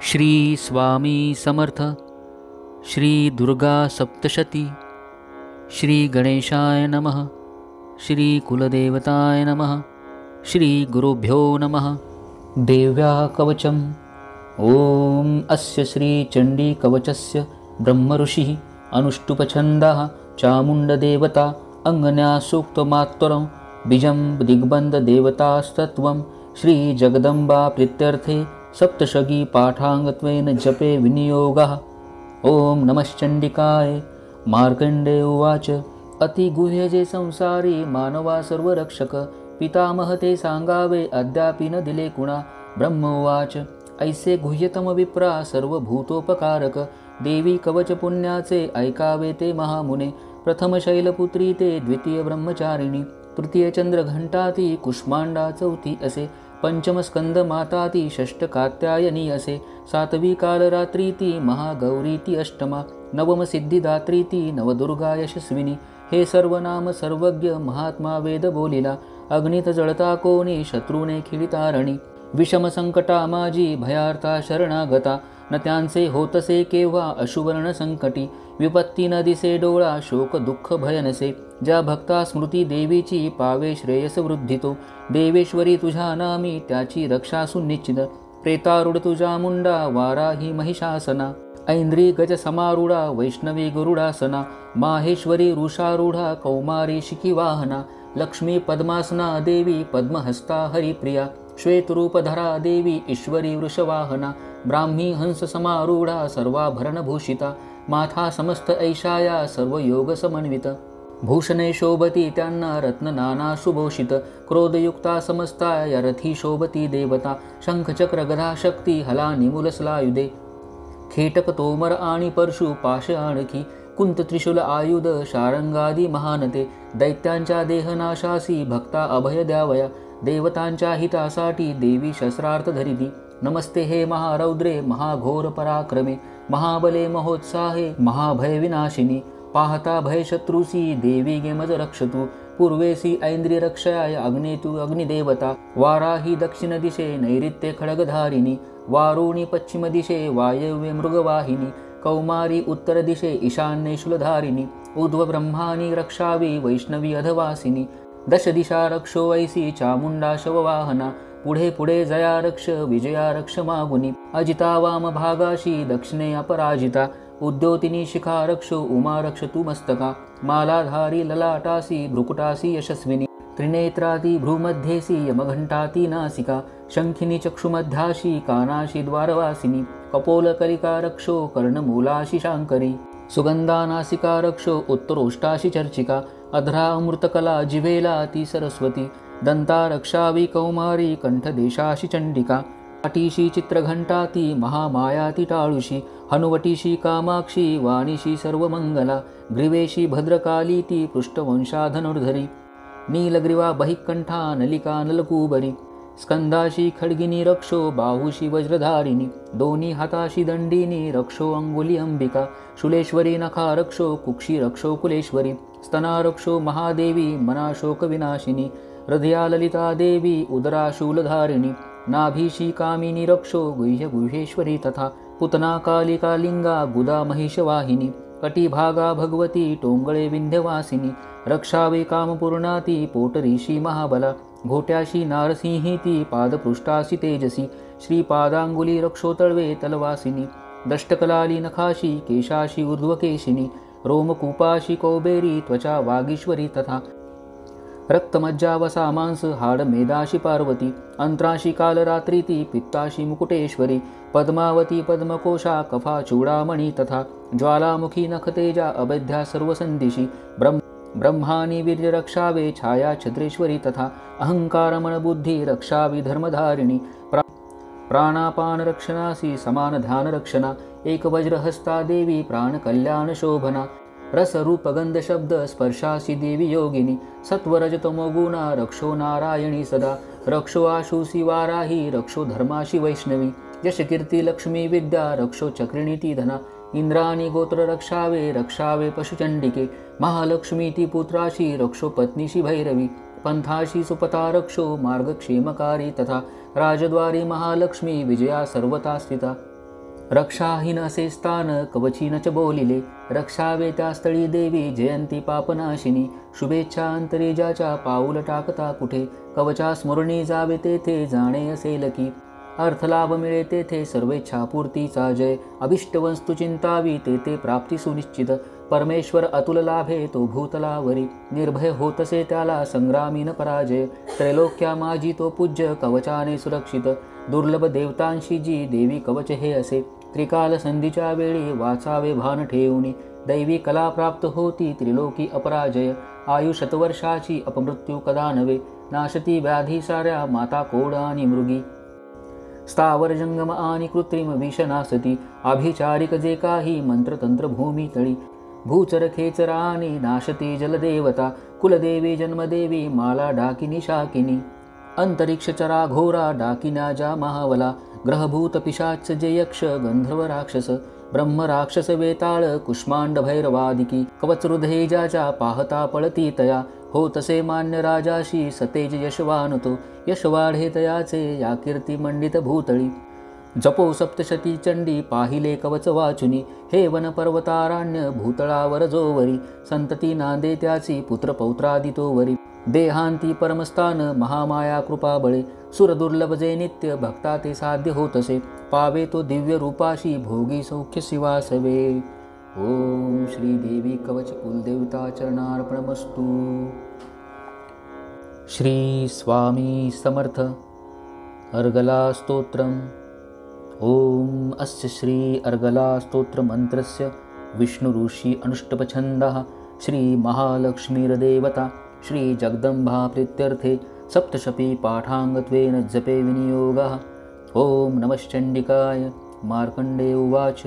श्री स्वामी समर्थ। श्री दुर्गा सप्तशती। श्री गणेशाय नमः। श्री कुलदेवताय नमः। श्री गुरुभ्यो नमः। देव्या कवचम्। ओम अस्य श्री चंडी कवचस्य ब्रह्मऋषिः अनुष्टुपछन्दः चामुण्डदेवता अंगन्या सूक्तमात्तरं बीजं दिग्बन्धदेवतास्तत्त्वं श्री जगदम्बा प्रीत्यर्थे सप्तशगी पाठाङ्गत्वेन जपे विनियोगः। ओम नमश्चण्डिकाय। मार्कण्डेय उवाच अतिगुह्यजे संसारी मानवा सर्वरक्षक पितामह ते सांगावे अद्यापि न दिले कुणा। ब्रह्म उवाच ऐसे गुह्यतम विप्रा सर्वभूतोपकारक देवी कवच पुण्याचे ऐकावे ते महामुने। प्रथम शैलपुत्री ते द्वितीय ब्रह्मचारिणी तृतीय चंद्रघंटा ती कुष्मांडा चौथी असे। पंचम स्कंद माता ती षष्ठ कात्यायनी असे। सातवी कालरात्री ती महागौरी ती अष्टमा। नवम सिद्धिदात्री ती नवदुर्गा यशस्विनी। हे सर्वनाम सर्वज्ञ महात्मा वेद बोलिला। अग्नित जळता कोणी शत्रूने खिळितारणी। विषम संकटा माझी भयार्था शरणागता न त्यांचे होतसे केव्हा अशुवर्ण संकटी। विपत्ती न दिसे डोळा शोक दुःख भय नसे। ज्या भक्ता स्मृती देवीची पावे श्रेयस वृद्धितो। देवेश्वरी तुझ्या नामी त्याची रक्षा सुनिश्चित। प्रेतारूढ तुझ्या मुंडा वाराही महिषासना। ऐंद्री गज समारूढा वैष्णवी गरुडासना। माहेश्वरी वृषारूढा कौमारी शिखी वाहना। लक्ष्मी पद्मासना देवी पद्महस्ता हरिप्रिया। श्वेतरूपधरा देवी ईश्वरी वृषवाहना। ब्राह्मी हंस समारूढा सर्वाभरणभूषिता। माथा समस्त ऐशाया सर्व योग समन्वित। भूषणे शोभती त्यांना रत्न नाना सुभूषित। क्रोधयुक्ता समस्ता या रथी शोभती देवता। शंखचक्र गदा शक्ती हला निमुलसलायुधे। खेटक तोमर आणि परशु पाश आणखी। कुंत त्रिशूल आयुध शारंगादी महानते। दैत्यांच्या देहनाशासी भक्ता अभय द्यावया। देवतांच्या हितासाठी देवी शस्त्रार्थ धरिती। नमस्ते हे महारौद्रे महाघोर पराक्रमे। महाबले महोत्साहे महाभय विनाशिनी। पाहता भय शत्रुसी देवी गेमज रक्षतु। पूर्वेसी ऐंद्री रक्षयाय अग्नेतु अग्निदेवता। वाराही दक्षिण दिशे नैऋत्ये खड्गधारिणी। वारुणी पश्चिम दिशे वायव्ये मृगवाहिनी। कौमारी उत्तर दिशे ईशान्ये शूलधारिणी। ऊर्ध्व ब्रह्माणी रक्षावी वैष्णवी अधवासिनी। दश दिशा रक्षो वैसी चामुंडा शववाहना। पुढे पुढे जया रक्ष विजया रक्ष मागुनी। अजिता वाम भागाशी दक्षिणे अपराजिता। उद्योतिनी शिखा रक्षो उमा रक्ष तू मस्तका। मालाधारी ललाटासी भ्रुकुटासी यशस्विनी। त्रिनेत्राती भ्रूमध्येसी यमघंटाती नासिका। शंखिनी चक्षुमध्याशी कानाशी द्वारवासिनी। कपोलकलिका रक्षो कर्णमूलाशी शांकरी। सुगंधा नासिका रक्षो उत्तरोष्टाशी चर्चिका। अधरा अमृतकला जिवेला ती सरस्वती। दंता रक्षावी कौमारी कंठदेशाशी चंडिका। पाठीशी चित्रघंटा ती महामाया ती टाळुशी। हनुवटीशी कामाक्षी वाणीशी सर्वमंगला। ग्रीवेशी भद्रकाली ती पृष्ठवंशा धनुर्धरी। नीलग्रीवा बहिकंठा नलिका नलकूबरी। स्कंदाशी खड्गिनी रक्षो बाहुशी वज्रधारिणी। दोन्ही हाताशी दंडिनी रक्षो अंगुली अंबिका। शूलेश्वरी नखा रक्षो कुक्षी रक्षो कुलेश्वरी। स्तना रक्षो महादेवी मना शोक विनाशिनी। हृदया ललिता देवी उदरा शूलधारिणी। नाभीशी कामिनी रक्षो गुह्य गुह्येश्वरी तथा। पुतना कालिका लिंगा गुदा महिषवाहिनी। कटिभागा भगवती टोंगळे विंध्यवासिनी। रक्षावे कामपूर्णाती पोटरीशी महाबला। घोट्याशी नारसिंही ती पादपृष्ठासी तेजसी। श्रीपादांगुली रक्षो तळवे तलवासिनी। दष्टकलाली नखाशी केशाशी ऊर्ध्वकेशिनी। रोमकूपाशी कौबेरी त्वचा वागीश्वरी तथा। रक्तमज्जा वसा मांस हाड मेदाशी पार्वती। अंत्राशी कालरात्री ती पित्ताशी मुकुटेश्वरी। पद्मावती पद्मकोशा कफा चूडामणी तथा। ज्वालामुखी नखतेजा अवैध्या सर्वसंदिशी। ब्रह्मानी वीर्य रक्षावे छाया छद्रेश्वरी तथा। अहंकारमण बुद्धी रक्षावी धर्मधारिणी। प्राणापान रक्षणासी समान ध्यान रक्षणा। एक वज्रहस्ता देवी प्राण कल्याण शोभना। रस रूप गंध शब्द स्पर्शासी देवी योगिनी। सत्वरजतमो गुणा रक्षो नारायणी सदा। रक्षो आशुसी वाराही रक्षो धर्माशी वैष्णवी। यश कीर्ती लक्ष्मी विद्या रक्षो चक्रिणी ती धना। इंद्राणी गोत्र रक्षावे पशुचंडिके। महालक्ष्मी ती पुत्राशी रक्षो पत्नीशी भैरवी। पंथाशी सुपता रक्षो मार्गक्षेमकारी तथा। राजद्वारी महालक्ष्मी विजया सर्वता स्थिता। रक्षाहीन असे स्थान कवचीन च बोलिले, रक्षावे त्या स्थळी देवी जयंती पापनाशिनी. शुभेच्छा अंतरी ज्याच्या पाऊल टाकता कुठे, कवचा स्मरणी जावे तेथे जाणे असेल की. अर्थलाभ मिळे तेथे सर्वेच्छा पूर्तीचा जय, अभिष्ट वस्तू चिंतावी तेथे प्राप्ती सुनिश्चित. परमेश्वर अतुल लाभे तो भूतलावरी, निर्भय होतसे त्याला संग्रामीन पराजय. त्रैलोक्या माझी तो पूज्य कवचाने सुरक्षित, दुर्लभ देवतांशी जी देवी कवच हे असे. त्रिकाल संधीच्या वेळी वाचावे भान ठेवून, दैवी कला प्राप्त होती त्रिलोकी अपराजय. आयु शतवर्षाची अपमृत्यू कदा नव्हे, नाशती व्याधी साऱ्या माता कोड आणि मृगी. स्थावर जंगम आणि कृत्रिम विषनासती, अभिचारिक जे काही मंत्रतंत्र भूमी तळी. भूचर खेचर आणि नाशती जलदेवता, कुलदेवी जन्मदेवी माला डाकिनी शाकिनी. अंतरिक्ष चरा घोरा डाकिन्या ज्या महावला, ग्रहभूत पिशाच जे यक्ष गंधर्व राक्षस. ब्रह्म राक्षस वेताळ कुष्मांड भैरवादिकी, कवच हृदये ज्याच्या पाहता पळती तया. हो तसे मान्य राजाशी सतेज यशवान तो, यश वाढे तयाचे या कीर्ती मंडित भूतळी. जपो सप्तशती चंडी पाहिले कवच वाचुनी, हे वन पर्वतारण्य भूतळावर जोवरी. संतती नांदे त्याची पुत्र पौत्रादी तोवरी, देहांती परमस्थान महामाया कृपा बळे. सुरदुर्लभ जे नित्य भक्ता ते साध्य होतसे, पावे तो दिव्य रूपाशी भोगी सौख्य शिवासवे. ओम श्री देवी कवच कुलदेवता चरणार्पणमस्तु. श्री स्वामी समर्थ. अर्गला स्तोत्रम्. ओम अस्य श्री अर्गला स्तोत्र मंत्रस्य विष्णु ऋषि अनुष्टपछन्दः श्री महालक्ष्मीर्देवता श्री जगदम्बा प्रीत्यर्थे सप्तशती पाठाङ्गत्वेन जपे विनियोगः. ओम नमश्चण्डिकाय. मार्कण्डेय उवाच.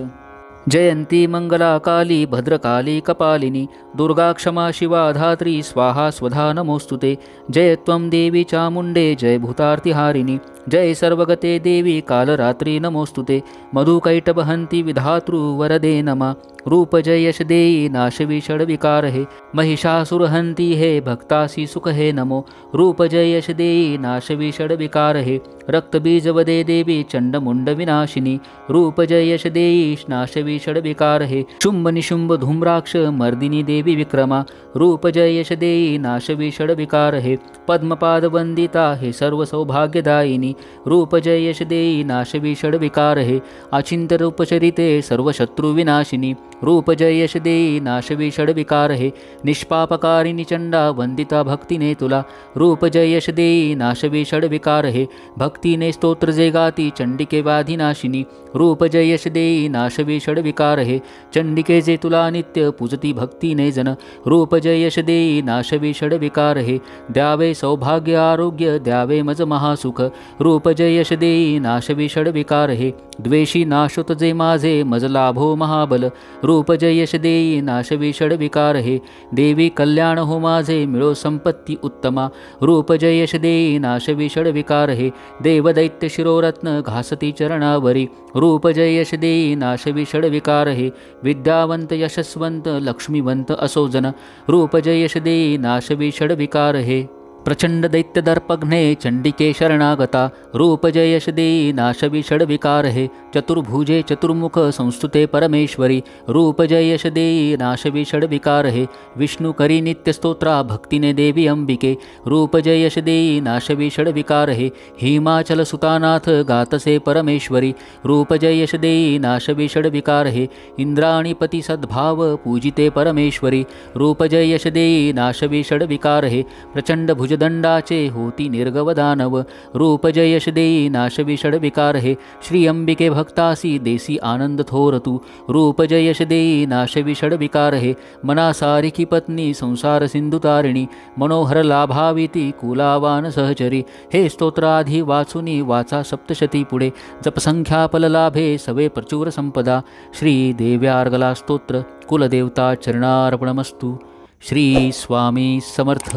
जयंती मंगला काली भद्रकाली कपालिनी, दुर्गा क्षमा शिवा धात्री स्वाहा स्वधा नमोस्तुते. जय त्वं देवी चामुण्डे जय भूतार्तिहारिणी, जय सर्वगते देवी कालरात्रि नमोस्तुते. मधुकैटभहन्ति विधातृ वरदे नमा, रूप जय यश देयी नाशवी षड्विकार हे. महिषासुरहन्ति हे भक्तासी सुख हे नमो, रूप जय यश देयी नाशवी षड्विकार हे. रक्तबीज वदे देवी चंडमुंड विनाशिनी, रूप जय यश देयी नाशवी षड्विकार हे. शुंभ निशुंभ धूम्राक्ष मर्दिनी देवी विक्रमा, रूप जय यश देयी नाशवी षड्विकार हे. पद्मपाद वंदिता हे सर्व सौभाग्यदायिनी, रूप जय यश देयी नाशवी षड्विकार हे. अचिंत्य रूपचरिते सर्व शत्रु विनाशिनी, रूप जय यश देयी नाशवी षड्विकार हे. निष्पापकारिणी चंडा वंदिता भक्तीने तुला, रूप जय यश देयी नाशवी षड्विकार हे. भक्तीने स्तोत्र जे गाती चंडिके व्याधिनाशिनी, रूप जय यश देयी नाशवी षड्विकार हे. चंडिके जे तुला नित्य पूजती भक्तीने जन, रूप जय यश देयी नाशवी षड्विकार हे. द्यावे सौभाग्य आरोग्य द्यावे मज महासुख, रूप जय यश देयी नाशवी षड्विकार हे. द्वेषी नाशोत जे माझे मज लाभो महाबल, रूप जय यश देयी नाशवी षड्विकार हे. देवी कल्याण हो माझे मिळो संपत्ती उत्तमा, रूप जय यश देयी नाशवी षड्विकार हे. देवदैत्य शिरोरत्न घासती चरणावरी, रूप जय यश देयी नाशवी षड्विकार हे. विद्यावंत यशस्वंत लक्ष्मीवंत असो जन, रूप जय यश देयी नाशवी षड्विकार हे. प्रचंड दैत्य दर्पघ्ने चंडिके शरणागता, रूप जय यश देयी नाशवी षड्विकार हे. चतुर्भुजे चतुर्मुख संस्तुते परमेश्वरी, रूप जय यश देयी नाशवी षड्विकार हे. विष्णु करी नित्य स्तोत्रा भक्तीने देवी अंबिके, रूप जय यश देयी नाशवी षड्विकार हे. हिमाचल सुतानाथ गातसे परमेश्वरी, रूप जय यश देयी नाशवी षड्विकार हे. इंद्राणीपती सद्भाव पूजिते परमेश्वरी, रूप जय यश देयी नाशवी षड्विकार हे. प्रचंड भुजदंडाचे होती निर्गवदानव, रूप जय यश देयी नाशवी षड्विकार हे. श्री अंबिके भक्तासी देसी आनंद थोर तू, रूप जय यश देयी नाशवी षड्विकार हे. मना सारिकी पत्नी संसार सिंधु तारिणी, मनोहर लाभाविती कुलावान सहचरी. हे स्तोत्राधी वाचुनी वाचा सप्तशती पुढे, जपसंख्या फललाभे सवे प्रचुर संपदा. श्री देव्यार्गला स्तोत्र कुलदेवता चरणार्पणमस्तु. श्री स्वामी समर्थ.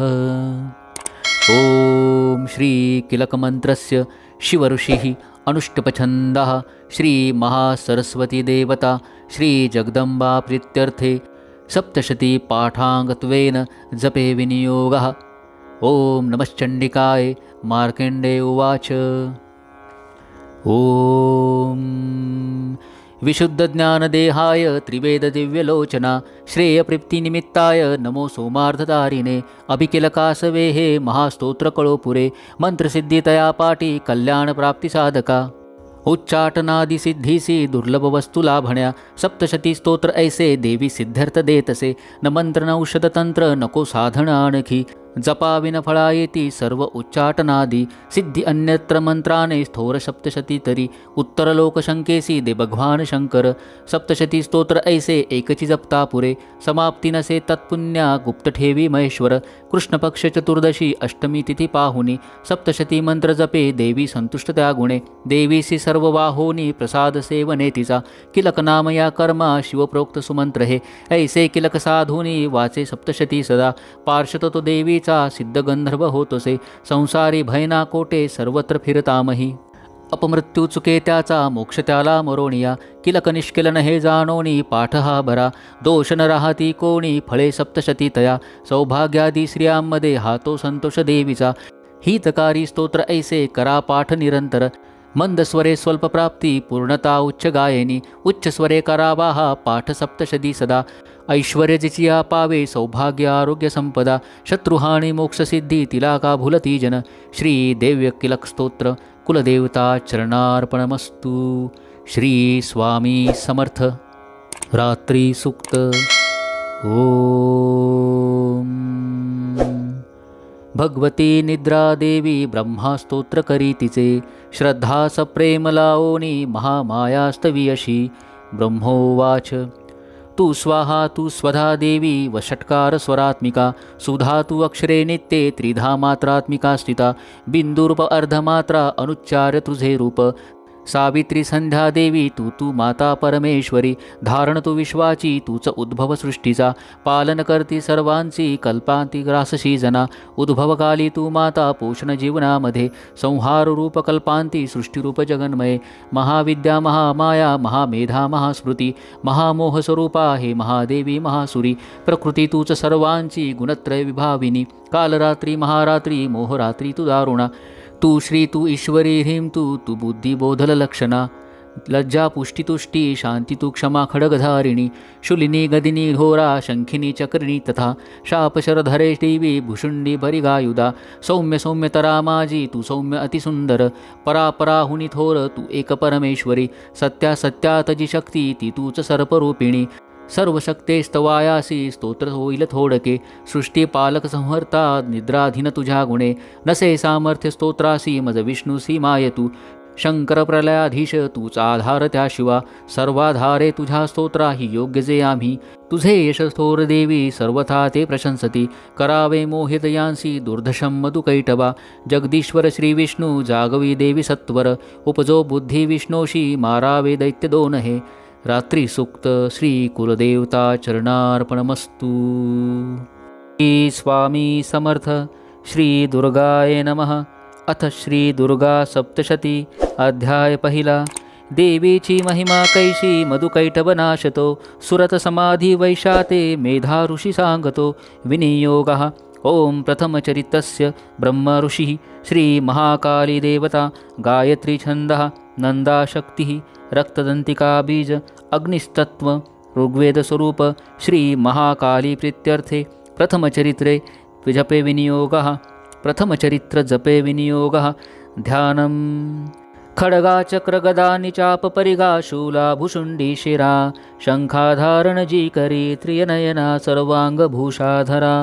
ओम श्री किलकमंत्रस्य शिवऋषिः अनुष्टुपछन्दः श्री महासरस्वती देवता श्री जगदम्बा प्रीत्यर्थे सप्तशती पाठाङ्गत्वेन जपे विनियोगः. ओम नमश्चण्डिकाय. मार्कण्डेय उवाच. ओम विशुद्धज्ञानदेहाय त्रिवेददिव्यलोचना श्रेयप्रीप्तिनिमित्ताय नमो सोमार्धधारिणे अभिकिलकासवेः महास्तोत्रकळो पुरे मंत्रसिद्धितया पाटी कल्याणप्राप्तिसाधका उच्चाटनादि सिद्धीसी दुर्लभ वस्तु लाभण्या सप्तशती स्तोत्र ऐसे देवी सिद्ध्यर्थ देतसे न मंत्र न औषध तंत्र नको साधन आणखी जपाविन फळा येती सर्व उच्चाटनादि सिद्धी अन्यत्र मंत्राने स्थोर सप्तशती तरी उत्तर लोक शंकेसी दे भगवान शंकर सप्तशती स्तोत्र ऐसे एकची जपता पुरे समाप्ती नसे तत्पुण्या गुप्त ठेवी महेश्वर कृष्ण पक्ष चतुर्दशी अष्टमी तिथी पाहुनी सप्तशती मंत्र जपे देवी संतुष्ट त्या गुणे देवीसी सर्व वाहोनी प्रसाद सेवने तिचा किलक नाम या कर्मा शिवप्रोक्त सुमंत्र हे ऐसे किलक साधुनी वाचे सप्तशती सदा पार्श्वत तो देवी सिद्ध गंधर्व होतोसे संसारी भयना कोटे सर्वत्र फिरतामही अपमृत्यू चुके त्याचा मोक्ष त्याला मरोणिया किलक निष्किलन हे जाणोनी पाठ हा भरा दोष न राहती कोणी फळे सप्तशती तया सौभाग्यादी स्त्रियांमध्ये हातो संतोष देवीचा हितकारी स्तोत्र ऐसे करा पाठ निरंतर मंदस्वरे स्वल्प प्राप्ती पूर्णता उच्च गायनी उच्च स्वरे करावा हा पाठ सप्तशती सदा ऐश्वर्य जिचिया पावे सौभाग्य आरोग्य संपदा शत्रुहानी मोक्षसिद्धी तिला का भूलती जन श्री देव्य किलक स्तोत्र कुलदेवता चरणार्पणमस्तु श्री स्वामी समर्थ रात्री सूक्त ओम भगवती निद्रा देवी ब्रह्मा स्तोत्र करी तिचे श्रद्धा सप्रेम लावोनी महामायास्तवी अशी ब्रह्मोवाच तू स्वाहा तू स्वधा देवी व षट्कार स्वरात्मिका सुधा तू अक्षरे नित्ये त्रिधा मात्रात्मिका स्थिता बिंदुरूप अर्धमात्रा अनुच्चार्य तुझे रूप सावित्री संध्या देवी तू तू माता परमेश्वरी धारण तू विश्वाची तूच उद्भव सृष्टीचा पालन करती सर्वांची कल्पांती ग्रासशी जना उद्भवकाली तू माता पोषण जीवनामध्ये संहार रूप कल्पांती सृष्टीरूप जगन्मये महाविद्या महामाया महामेधा महास्मृती महामोह स्वरूपा हे महादेवी महासुरी प्रकृती तूच सर्वांची गुणत्रय विभाविनी कालरात्री महारात्री मोहरात्री तू दारुणा तू श्री तू ईश्वरी ह्रीं तू बुद्धी बोधल लक्षणा लज्जा पुष्टी तुष्टी शांती तू क्षमा खडगधारिणी शुलिनी गदिनी घोरा शंखिनी चक्रिणी तथा शापशरधरे देवी भुषुंडी भरिगायुधा सौम्य सौम्यतरा माजी तू सौम्य अतिसुंदर परापराहुनी थोर तू एक परमेश्वरी सत्या सत्यातजी शक्ती ती तूच सर्परूपिणी सर्वशक्तेस्तवायासी स्तोत्र होईल थोडके सृष्टी पालक संहर्ता निद्राधीन तुझ्या गुणे नसे सामर्थ्य स्तोत्रासी मज विष्णुसी माय तू शंकर प्रलयाधीश तूच आधार त्या शिवा सर्वाधारे तुझ्या स्तोत्राही योग्य जे आम्ही तुझे यश थोर देवी सर्वथा ते प्रशंसती करावे मोहितयांसी दुर्धशम मधुकैटवा जगदीश्वर श्री विष्णू जागवी देवी सत्वर उपजो बुद्धी विष्णोशी मारावे दैत्य दोन हे रात्री सूक्त श्री कुलदेवता चरणार्पणमस्तु श्री स्वामी समर्थ श्री दुर्गाय नमः अथ श्री दुर्गा सप्तशती अध्याय पहिला देवीची महिमा कैशी मधुकैटवनाशतो सुरत समाधी वैशाते मेधा ऋषी सांगतो विनियोगः ओम प्रथमचरितस्य ब्रह्म ऋषिः श्री महाकाली देवता गायत्री छन्दः नंदाशक्ति रक्तदंतिका बीज अग्निस्तत्व ऋग्वेद स्वरूप श्री महाकाली प्रीत्यर्थे प्रथमचरित्रे जपे विनियोगः प्रथमचरित्र जपे विनियोगः ध्यानं खड्गा चक्र गदा निचाप परिगा शूला भुषुंडी शिरा शंखाधारण जीकरी त्रियनयना सर्वांगभूषाधरा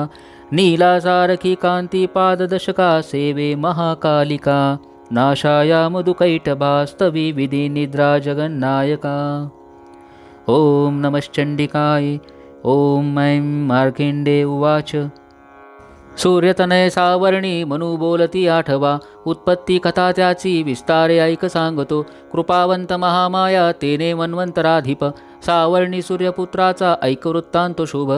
नीला सारखी कांती पाददशका सेवे महाकालिका नाशाया मधुकैटभास्तवी विधि निद्रा जगन्नायका ओम नमश्चंडिकाय ओम ऐं मार्कंडे उवाच सूर्यतनय सावर्णी मनु बोलती आठवा उत्पत्ती कथा त्याची विस्तारे ऐक सांगतो कृपावंत महामाया तेने मन्वंतराधिप सावर्णी सूर्यपुत्राचा ऐक वृत्तांत शुभ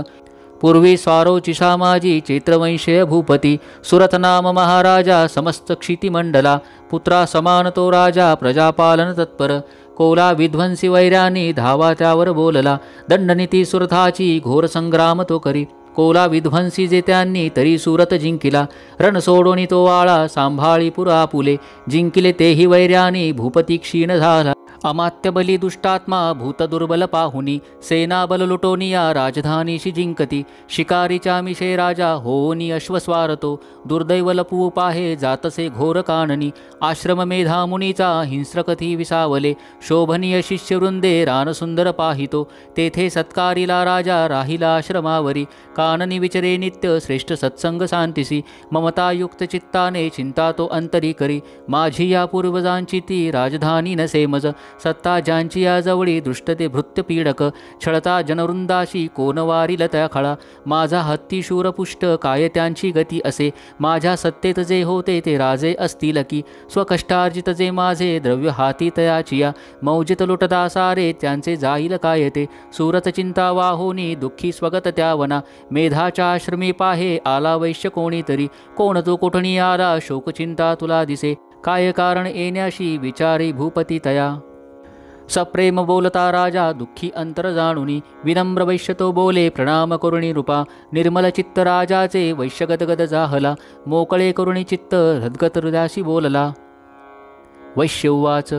पूर्वी स्वारोची सामाजी चैत्रवंशीय भूपती सुरथ नाम महाराजा समस्त क्षितिमंडला पुत्रा समान तो राजा प्रजापालन तत्पर कोला विध्वंसी वैरानी धावा त्यावर बोलला दंडनीती सुरथाची घोर संग्राम तो करी कोला विध्वंसी जे त्यांनी तरी सुरत जिंकिला रण सोडोनी तो आळा सांभाळी पुरा पुले जिंकिले तेही वैर्यानी भूपती क्षीण झाला अमात्यबली दुष्टात्मा भूतदुर्बल पाहुनी सेनाबल लुटोनिया राजधानीशी जिंकती शिकारीच्या मिशे राजा होनी अश्वस्वारतो दुर्दैव लपवू पाहे जातसे घोर काननी आश्रम मेधा मुनीचा हिंस्रकथी विसावले शोभनीय शिष्यवृंदे रानसुंदर पाहितो तेथे सत्कारिला राजा राहिला आश्रमावरी काननी विचरे नित्य श्रेष्ठ सत्संग शांतीसी ममतायुक्त चित्ताने चिंता तो अंतरी करी माझी या पूर्वजांची ती राजधानी नसे मज सत्ता ज्यांची या जवळी दृष्टते भृत्य पीडक छळता जनवृंदाशी कोण वारिल त्या खळा माझा हत्ती शूरपुष्ट काय त्यांची गती असे माझ्या सत्तेत जे होते ते राजे असतील की स्वकष्टार्जित जे माझे द्रव्य हाती तयाचिया मौजित लुटता सारे त्यांचे जाईल काय ते सुरत चिंता वाहोनी दुःखी स्वगत त्या वना मेधाच्या आश्रमी पाहे आला वैश्य कोणीतरी कोण तो कोठणी आला शोकचिंता तुला दिसे काय कारण येण्याशी विचारी भूपती तया सप्रेम बोलता राजा दुःखी अंतर जाणुनी विनम्र वैश्य तो बोले प्रणाम करुणी रूपा निर्मल चित्त राजाचे वैश्य गदगद जाहला मोकळे करुणी चित्त हृदगत हृदयाशी बोलला वैश्य उवाच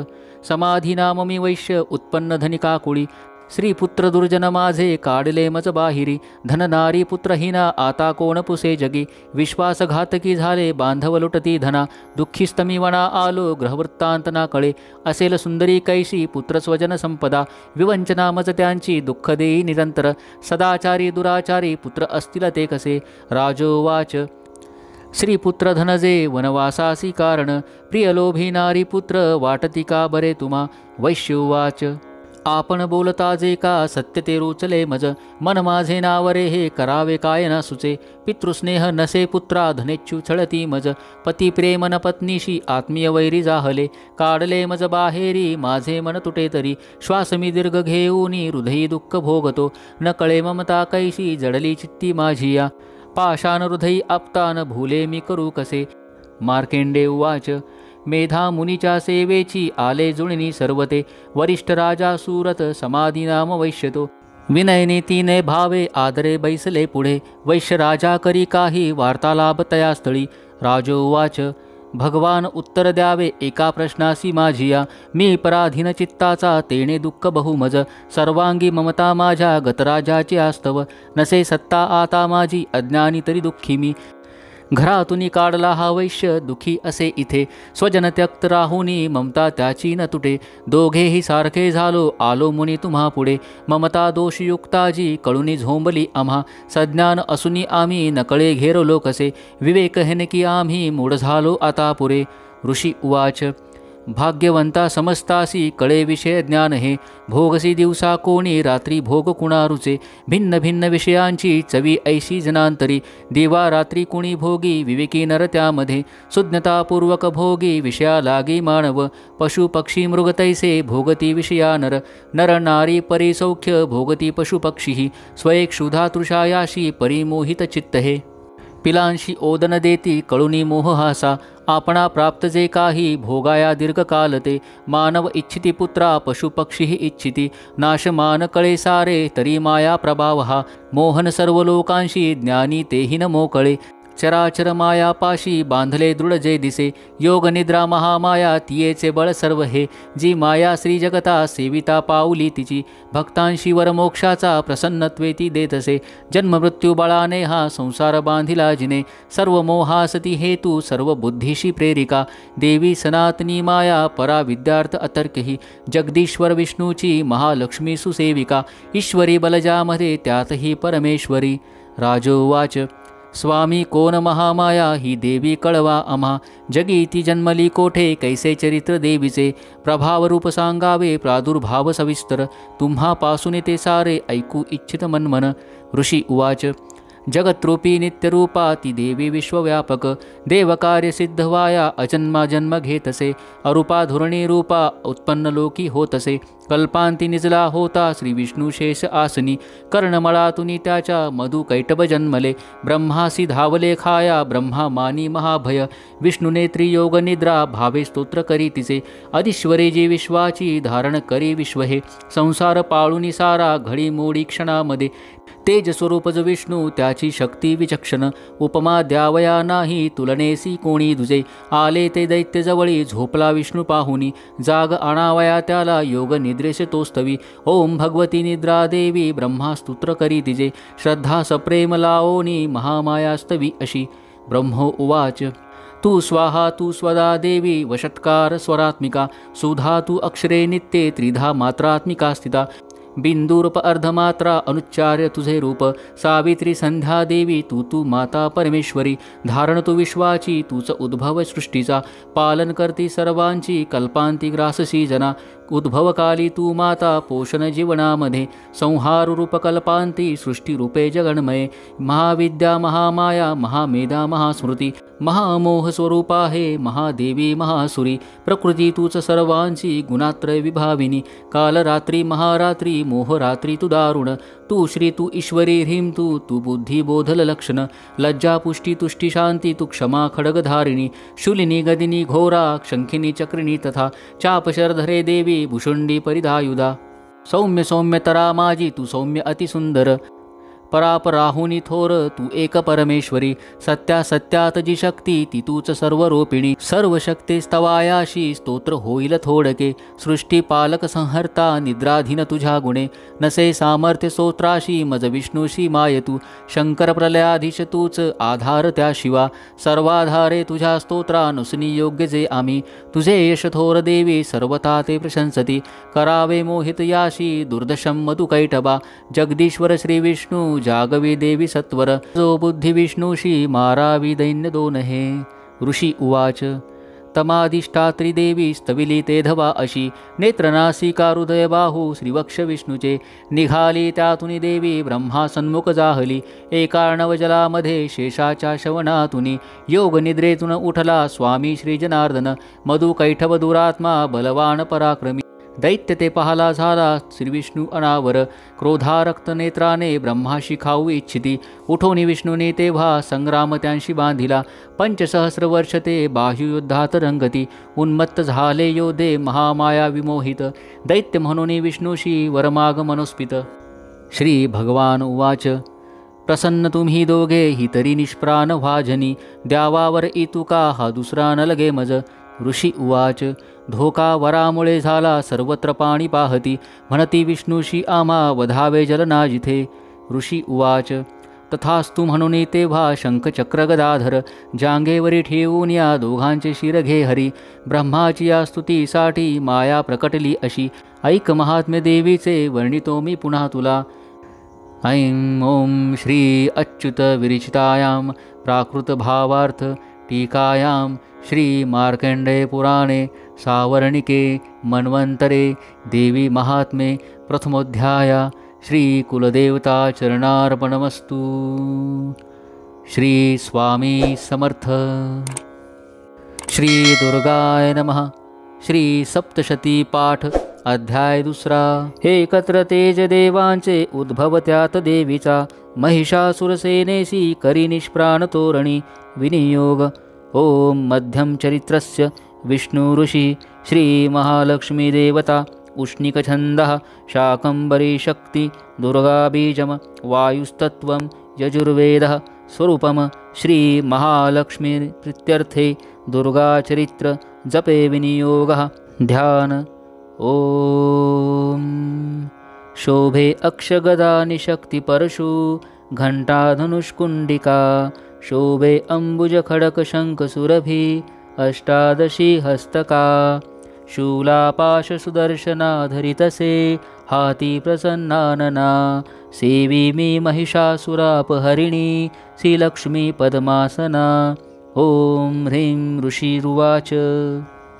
समाधी नाम मी वैश्य उत्पन्न धनिका कुळी श्रीपुत्र दुर्जन माझे काढले मज बाहिरी धन नारी पुत्रहीना आता कोण पुसे जगी विश्वासघातकी झाले बांधव लुटती धना दुःखीस्तमी वना आलो ग्रहवृत्तांत ना कळे असेल सुंदरी कैशी पुत्र स्वजन संपदा विवंचना मज त्यांची दुःख देई निरंतर सदाचारी दुराचारी पुत्र असतील ते कसे राजोवाच श्रीपुत्र धनजे वनवासासी कारण प्रियलोभी नारी पुत्र वाटती का बरे तुम्हा वैश्योवाच आपण बोलता जे का सत्य ते रोचले मज मन माझे नावरे हे करावे काय ना सुचे पितृस्नेह नसे पुत्रा धनेच्छु छळती मज पती प्रेम न पत्नीशी आत्मीय वैरी जाहले काढले मज बाहेरी माझे मन तुटे तरी श्वास मी दीर्घ घेऊनी हृदयी दुःख भोगतो न कळे ममता कैशी जडली चित्ती माझिया पाषाण हृदयी आपतान भूले मी करू कसे मार्केंडे उवाच मेधा मुनीच्या सेवेची आले जुळणी सर्वते वरिष्ठ राजा सुरत समाधी नाम वैश्यतो विनयने तीने भावे आदरे बैसले पुढे वैश्य राजा करी काही वार्तालाभ तया स्थळी राजोवाच भगवान उत्तर द्यावे एका प्रश्नासी माझिया मी पराधीन चित्ताचा तेने दुःख बहुमज सर्वांगी ममता माझ्या गतराजाची आस्तव नसे सत्ता आता माझी अज्ञानी तरी दुःखी मी घरातून काढला हा वैश्य दुखी असे इथे स्वजन त्यक्त राहुनी ममता त्याची न तुटे दोघेही सारखे झालो आलो मुनी तुम्हा पुढे ममता दोषयुक्ताजी कळुनी झोंबली आम्हा सज्ञान असुनी आम्ही नकळे घेरलो कसे विवेक हेनकी आम्ही मूढ झालो आता पुरे ऋषी उवाच भाग्यवंता समस्तासी कळे विषय ज्ञान हे भोगसी दिवसा कोणी रात्री भोग कुणारुचे भिन्न भिन्न विषयांची चवी ऐशी जनांतरी दिवा रात्री कुणी भोगी विवेकी नर त्यामध्ये सुज्ञतापूर्वक भोगी विषया लागी मानव पशु पक्षी मृग तैसे भोगती विषया नर नर नारी परिसौख्य भोगती पशु पक्षी स्वयं क्षुधा तृषायाशी परिमोहित चित्त हे पिलांशी ओदन देती कळुनी मोहहासा आपणा प्राप्त जे काही भोगाया दीर्घकाल ते मानव इच्छिती पुत्रा पशुपक्षी इच्छिती नाशमान कळे सारे तरी माया प्रभाव हा मोहन सर्व लोकांशी ज्ञानी तेही न मोकळे चराचर मायापाशी बांधले दृढ जे दिसे योग निद्रा महामाया तियेचे बळ सर्व हे जी माया श्री जगता सेविता पाऊली तिची भक्तांशी वरमोक्षाचा प्रसन्नत्वे ती देतसे जन्ममृत्यू बळाने हा संसार बांधिला जिने सर्व मोहासती हेतू सर्व बुद्धीशी प्रेरिका देवी सनातनी माया परा विद्यार्थ अतर्कही जगदीश्वर विष्णूची महालक्ष्मी सुसेविका ईश्वरी बलजामध्ये त्यातही परमेश्वरी राजोवाच स्वामी कोण महामाया ही देवी कळवा आम्हा जगी ती जन्मली कोठे कैसे चरित्र देवीचे प्रभाव रूप सांगावे प्रादुर्भाव सविस्तर तुम्हापासून ते सारे ऐकू इच्छित मनमन ऋषी उवाच जगत्रूपी नित्यरूपा ती देवी विश्वव्यापक देवकार्य सिद्ध व्हाया अजन्मा जन्म घेतसे अरूपा धोरणी रूपा उत्पन्न लोकी होतसे कल्पांती निजला होता श्री विष्णू शेष आसनी कर्णमळातुनी त्याच्या मधु कैटभ जन्मले ब्रह्मासी धावले खाया ब्रह्मा मानी महाभय विष्णुने त्रियोग निद्रा भावे स्तोत्र करी तिचे अधिश्वरे जी विश्वाची धारण करी विश्व हे संसार पाळुनी सारा घडी मोडी क्षणामध्ये तेज स्वरूपज विष्णू त्याची शक्ती विचक्षण, उपमा द्यावया नाही तुलनेसी कोणी दुजे. आले ते दैत्य जवळी झोपला विष्णू पाहुनी, जाग आणावया त्याला योग निद्रेश तोस्तवी. ओम भगवती निद्रा देवी ब्रह्मा स्तुत्र करी तिजे, श्रद्धा सप्रेम लावोनी महामायास्तवी अशी. ब्रह्मो उवाच तू स्वाहा तू स्वदा देवी वषट्कार स्वरात्मिका, सुधा तू अक्षरे नित्ये त्रिधा मात्रात्मिका स्थिता. बिंदूरूप अर्धमात्रा अनुच्चार्य तुझे रूप, सावित्री संध्या देवी तू तू माता परमेश्वरी. धारण तू विश्वाची तूच उद्भव सृष्टीचा, पालन करती सर्वांची कल्पांती ग्राससी जना. उद्भवकाली तू माता पोषण जीवनामध्ये, संहार रूप कल्पांती सृष्टीरूपे जगन्मये. महाविद्या महामाया महामेधा महास्मृती, महामोह स्वरूपा आहे महादेवी महासुरी. प्रकृती तूच सर्वांची गुणात्रय विभाविनी, कालरात्री महारात्री मोहरात्री तू दारुण. तू श्री तू ईश्वरी ह्रीं तू तू बुद्धी बोधल लक्षण, लज्जा पुष्टी तुष्टी शांती तू क्षमा खडगधारिणी. शूलिनी गदिनी घोरा शंखिनी चक्रिणी तथा, चापशरधरे देवी भुषुंडी परिधायुधा. सौम्य सौम्यतरा माझी तू सौम्य अतिसुंदर, परापराहुनी थोर तू एक परमेश्वरी. सत्या सत्यात जी शक्ती ती तूच सर्वरूपिणी, सर्व शक्ती स्तवायाशी स्तोत्र होईल थोडके. सृष्टी पालक संहर्ता निद्राधीन तुझ्या गुणे, नसे सामर्थ्य स्तोत्राशी मज विष्णूशी माय तू. शंकर प्रलयाधीश तूच आधार त्या शिवा, सर्वाधारे तुझ्या स्तोत्रा नुसनी योग्य जे आम्ही. तुझे यश थोर देवी सर्वथा ते प्रशंसती, करावे मोहित याशी दुर्दशम मधु कैटबा. जगदीश्वर श्री विष्णू जागवी देवी सत्वर, जो बुद्धी विष्णूशी मारावी दैन्य दोन हे. ऋषी उवाच तमादिष्टात्री देवी स्तविली ते धवा अशी. नेत्रनासिका हृदय बाहू श्रीवक्ष विष्णूचे, निघाली त्यातुनी देवी ब्रह्मा सन्मुख जाहली. एकार्णव जलामध्ये शेषाच्या शवनातुनी, योग निद्रेतून उठला स्वामी श्री जनार्दन. मधु कैठव दुरात्मा बलवान पराक्रमी, दैत्य ते पाहला झाला श्रीविष्णू अनावर. क्रोधारक्त नेत्राने ब्रह्माशी खाऊ इच्छिती, उठोनी विष्णूने तेव्हा संग्राम त्यांशी बांधिला. 5,000 वर्ष ते बाह्ययुद्धात रंगती, उन्मत्त झाले योधे महामाया विमोहित. दैत्य म्हणून विष्णूशी वरमाग मनोस्पित. श्री भगवान उवाच प्रसन्न तुम्ही दोघे ही तरी निष्प्राण व्हाजनी, द्यावावर इतुका हा दुसरा न लगे मज. ऋषी उवाच धोका वरामुळे झाला सर्वत्र पाणी पाहती, म्हणती विष्णूशी आम्हा वधावे जलना जिथे. ऋषी उवाच तथास्तु म्हणून तेव्हा शंखचक्र गदाधर, जांगेवरी ठेवून या दोघांचे शिर घे हरी. ब्रह्माची या स्तुतीसाठी माया प्रकटली अशी, ऐक महात्म्य देवीचे वर्णितो मी पुन्हा तुला. ऐं ओम श्री अच्युत विरचितायां प्राकृत भावार्थ टीकायां श्री मार्कंडेय पुराणे सावर्णिके मन्वंतरे देवी महात्मे प्रथमोध्याया श्री कुलदेवता चरणार्पणमस्तु. श्री स्वामी समर्थ. श्री दुर्गाय नमः. श्री सप्तशती पाठ अध्याय 2. एकत्र तेज देवांचे उद्भव त्यात देवीचा, महिषासुरसेनेसी करी निष्प्राण तोरणी विनियोग. ओम मध्यम चरित्रस्य विष्णु ऋषि श्री महालक्ष्मी देवता, उष्णिकछन्दः शाकंबरी शक्ति दुर्गा बीजम वायुस्तत्वं यजुर्वेदः स्वरूपम. श्री महालक्ष्मी प्रीत्यर्थे दुर्गा चरित्र जपे विनियोगः. ध्यान. ओम शोभे अक्षगदा निशक्ति परशु, घंटा धनुष्कुंडिका शोभे अंबुज खडक शंख सुरभि, अष्टादशी हस्तका. शूलापाश सुदर्शना धरितसे, हाती प्रसन्नानना. सेवी मी महिषासुरापहरिणी, श्रीलक्ष्मी पद्मासना. ओम ह्रीं ऋषिरुवाच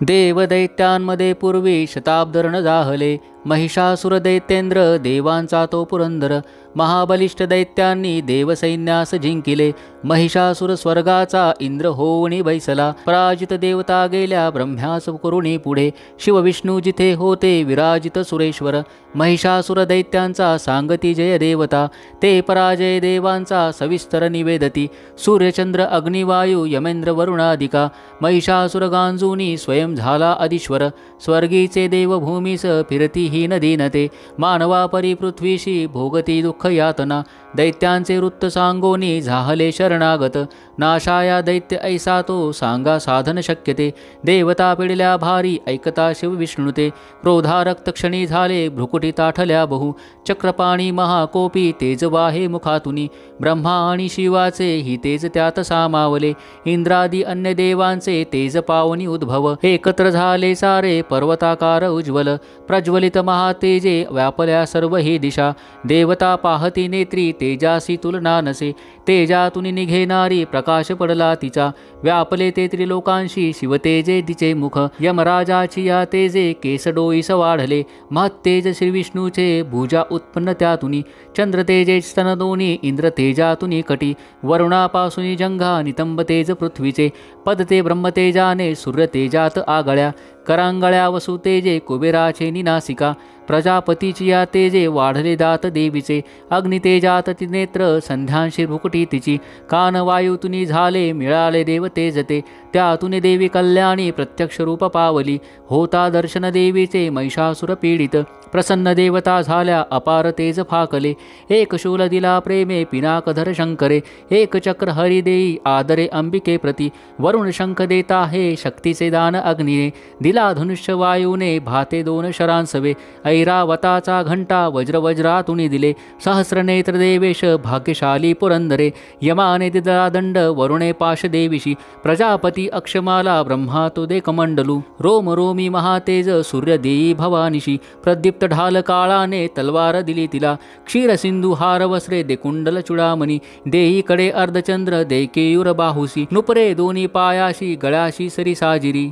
देवदैत्यांमध्ये पूर्वी शताब्दर्ण जाहले, महिषासुर दैत्येंद्र देवांचा तो पुरंदर. महाबलिष्ठ दैत्यांनी देवसैन्यास जिंकिले, महिषासुर स्वर्गाचा इंद्र होऊनी बैसला. पराजित देवता गेल्या ब्रह्म्यास करुणी पुढे, शिवविष्णू जिथे होते विराजित सुरेश्वर. महिषासुर दैत्यांचा सांगती जय देवता, ते पराजय देवांचा सविस्तर निवेदती. सूर्यचंद्र अग्निवायू यमेंद्र वरुणादिका, महिषासुर गांजूनी स्वयं झाला अधीश्वर. स्वर्गीचे देव भूमीस फिरती ही नदी नते, मानवा परी पृथ्वीशी भोगती दुःख यातना. दैत्यांचे वृत्त सांगोनी झाहले शरणागत. नाशाया दैत्य ऐसा तो सांगा साधन शक्यते. देवता पिडल्या भारी ऐकता शिव विष्णुते. क्रोधारक्त क्षणी झाले भ्रुकुटी ताठल्या बहु. चक्रपाणी महाकोपी तेज वाहे मुखातुनी. ब्रह्मा आणि शिवाचे ही तेज त्यात सामावले. इंद्रादी अन्य देवांचे तेज पावनी उद्भव. एकत्र झाले सारे पर्वताकार उज्ज्वल. प्रज्वलित महातेजे व्यापल्या सर्व ही दिशा. देवता पाहती नेत्री तेजासी तुलना नसे. तेजातून निघेनारी प्रकाश पडला तिचा. व्यापले ते त्रिलोकांशी शिवतेजे तिचे मुख. यमराजाची या तेजे केस डोईस वाढले. महत्तेज श्री विष्णूचे भुजा उत्पन्न त्यातुनी. चंद्र तेजे स्तन दोन्ही इंद्र तेजातुनी कटी. वरुणापासून जंघा नितंब तेज पृथ्वीचे. पदते ब्रह्मतेजाने सूर्य तेजात आगळ्या. करांगळ्या वसुतेजे कुबेराचे निनासिका. प्रजापतीची या तेजे वाढले दात देवीचे. अग्नितेजात ती नेत्र संध्यांशी भुकटी तिची. कान वायुतुनी झाले मिळाले देव तेजते. त्यातून देवी कल्याणी प्रत्यक्ष रूप पावली. होता दर्शन देवीचे महिषासुर पीडित. प्रसन्न देवता झाल्या अपार तेज फाकले. एक शूल दिला प्रेमे पिनाकधर शंकरे. एक चक्र हरी देई आदरे अंबिके प्रती. वरुण शंख देता हे शक्तीचे दान अग्निने. दिला धनुष्य वायूने भाते दोन शरांसवे. ऐरावताचा घंटा वज्रातुनी दिले. सहस्रनेत्र देवेश भाग्यशाली पुरंदरे. यमाने दिला दंड वरुणे पाश देवीशी. प्रजापती अक्षमाला ब्रह्मा तो दे कमंडलू. रोम रोमी महातेज सूर्य देई भवानीशी. प्रदीप्त ढाल काळाने तलवार दिली तिला. क्षीरसिंधू हार वस्त्रे दे कुंडल चुडामणी. देई कडे अर्धचंद्र दे केयूर बाहुसी. नुपरे दोन्ही पायाशी गळ्याशी सरी साजिरी.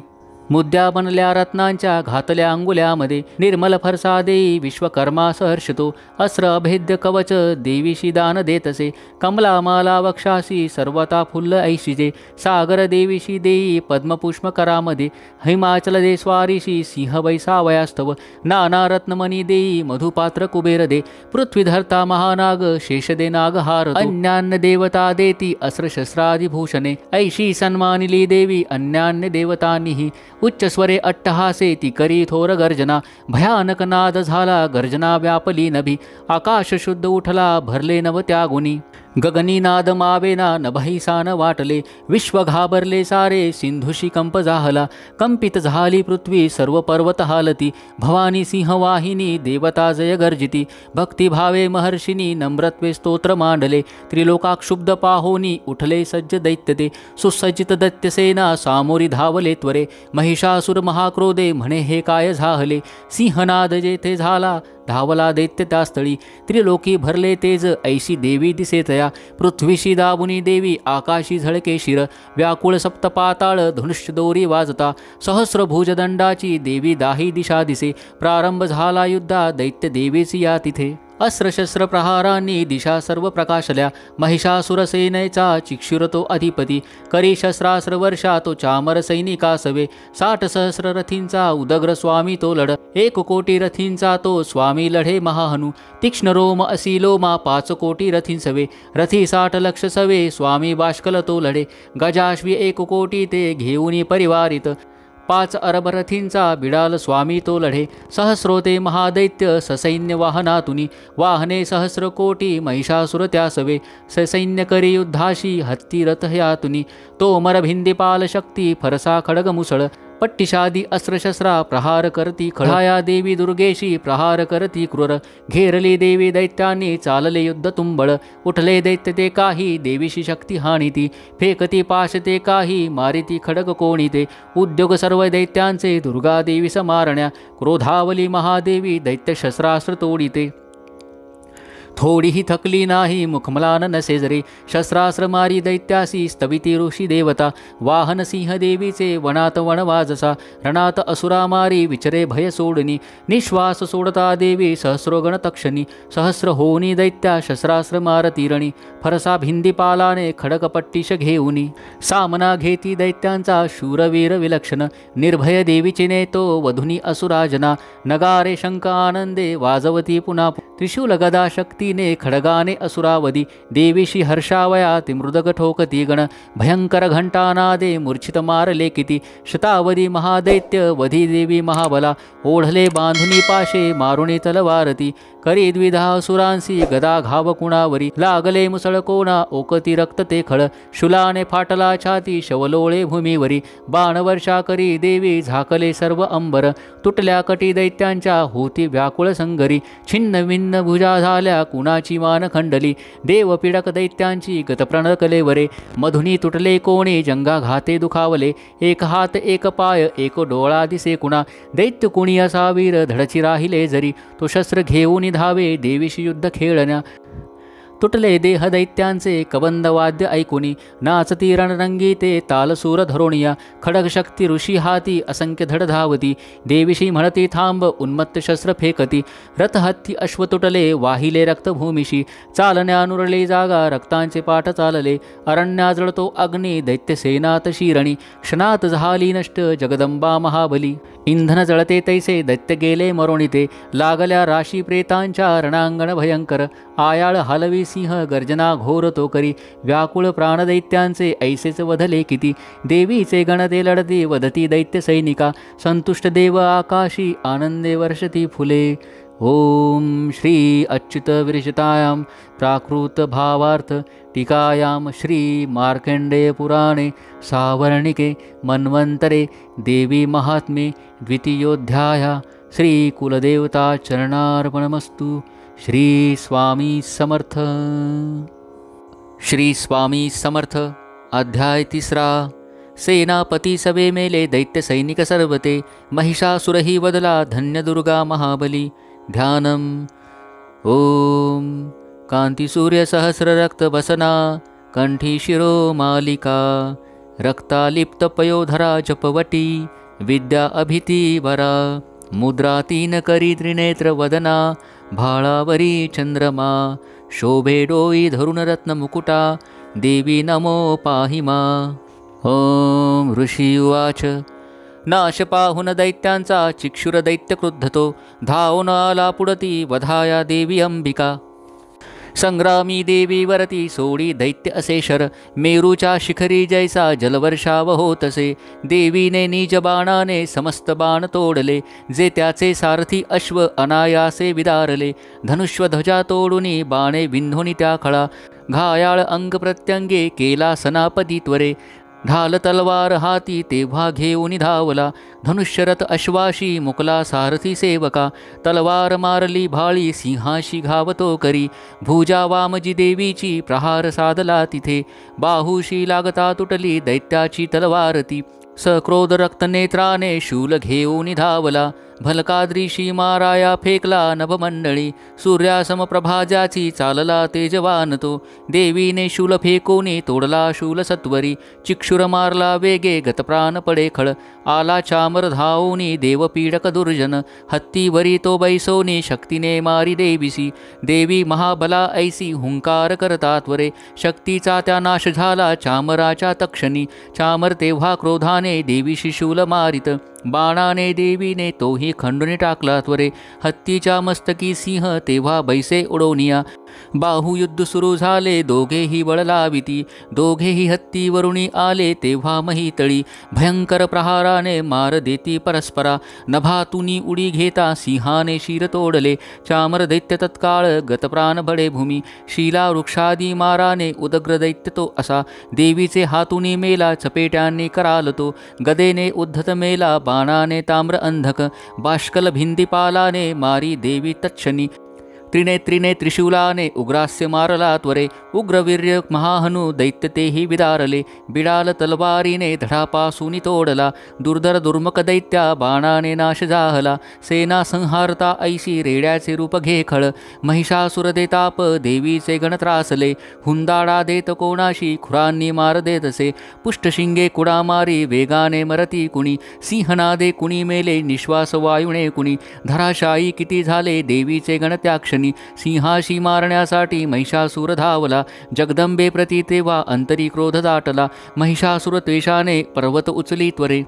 मुद्द्या बनल्या रत्नांच्या घातल्या अंगुल्यामध्ये. निर्मल फरसा देई विश्वकर्मा सहर्षतो. अस्त्र अभेद्य कवच देवीशी दान देतसे. कमला माला वक्षासी सर्वता फुल्ल ऐशिजे. सागर देवीशी देई पद्मपुष्प करामध्ये. हिमाचल दे स्वारीशी सिंह वैसावयास्तव. नाना रत्नमणी देई मधुपात्र कुबेर दे. पृथ्वीधर्ता महानाग शेष दे नागहार. अन्यान्य देवता देती अस्त्रशस्त्रादिभूषणे. ऐशी सन्मानिली देवी अन्यान्य देवतांनीही. उच्च स्वरे अट्टहासे ती करी थोर गर्जना. भयानक नाद झाला गर्जना व्यापली नभी. आकाश शुद्ध उठला भरले नव त्या गुणी. गगनी नाद मावेना नभैसान वाटले. विश्व घाबरले सारे सिंधुशी कंप जाहला. कंपित झाली पृथ्वी सर्व पर्वत हालती. भवानी सिंहवाहिनी देवता जय गर्जिती. भक्तिभावे महर्षिनी नम्रत्वे स्तोत्र मांडले. त्रिलोकाक्षुब्ध पाहोनी उठले सज्ज दैत्यते. सुसज्जित दैत्यसेना सामोरी धावले त्वरे. महिषासुर महाक्रोधे म्हणे हे काय झाहले. सिंहनाद जेथे झाला धावला दैत्य त्या स्थळी. त्रिलोकी भरले तेज ऐशी देवी दिसे तया. पृथ्वीशी दाबुनी देवी आकाशी झळके शिर. व्याकुळ सप्त पाताळ धनुष्य दोरी वाजता. सहस्र भुजदंडाची देवी दाही दिशा दिसे. प्रारंभ झाला युद्धा दैत्य देवीची या तिथे. अस्त्रशस्त्र प्रहारांनी दिशा सर्व प्रकाशल्या. महिषासुरसेनेचा चिक्षुर तो अधिपती. करी शस्त्रास्त्र वर्षा तो चामर सैनिका सवे. 60 सहस्र रथींचा उदग्र स्वामी तो लढ. 1 कोटी रथींचा तो स्वामी लढे महाहनु. तीक्ष्ण रोम असी लोमा 5 कोटी रथींसवे. रथी 60 लक्ष सवे स्वामी बाष्कल तो लढे. गजाश्वी 1 कोटी ते घेऊनी परिवारित. 5 अरब रथींचा बिडाल स्वामी तो लढे. सहस्रोते महादैत्य ससैन्य वाहनातुनी. वाहने सहस्र कोटी महिषासुर त्यासवे. ससैन्य करी युद्धाशी हत्ती रथ यातुनी. तोमर भिंदीपाल शक्ती फरसा खडग मुसळ. पट्टिशादी अस्त्रशस्त्रा प्रहार करती खळाया देवी दुर्गेशी प्रहार करती क्रूर. घेरली देवी दैत्यांनी चालले युद्ध तुंबळ. उठले दैत्य ते काही देवीशी शक्ती हाणीती. फेकती पाश ते काही मारिती खडग कोणीते. उद्योग सर्व दैत्यांचे दुर्गा देवी समारण्या. क्रोधावली महादेवी दैत्य शस्त्रास्त्र तोडीते. थोडीही थकली नाही मुखमलान नसे जरे. शस्त्रास्त्र मारी दैत्यासी स्तविती ऋषी देवता. वाहन सिंह देवीचे वनात वनवाजसा. रणात असुरा मारी विचरे भय सोडणी. निश्वास सोडता देवी सहस्रोगण तक्षणी. सहस्र होनी दैत्या शस्त्रास्त्र मारती रणी. फरसा भिंदीपालाने खडकपट्टीश घेऊनी. सामना घेती दैत्यांचा शूरवीर विलक्षण. निर्भय देवीची नेतो वधुनी असुराजना. नगारे शंख आनंदे वाजवती पुन्हा. त्रिशूल गदा शक्ती शक्तीने खडगाने असुरावधी देवीशी हर्षावया ती मृदग ठोकती गण भयंकर घंटानादे मूर्छित मारले किती शतावधी महादैत्य वधी देवी महाबला ओढले बांधुनी पाशे मारुणी तलवारती करी द्विधा असुरांसी गदा घाव कुणावरी लागले मुसळ कोणा ओकती रक्त ते खळ शुलाने फाटला छाती शवलोळे भूमीवरी बाणवर्षा करी देवी झाकले सर्व अंबर तुटल्या कटी दैत्यांच्या होती व्याकुळ संगरी छिन्न विन्न भुजा झाल्या कुणाची मान खंडली देव पीडक दैत्यांची गतप्रणकले वरे मधुनी तुटले कोणी जंगा घाते दुखावले एक हात एक पाय एक डोळा दिसे कुणा दैत्य कुणी असा वीर धडची राहिले जरी तो शस्त्र घेऊन धावे देवीशी युद्ध खेळण्या तुटले देह दैत्यांचे कबंद वाद्य ऐकुनी नाचती रणरंगी ते तालसूर धरोणिया खडग शक्ती ऋषी हाती असंख्य धड धावती देवीशी म्हणती थांब उन्मत्त शस्त्र फेकती रथ हत्ती अश्व तुटले वाहिले रक्तभूमीशी चालण्यानुरले जागा रक्तांचे पाठ चालले अरण्या जळतो अग्नी दैत्य सेनात शिरणी क्षणात झाली नष्ट जगदंबा महाबली इंधन जळते तैसे दैत्य गेले मरोणिते लागल्या राशी प्रेतांच्या रणांगण भयंकर आयाळ हलवी सिंह गर्जना घोर तो करी व्याकुळ प्राणदैत्यांचे ऐसेच वधले किती देवीचे गणते लढती वदती दैत्य सैनिका संतुष्ट देव आकाशी आनंदे वर्षती फुले ओम श्री अच्युत विरचितायां प्राकृत भावार्थ टीकायां श्री मार्कंडेय पुराणे सावर्णिके मन्वंतरे देवी महात्म्ये द्वितीयोऽध्याय श्री कुलदेवता चरणार्पणमस्तु श्री स्वामी समर्थ। श्री स्वामी समर्थ। अध्याय 3। सेनापती सवे मेले दैत्य सैनिक सर्वते महिषासुरही वदला धन्य दुर्गा महाबली। ध्यानम ओम कांती सूर्य सहस्र रक्त बसना कंठी शिरो मालिका रक्तालिप्त पयोधरा जपवटी विद्या अभिति वरा मुद्रा तीन करी त्रिनेत्र वदना भाळावरी चंद्रमा शोभे डोई धरुण रत्न मुकुटा देवी नमो पाहि मा। ओम ऋषी उवाच नाश पाहुन दैत्यांचा चिक्षुर दैत्य क्रुद्धतो धावून आला पुढती वधाया देवी अंबिका संग्रामी देवी वरती सोडी दैत्य असे शर मेरूच्या शिखरी जैसा जलवर्षाव होतसे देवीने निज बाणाने समस्त बाण तोडले जे त्याचे सारथी अश्व अनायासे विदारले धनुष्व ध्वजा तोडुनी बाणे विंधुनी त्या खळा घायाळ अंग प्रत्यंगे केला सनापती त्वरे ढाल तलवार हाती तेव्हा घेऊन धावला धनुष्यरथ अश्वाशी मुकला सारथी सेवका तलवार मारली भाळी सिंहाशी घावतो करी भुजा वामजी देवीची प्रहार साधला तिथे बाहुशी लागता तुटली दैत्याची तलवार ती सक्रोध रक्तनेत्राने शूल घेऊन धावला भलकाद्रीशी माराया फेकला नभमंडळी सूर्यासम प्रभाजाची चालला तेजवान तो देवीने शूल फेकूनी तोडला शूल सत्वरी चिक्षुर मारला वेगे गतप्राण पडे खळ आला चामर धावूनी देवपीडक दुर्जन हत्तीवरी तो बैसोनी शक्तीने मारी देवीसी देवी महाबला ऐसी हुंकार करता त्वरे शक्तीचा त्या नाश झाला चामराच्या तक्षणी चामर तेव्हा क्रोधाने देवीशी शूल मारित बाणाने देवीने तोही खंडून टाकला त्वरे हत्तीच्या मस्तकी सिंह तेव्हा बैसे उडवनिया बाहुयुद्ध सुरू झाले दोघेही बळ लाविती दोघेही हत्तीवरुणी आले तेव्हा महितळी भयंकर प्रहाराने मार देती परस्परा नभातुनी उडी घेता सिंहाने शिर तोडले चामर दैत्य तत्काळ गतप्राण बडे भूमी शिला वृक्षादी माराने उदग्र दैत्य तो असा देवीचे हातुनी मेला चपेट्यांनी कराल तो गदेने उद्धत मेला बाणाने ताम्र अंधक बाष्कल भिंदीपालाने मारी देवी तत्क्षणी त्रिनेत्रिने त्रिशूलाने उग्रास्य मारला त्वरे उग्रवीर्य महाहनु दैत्य तेही विदारले बिडाल तलवारीने धडापासून तोडला दुर्धर दुर्मक दैत्या बाणाने नाश जाहला सेना संहारता ऐशी रेड्याचे रूप घे खळ महिषासुर देताप देवीचे गण त्रासले हुंदाडा देत कोणाशी खुरांनी मार देतसे पुष्टशिंगे कुडा मारी वेगाने मरती कुणी सिंहनादे कुणी मेले निश्वास वायुणे कुणी धराशायी किती झाले देवीचे गण त्याक्षणी सिंहाशी मारण्यासाठी महिषासुर धावला जगदंबे प्रती तेव्हा अंतरी क्रोध दाटला महिषासुर त्वेषाने पर्वत उचली त्वरे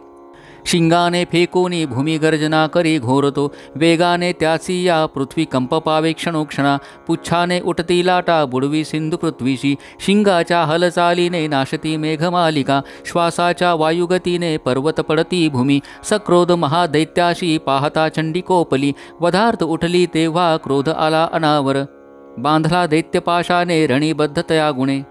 शिंगाने फेकोनी भूमी गर्जना करी घोरतो, वेगाने त्याची या पृथ्वी कंप पावे क्षणोक्षणा, पुच्छाने उठती लाटा बुडवी सिंधू पृथ्वीशी, शिंगाच्या हलचालीने नाशती मेघमालिका, श्वासाच्या वायुगतीने पर्वत पडती भूमी, सक्रोध महादैत्याशी पाहता चंडी कोपली, वधार्थ उठली तेव्हा क्रोध आला अनावर, बांधला दैत्यपाशाने रणीबद्धतया गुणे,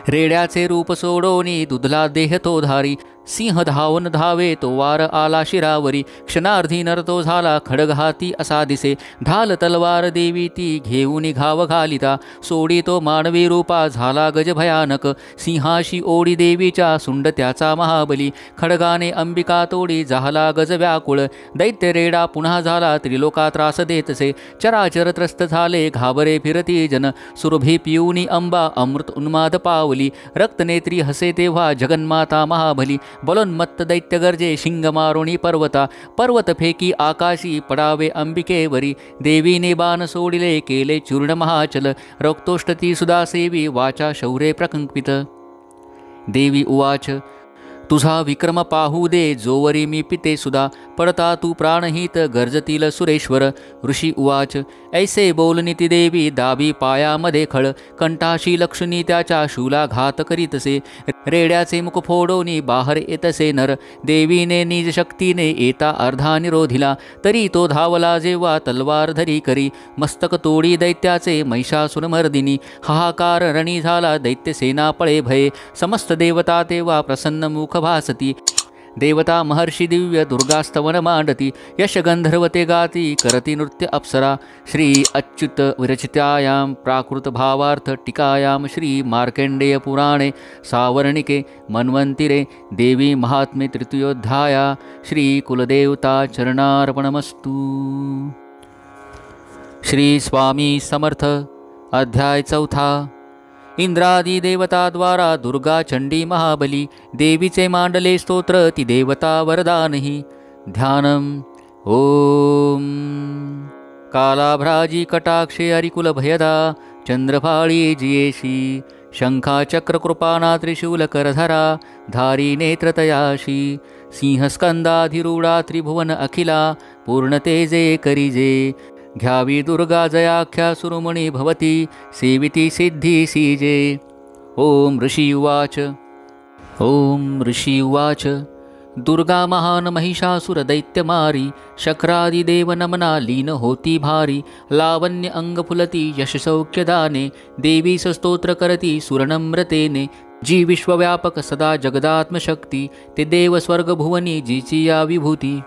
रेड्याचे रूप सोडोनी दुधला देह तो धारी, सिंह धावन धावे तो वार आला शिरावरी, क्षणार्धी नरतो झाला खडघाती असा दिसे, ढाल तलवार देवी ती घेऊन घाव घालिता, सोडी तो मानवी रूपा झाला गज भयानक, सिंहाशी ओढी देवीच्या सुंड त्याचा महाबली, खडगाने अंबिका तोडी झाला गज व्याकुळ, दैत्य रेडा पुन्हा झाला त्रिलोका त्रास देतसे, चराचर त्रस्त झाले घाबरे फिरती जन, सुरभी पिऊनी अंबा अमृत उन्माद पावली, रक्तनेत्री हसे तेव्हा जगन्माता महाबली, बलोन्मत्त दैत्य गर्जे शिंग मारोणी पर्वता, पर्वत फेकी आकाशी पडावे अंबिकेवरी, देवीने बाण सोडिले केले चूर्ण महाचल, रक्तोष्टती सुदासेवी वाचा शौर्ये प्रकंपित, देवी उवाच तुझा विक्रम पाहू दे जोवरी मी पिते सुदा, पडता तू प्राणहित गर्जतील सुरेश्वर, ऋषी उवाच ऐसे बोलनिती देवी दाबी पायामध्ये खळ, कंठाशी लक्ष्मी त्याच्या शूला घात करीतसे, रेड्याचे मुख फोडोनी बाहेर येतसे नर, देवीने निज शक्तीने येता अर्धा निरोधिला, तरी तो धावला जेव्हा तलवार धरी करी, मस्तक तोडी दैत्याचे महिषासुरमर्दिनी, हाहाकार रणी झाला दैत्यसेना पळे भये, समस्त देवता तेव्हा प्रसन्न मुख भासती, देवता महर्षी दिव्य दुर्गास्तवन मांडती, यश गंधर्वते गाती करती नृत्य अप्सरा, श्री अच्युत विरचितायां प्राकृत भावार्थ टीकायां श्री मार्कंडेय पुराणे सावर्णिके मन्वंतिरे देवी महात्म्ये तृतीयोध्याया, श्री कुलदेवता चरणार्पणमस्तु। श्री स्वामी समर्थ। अध्याय 4। इंद्रादी देवताद्वारा दुर्गा चंडी महाबली, देवीचे मांडले स्तोत्र ती देवता वरदानही। ध्यानम ओम कालाभ्राजी कटाक्षे अरिकुल भयदा, चंद्रफाळी जियेशी, शंखाचक्र कृपाना त्रिशूल करधरा, धारी नेत्रतयाशी, सिंहस्कंदाधिरूढा त्रिभुवन अखिला, पूर्णतेजे करिजे, घ्यावी दुर्गा जयाख्या सुरुमणी भवती, सेविती सिद्धी सीजे। ओम ऋषि उवाच। ओम ऋषि उवाच दुर्गा महान महिषासुर दैत्यमारी, शक्रादिदेव नमना लीन होती भारी, लावण्य अंग फुलती यश सौख्यदाने, देवी स्तोत्र करती सुरनम्रतेने, जी विश्वव्यापक सदा जगदात्मशक्ती, ते देव स्वर्ग भुवनी जीची या विभूती,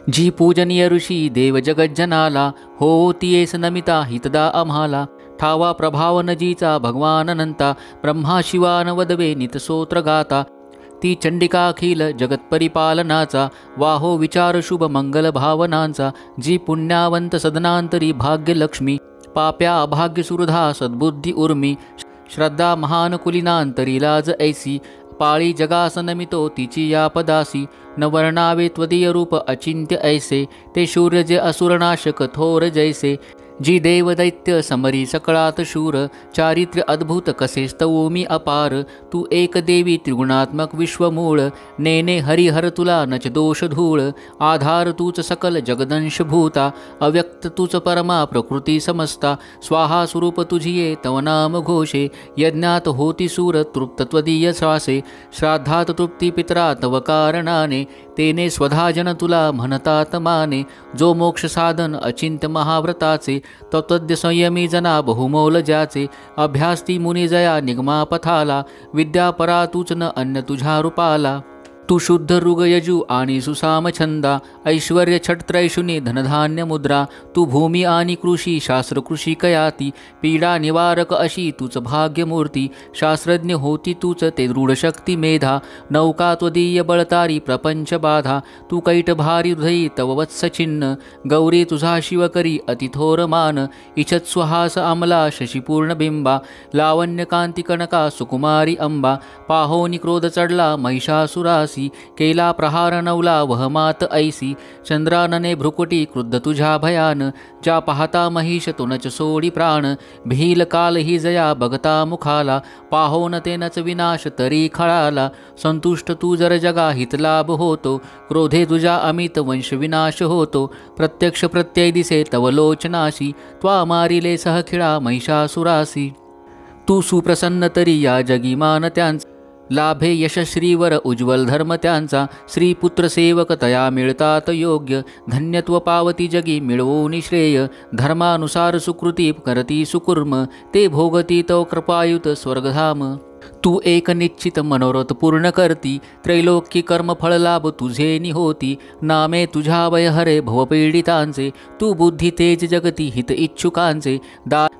जी पूजनीय ऋषी देव जगज्जनाला, होतीयेस नमिता हितदा आम्हाला, ठावा प्रभाव नजीचा भगवान अनंता, ब्रह्मा शिवान वदवे नितसोत्र गाता, ती चंडिकाखिल जगत परिपालनाचा, वाहो विचार शुभ मंगल भावनांचा, जी पुण्यावंत सदनांतरी भाग्यलक्ष्मी, पाप्या अभाग्य सुरधा सद्बुद्धी उर्मी, श्रद्धा महान कुलिनांतरी लाज ऐसी, पाळी जगासनमितो तिची या पदासी, न वर्णावे त्वदीय रूप अचिंत्य ऐसे, ते शूर्य जे असुरनाशक थोर जैसे, जी देव दैत्य समरी सकळात शूर, चारित्र्य अद्भुत कसे स्तवोमी अपार, तू एक देवी त्रिगुणात्मक विश्वमूळ, नेने हरिहर तुला नच दोष धूळ, आधार तूच सकल जगदंश भूता, अव्यक्त तूच परमा प्रकृती समस्ता, स्वाहा स्वरूप तुझिये तव नाम घोषे, यज्ञात होती सूर तृप्त त्वदीय श्वासे, श्राद्धात तृप्ती पितरा तव कारणाने, तेने स्वधाजन तुला म्हणतात माने, जो मोक्ष साधन अचिंत्य महाव्रताचे, तत्वद्य संयमी जना बहुमोल ज्याचे, अभ्यासती मुनी जया निगमा पथाला, विद्या परा तूच न अन्य तुझ्या रूपाला, तू शुद्ध ऋग यजू आणि सुसाम छंदा, ऐश्वर्य छटत्रैशुनी धनधान्य मुद्रा, तू भूमी आणि कृषी शास्त्र कृषी कयाती, पीडा निवारक अशी तूच भाग्यमूर्ती, शास्त्रज्ञ होती तूच ते दृढ शक्ती मेधा, नौका त्वदीय बळतारी प्रपंच बाधा, तू कैट भारी हृदयी तव वत्स छिन्न, गौरी तुझा शिव करी अतिथोर मान, इच्छत सुहास अमला शशीपूर्ण बिंबा, लावण्य कांती कनका सुकुमारी अंबा, पाहोनी क्रोध चढला महिषासुरासी, ऐसी, केला प्रहार नवला वहमात ऐसी, चंद्रानने भ्रुकुटी क्रुद्ध तुझ्या भयान, ज्या पाहता महिष तुनच सोडी प्राण, भील काल ही जया बघता मुखाला, पाहोन तेनच विनाश तरी खळाला, संतुष्ट तू जर जगा हितलाभ होतो, क्रोधे तुझ्या अमित वंश विनाश होतो, प्रत्यक्ष प्रत्यय दिसे तव लोचनाशी, त्वा मारिले सहखिळा महिषासुरासी, तू सुप्रसन्न तरी या जगी मान त्यांचा, लाभे यशश्रीवर उज्ज्वल धर्म त्यांचा, श्रीपुत्र सेवक तया मिळतात योग्य, धन्यत्व पावती जगी मिळवून श्रेय, धर्मानुसार सुकृती करती सुकुर्म, ते भोगती तो कृपायुत स्वर्गधाम, तू एक निश्चित मनोरथ पूर्ण करती, त्रैलोक्य कर्मफळ लाभ तुझे निहोती, नामे तुझ्या वय हरे भवपीडितांचे, तू बुद्धी तेज जगती हित इच्छुकांचे,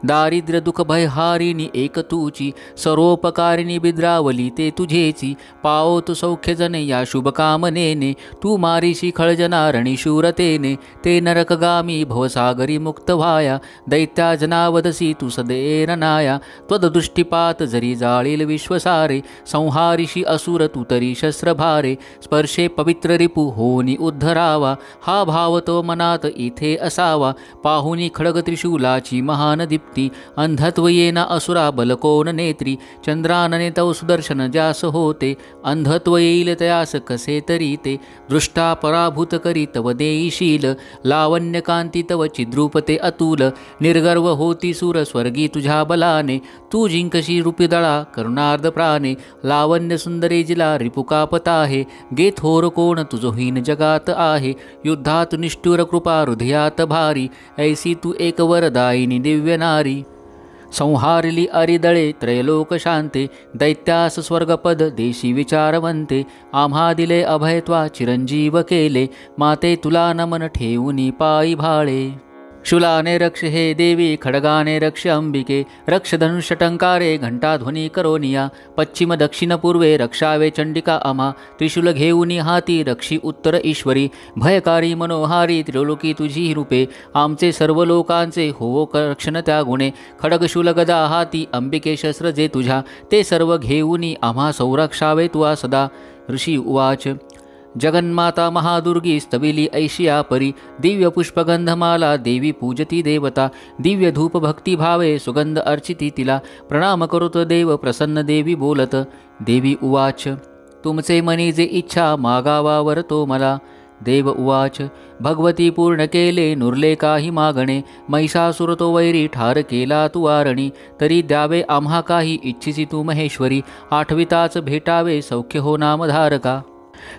दारिद्र्य दुःख भयहारिणी एक तूची, सर्वोपकारिणी बिद्रावली ते तुझेची, पाओ तू सौख्य जने या शुभकामनेने, तू मारिशी खळजना रणिशूरतेने, ते नरकगामी भवसागरी मुक्त व्हाया, दैत्या जनावदसी तू सदेन नाया, त्वददृष्टिपात जरी जाळील विश्वसारे, संहारिषी असुर तू तरी शस्त्रभारे, स्पर्शे पवित्र रिपू होनी उद्धरावा, हा भाव तो मनात इथे असावा, पाहुनी खडग त्रिशूलाची महान दीप्ती, अंधत्व येना असुरा बलकोन नेत्री, चंद्रानने तव सुदर्शन जास होते, अंधत्व येईल तयास कसे तरी ते, दृष्टा पराभूत करी तव देईशील, लावण्य कांती तव चिद्रूपते अतुल, निर्गर्व होती सूर स्वर्गी तुझ्या बलाने, तू जिंकशी रूपीदळा करुणार्ध प्राणे, लावण्य सुंदरे जिला रिपुकापत आहे, गे थोर कोण तुझोहीन जगात आहे, युद्धात निष्ठुर कृपा हृदयात भारी, ऐसी तू एक वरदायिनी दिव्य नारी, संहारली अरिदळे त्रैलोक शांते, दैत्यास स्वर्गपद देशी विचारवंते, आम्हा दिले अभयत्वा चिरंजीव केले, माते तुला नमन ठेवूनी पायी भाळे, शूलाने रक्ष हे देवी खडगाने रक्ष अंबिके, रक्ष धनुष्य टंकारे घंटाध्वनी करोनिया, पश्चिम दक्षिण पूर्वे रक्षावे चंडिका आम्हा, त्रिशूल घेऊनी हाती रक्षी उत्तर ईश्वरी, भयकारी मनोहारी त्रिलोकी तुझी रूपे, आमचे सर्व लोकांचे होवो रक्षण त्या गुणे, खडगशूल गदा हाती अंबिके शस्त्र जे तुझ्या, ते सर्व घेऊनी आम्हा संरक्षावे तुआ सदा. ऋषी उवाच. जगन्माता महादुर्गी स्तविली ऐशिया परी, दिव्य पुष्पगंधमाला देवी पूजती देवता, दिव्य धूप भक्ती भावे सुगंध अर्चिती तिला, प्रणाम करोत देव प्रसन्न देवी बोलत. देवी उवाच. तुमचे मनी जे इच्छा मागावावर तो मला. देव उवाच. भगवती पूर्ण केले नुरले काही मागणे, महिषासुर तो वैरी ठार केला तू वारणी, तरी द्यावे आम्हा काही इच्छिसी तू महेश्वरी, आठविताच भेटावे सौख्य हो नामधारका.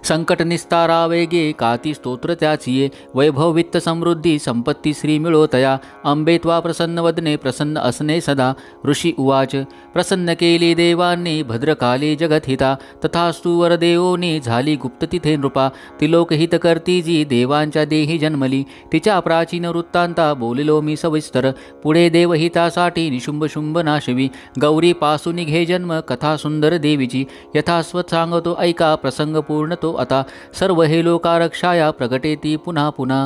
संकट निस्तारावे गे काती स्तोत्र त्याचिये, वैभव वित्त समृद्धी संपत्ती श्री मिळोतया, अंबे त्वा प्रसन्न वदने प्रसन्न असने सदा. ऋषी उवाच. प्रसन्न केली देवांनी भद्रकाली जगतहिता, तथास्तु वरदेवोनी झाली गुप्त तिथे नृपा, तिलोकहित करती जी देवांच्या देही जन्मली, तिच्या प्राचीन वृत्तांता बोलिलो मी सविस्तर. पुढे देवहितासाठी निशुंभ शुंभ नाशवी, गौरी पासून घे जन्म कथा सुंदर देवीची, यथास्वत सांगतो ऐका प्रसंग पूर्ण तो आता, सर्व हे लोकारक्षाया प्रगटेती पुन्हा पुन्हा.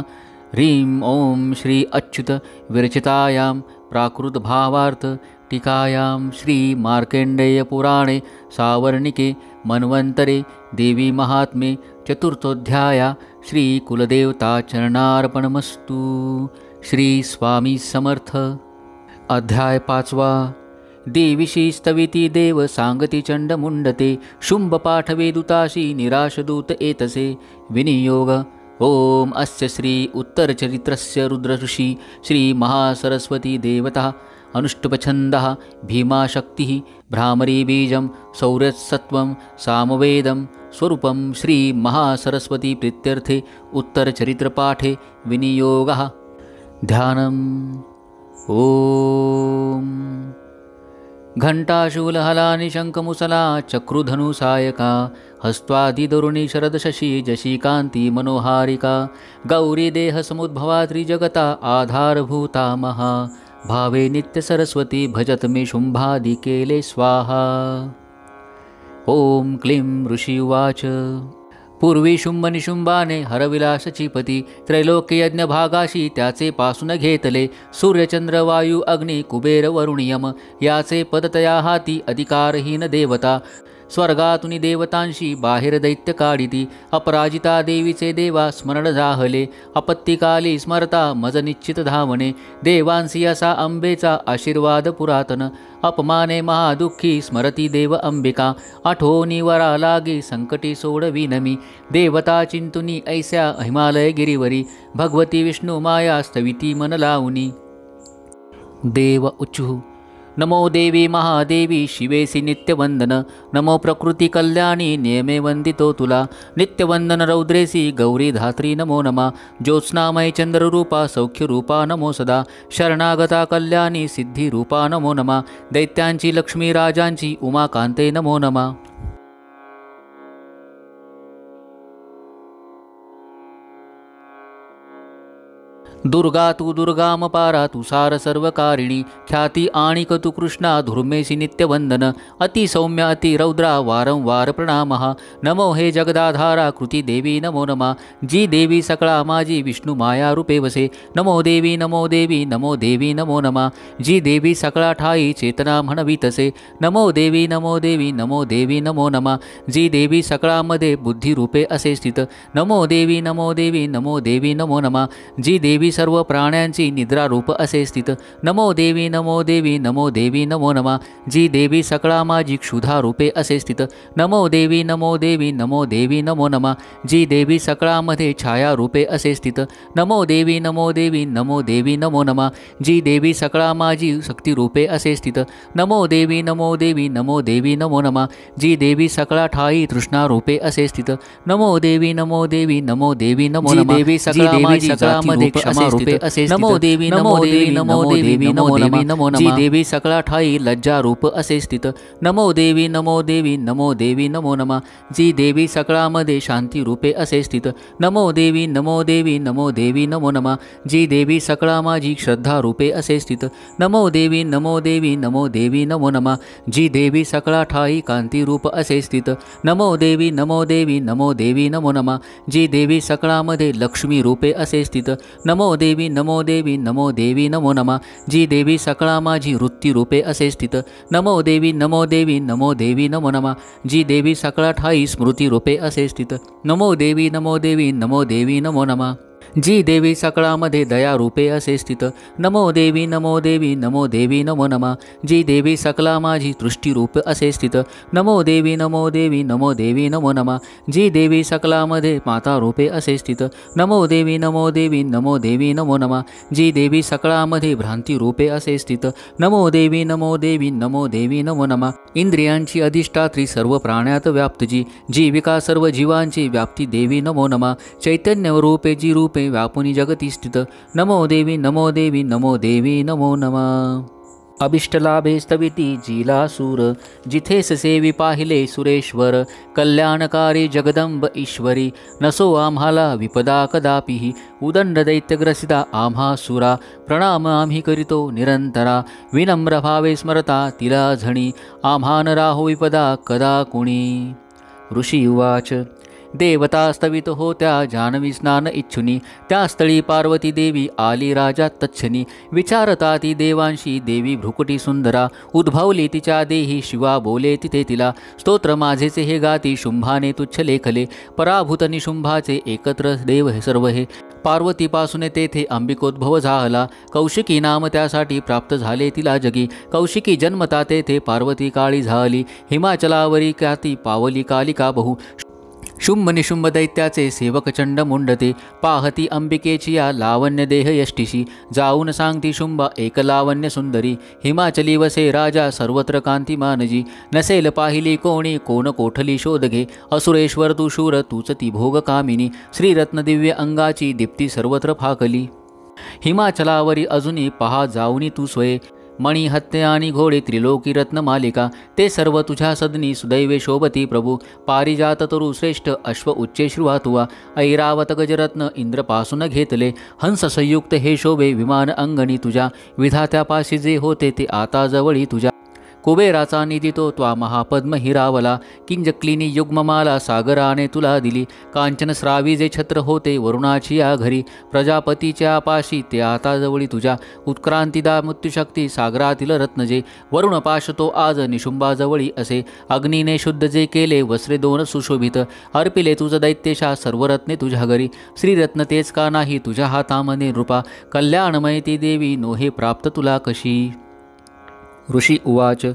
ह्रीं ओम श्री अच्युत विरचितायां प्राकृत भावार्थ टीकायां श्री मार्कंडेय पुराणे सावर्णिके मन्वंतरे देवी महात्म्ये चतुर्थोऽध्याया. श्री कुलदेवता चरणार्पणमस्तु. श्री स्वामी समर्थ. अध्याय 5. देवीशी स्तविती देव सांगती चंडमुंडते, शुंभ पाठवे दूताशी निराशदूत एतसे. विनियोग. ओम अस्य श्री उत्तरचरित्रस्य रुद्रऋषि श्री महासरस्वती देवता अनुष्टुपछन्दः भीमाशक्तिः भ्रामरी बीजं सौर्यसत्वं सामवेदं स्वरूपं श्री महासरस्वती प्रीत्यर्थे उत्तरचरित्रपाठे विनियोगः. ध्यानम्. ओम. घंटाशूलहलानि शंखमुसला चक्रुधनुसायका, हस्त्वादिदरुणी शरदशशी जशीकांती मनोहारिका, गौरी देहसमुद्भवा त्रिजगता आधारभूता महा, भावे नित्य सरस्वती भजत मे शुंभादि केले स्वाहा. ओम क्लीं. ऋषी उवाच. पूर्वी शुंभ निशुंभाने हरविलासची पती, त्रैलोक्ययज्ञ भागाशी त्याचे पासून घेतले, सूर्यचंद्र वायू अग्नी कुबेर वरुण यम याचे पदतया हाती अधिकारहीन देवता, स्वर्गातुनी देवतांशी बाहेर दैत्य काढिती अपराजिता देवीचे देवा स्मरण जाहले आपत्तिकाली स्मरता मज निश्चित धावणे देवांसी असा अंबेचा आशीर्वाद पुरातन अपमाने महादुःखी स्मरती देव अंबिका आठवणी वरा लागे संकटी सोडविनमी देवता चिंतुनी ऐस्या हिमालय गिरीवरी भगवती विष्णू माया स्तविती मन लावणी देव उच्चु नमो देवी महादेवी शिवेसी नित्यवंदन नमो प्रकृती कल्याणी नियमे वंदितो तुला नित्यवंदन रौद्रेसी गौरी धात्री नमो नमा ज्योत्स्नामय चंद्ररूपा सौख्यरूपा नमो सदा शरणागता कल्याणी सिद्धिरूपा नमो नमा दैत्यांची लक्ष्मी राजांची उमाकांते नमो नमा दुर्गा तू दुर्गामपारा तू सार सर्वकारिणी ख्याती आणिक तू कृष्णा धुर्मेसी नित्यवंदन अति सौम्य अति रौद्रा वारंवार प्रणामः नमो हे जगदाधारा कृती देवी नमो नमा जी देवी सकळा माझी विष्णू माया रूपे वसे नमो देवी नमो देवी नमो देवी नमो नमा जी देवी सकळा ठाई चेतना म्हणवितसे नमो देवी नमो देवी नमो देवी नमो नमा जी देवी सकळामध्ये बुद्धी रूपे असे स्थित नमो देवी नमो देवी नमो देवी नमो नमा जी देवी सर्व प्राण्यांची निद्रा रूप असे स्थित नमो देवी नमो देवी नमो देवी नमो नमा जी देवी सकळा माझी क्षुधा रूपे असे स्थित नमो देवी नमो देवी नमो देवी नमो नमा जी देवी सकळामध्ये छाया रूपे असे स्थित नमो देवी नमो देवी नमो देवी नमो नमा जी देवी सकळा माझी शक्ती रूपे असे स्थित नमो देवी नमो देवी नमो देवी नमो नमा जी देवी सकळा ठाई तृष्णा रूपे असे स्थित नमो देवी नमो देवी नमो देवी नमो नमा देवी सकळामध्ये क्षमा रूपे असे नमो देवी नमो देवी नमो देवी नमो देवी नमो नमा जी देवी सकळा ठाई लज्जा रूप असे स्थित नमो देवी नमो देवी नमो देवी नमो नमा जी देवी सकळामध्ये शांती रूपे असे स्थित नमो देवी नमो देवी नमो देवी नमो नमा जी देवी सकळा माझी श्रद्धा रूपे असे स्थित नमो देवी नमो देवी नमो देवी नमो नमा जी देवी सकळा ठाई कांती रूप असे स्थित नमो देवी नमो देवी नमो देवी नमो नमा जी देवी सकळामध्ये लक्ष्मी रूपे असे स्थित नमो देवी नमो देवी नमो देवी नमो नमा जी देवी सकळा माझी वृत्ती रूपे असे स्थित नमो देवी नमो देवी नमो देवी नमो नमा जी देवी सकळा ठाई स्मृती रूपे असे स्थित नमो देवी नमो देवी नमो देवी नमो नमा जी देवी सकळामध्ये दया रूपे असे स्थित नमो देवी नमो देवी नमो देवी नमो नमा जी देवी सकला माझी दृष्टी रूप असे स्थित नमो देवी नमो देवी नमो देवी नमो नमा जी देवी सकलामध्ये माता रूपे असे स्थित नमो देवी नमो देवी नमो देवी नमो नमा जी देवी सकळामध्ये भ्रांती रूपे असे स्थित नमो देवी नमो देवी नमो देवी नमो नमा इंद्रियांची अधिष्ठात्री सर्व प्राण्यात व्याप्त जी विका सर्व जीवांची व्याप्ती देवी नमो नमा चैतन्य रूपे जी रूपे व्यापुनी जगती स्थित नमो देवी नमो देवी नमो देवी नमो नमः अभिष्टलाभे स्तविती जिलासूर जिथेस सेवी पाहिले सुरेश्वर कल्याणकारी जगदंब ईश्वरी नसो आम्हाला विपदा कदापिही उदंड दैत्यग्रसिता आम्हा सुरा प्रणाम आम्ही करितो निरंतरा विनम्र भावे स्मरता तिला झणी आम्हान राहो विपदा कदा कुणी ऋषी उवाच देवता स्तवित होत्या जान्हवी स्नान इच्छुनी त्या स्थळी पार्वती देवी आली राजा तच्छनी विचारता ती देवांशी देवी भ्रुकुटी सुंदरा उद्भवली तिच्या देही शिवा बोले तिथे तिला स्तोत्र माझेचे हे गाती शुंभाने तुच्छ लेखले पराभूत निशुंभाचे एकत्र देव हे सर्व हे पार्वतीपासून तेथे अंबिकोद्भव झाला कौशिकी नाम त्यासाठी प्राप्त झाले तिला जगी कौशिकी जन्मता तेथे पार्वती काळी झाली हिमाचलावरी ख्याती पावली कालिका बहु शुंभ निशुंभ दैत्याचे सेवक चंड मुंडते पाहती अंबिकेची या लावण्य देह यष्टीशी जाऊन सांगती शुंभ एक लावण्य सुंदरी हिमाचली वसे राजा सर्वत्र कांतिमानजी नसेल पाहिली कोणी कोण कोठली शोध घे असुरेश्वर तू शूर तूच ती भोग कामिनी श्रीरत्न दिव्य अंगाची दीप्ती सर्वत्र फाकली हिमाचलावरी अजूनी पहा जाऊनी तू स्वये मणी हत्ते आणि घोडे त्रिलोकी रत्न मालिका ते सर्व तुझ्या सदनी सुदैवे शोभती प्रभू पारिजात तरु श्रेष्ठ अश्व उच्चे श्रुवातुवा ऐरावत गजरत्न इंद्रपासून घेतले हंस संयुक्त हे शोभे विमान अंगणी तुझ्या विधात्यापाशी जे होते ते आता जवळी तुझ्या कुबेराचा निधी तो त्वा महापद्म हिरावला, किंजक्लिनी युग्ममाला सागराने तुला दिली, कांचन स्रावी जे छत्र होते वरुणाची या घरी, प्रजापतीच्या पाशी ते आता जवळी तुझ्या, उत्क्रांतीदा मृत्युशक्ती सागरातील रत्न जे, वरुण पाश तो आज निशुंबाजवळी असे, अग्नीने शुद्ध जे केले वस्त्रे दोन सुशोभित, अर्पिले तुझ दैत्येशा सर्व रत्ने तुझ्या घरी, श्रीरत्न तेच का नाही तुझ्या हातामध्ये नृपा, कल्याणमय ती देवी नोहे प्राप्त तुला कशी. ऋषी उवाच.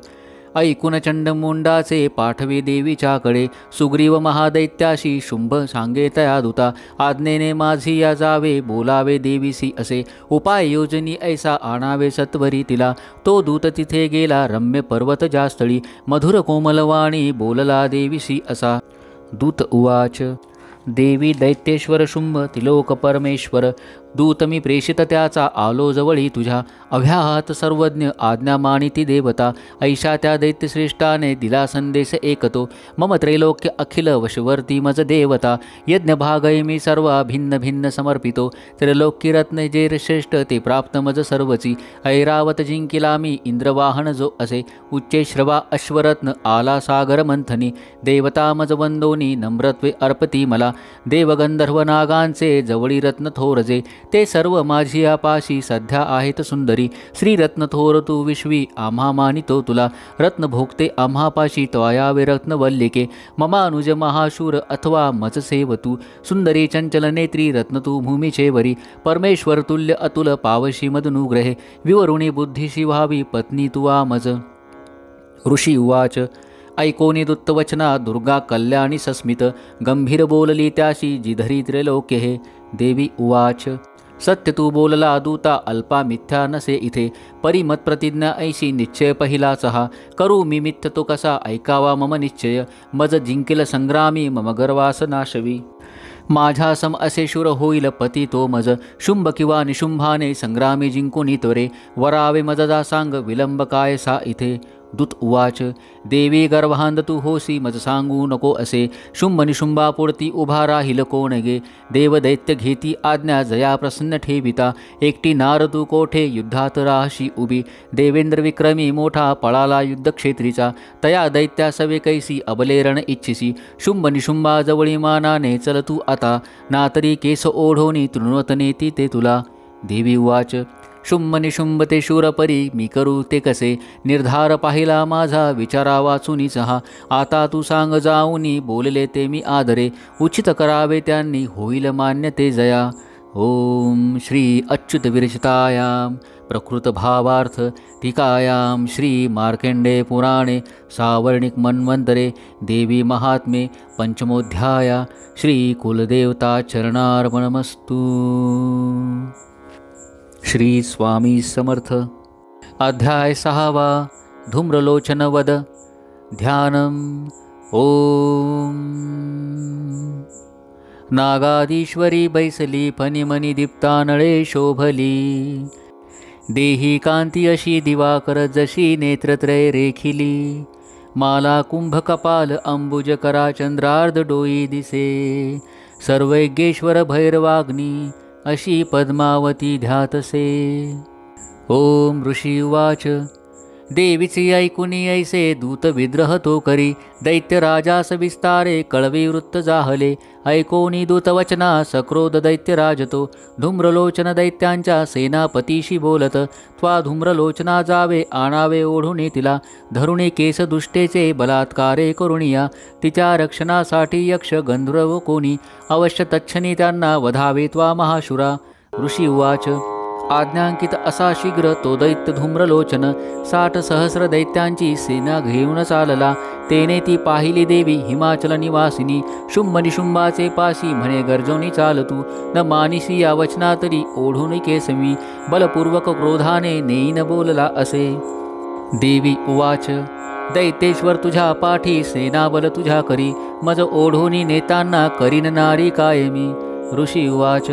ऐकून चंडमुंडाचे पाठवे देवीच्याकडे, सुग्रीव महादैत्याशी शुंभ सांगे तया दूता, आज्ञेने माझी या जावे बोलावे देवीसी असे, उपाय योजनी ऐसा आणावे सत्वरी तिला, तो दूत तिथे गेला रम्य पर्वत जास्थळी, मधुर कोमलवाणी बोलला देवीसी असा. दूत उवाच. देवी दैत्येश्वर शुंभ तिलोक परमेश्वर, दूत मी प्रेषित त्याचा आलो जवळी तुझ्या, अव्याहत सर्वज्ञ आज्ञा मानिती देवता, ऐशा त्या दैत्यश्रेष्ठाने दिला संदेश एकतो, मम त्रैलोक्य अखिल वशवर्ती मज देवता, यज्ञ भागय मी सर्व भिन्न भिन्न समर्पितो, त्रैलोक्य रत्न जे श्रेष्ठ ते प्राप्त मज सर्वची, ऐरावत जिंकिला मी इंद्रवाहन जो असे, उच्चे श्रवा अश्वरत्न आला सागर मंथनी, देवता मज वंदोनी नम्रत्वे अर्पती मला, देवगंधर्व नागांचे जवळी रत्न थोरजे, ते सर्व माझी आपाशी सध्या आहेत सुंदरी, श्रीरत्न थोर तू विश्वी आम्हा मानितो तुला, रत्न भोगते आम्हापाशी त्वयावे रत्न वल्लिके, ममानुज महाशूर अथवा मज सेव तू, सुंदरी चंचल नेत्री रत्न तू भूमीचे वरी, परमेश्वर तुल्य अतुल पावशी मदनुग्रहे, विवरुणी बुद्धीशी व्हावी पत्नी तुवा मज. ऋषी उवाच. ऐकोनी दुत्तवचना दुर्गा कल्याणी सस्मित, गंभीर बोलली त्याशी जिधरी त्रैलोक्य हे. देवी उवाच. सत्य तू बोलला दूता अल्पा मिथ्या नसे इथे, परिमत प्रतिज्ञा ऐशी निश्चय पहिलाच हा, करू मी मिथ्य तो कसा ऐकावा मम निश्चय, मज जिंकिल संग्रामी मम गर्वास नाशवी, माझ्या सम असे शूर होईल पती तो मज, शुंभ किंवा निशुंभाने संग्रामी जिंकुनी त्वरे, वरावे मजदा सांग विलंब काय सा इथे. दूत उवाच. देवी गर्भांध तू होसी मज सांगू नको असे, शुंभ निशुंभापुरती उभा राहील कोण गे, देवदैत्य घेती आज्ञा जया प्रसन्न ठेविता, एकटी नार तू कोठे युद्धात राहशी उभी, देवेंद्र विक्रमी मोठा पळाला युद्धक्षेत्रीचा, तया दैत्या सवे कैसी अबलेरण इच्छिसी, शुंभ निशुंभाजवळी मानाने चल तू आता, नातरी केस ओढोनी तृणवत नेती ते तुला. देवी उवाच. शुंभ निशुंभ ते शूरपरी मी करू ते कसे, निर्धार पाहिला माझा विचारा वाचूनीच हा, आता तू सांग जाऊनी बोलले ते मी आदरे, उचित करावे त्यांनी होईल मान्य ते जया. ओम श्री अच्युत विरचितायां प्रकृत भावार्थ टीकायां श्री मार्कंडेय पुराणे सावर्णिक मन्वंतरे देवी महात्म्ये पंचमोध्याया श्री कुलदेवता चरणार्पणमस्तु. श्री स्वामी समर्थ. अध्याय 6. धूम्रलोचन वद. ध्यानम. ओम. नागाधीश्वरी बैसली फणिमणी दीप्तानळे शोभली, देही कांती अशी दिवाकर जशी नेत्रत्रय रेखिली, माला कुंभ कपाल अंबुज करा चंद्रार्ध डोई दिसे, सर्वज्ञेश्वर भैरवाग्नी अशी पद्मावती ध्यातसे. ओम. ऋषी उवाच. देवीचे ऐकुनी ऐसे दूत विद्रह तो करी, दैत्य राजास विस्तारे कळवी वृत्त जाहले, ऐकोनी दूतवचना सक्रोध दैत्य राजतो, धूम्रलोचन दैत्यांच्या सेनापतीशी बोलत, त्वा धूम्रलोचना जावे आणावे ओढुनी तिला, धरुणी केस दुष्टेचे बलात्कारे करुणिया, तिच्या रक्षणासाठी यक्ष गंधर्व कोणी, अवश्य तच्छनी त्यांना वधावे त्वा महाशुरा. ऋषी उवाच. आज्ञांकित असा शीघ्र तो दैत्य धूम्रलोचन, 60 सहस्र दैत्यांची सेना घेऊन चालला, तेने ती पाहिली देवी हिमाचल निवासिनी, शुंभ निशुंभाचे पाशी म्हणे गर्जोनी चालतू, न मानिसी या वचना तरी ओढून केसमी, बलपूर्वक क्रोधाने नेईन बोलला असे. देवी उवाच. दैत्येश्वर तुझ्या पाठी सेनाबल तुझ्या करी, मज ओढोनी नेतांना करीन नारी कायमी. ऋषी उवाच.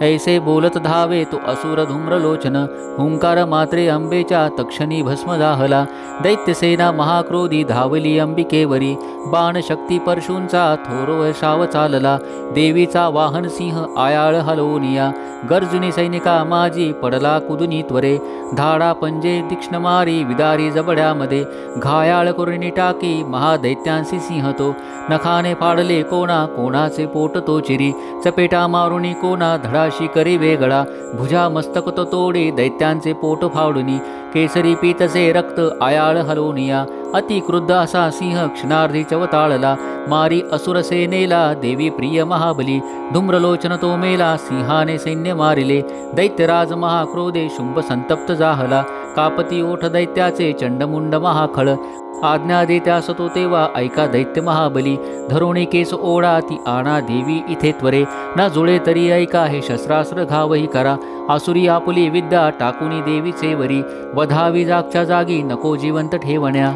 ऐसे बोलत धावे तो असुर धूम्रलोचन, हुंकार मात्रे अंबेच्या तक्षणी भस्म जाहला. दैत्यसेना महाक्रोधी धावली अंबिकेवरी, बाणशक्ती परशूंचा थोर वर्षाव चालला. देवीचा वाहन सिंह आयाळ हलवूनिया, गर्जुनी सैनिका माझी पडला कुदुनी त्वरे. धाडा पंजे तीक्ष्ण मारी विदारी जबड्यामध्ये, घायाळ करुणी टाकी महादैत्यांसी सिंह तो. नखाने फाडले कोणा कोणाचे पोट तो चिरी, चपेटा मारुनी कोणा धडाशी करी वेगळा. भुजा मस्तक तो तोडे दैत्यांचे पोट फाडुनी, केसरी पीतसे रक्त आयाळ हलवूनिया. अति क्रुद्ध असा सिंह क्षणार्धी चवताळला, मारी असुर सेनेला देवी प्रिय महाबली. धूम्रलोचन तो मेला सिंहाने सैन्य मारिले, दैत्यराज महाक्रोधे शुंभ संतप्त जाहला. कापती ओठ दैत्याचे चंडमुंड महाखळ, आज्ञा देत्यास तो तेव्हा ऐका दैत्य महाबली. धरोणी केस ओढा ती आणा देवी इथे त्वरे, न जुळे तरी ऐका हे शस्त्रास्त्र घावही करा. आसुरी आपुली विद्या टाकुनी देवीचे वरी, वधावी जागच्या जागी नको जिवंत ठेवण्या.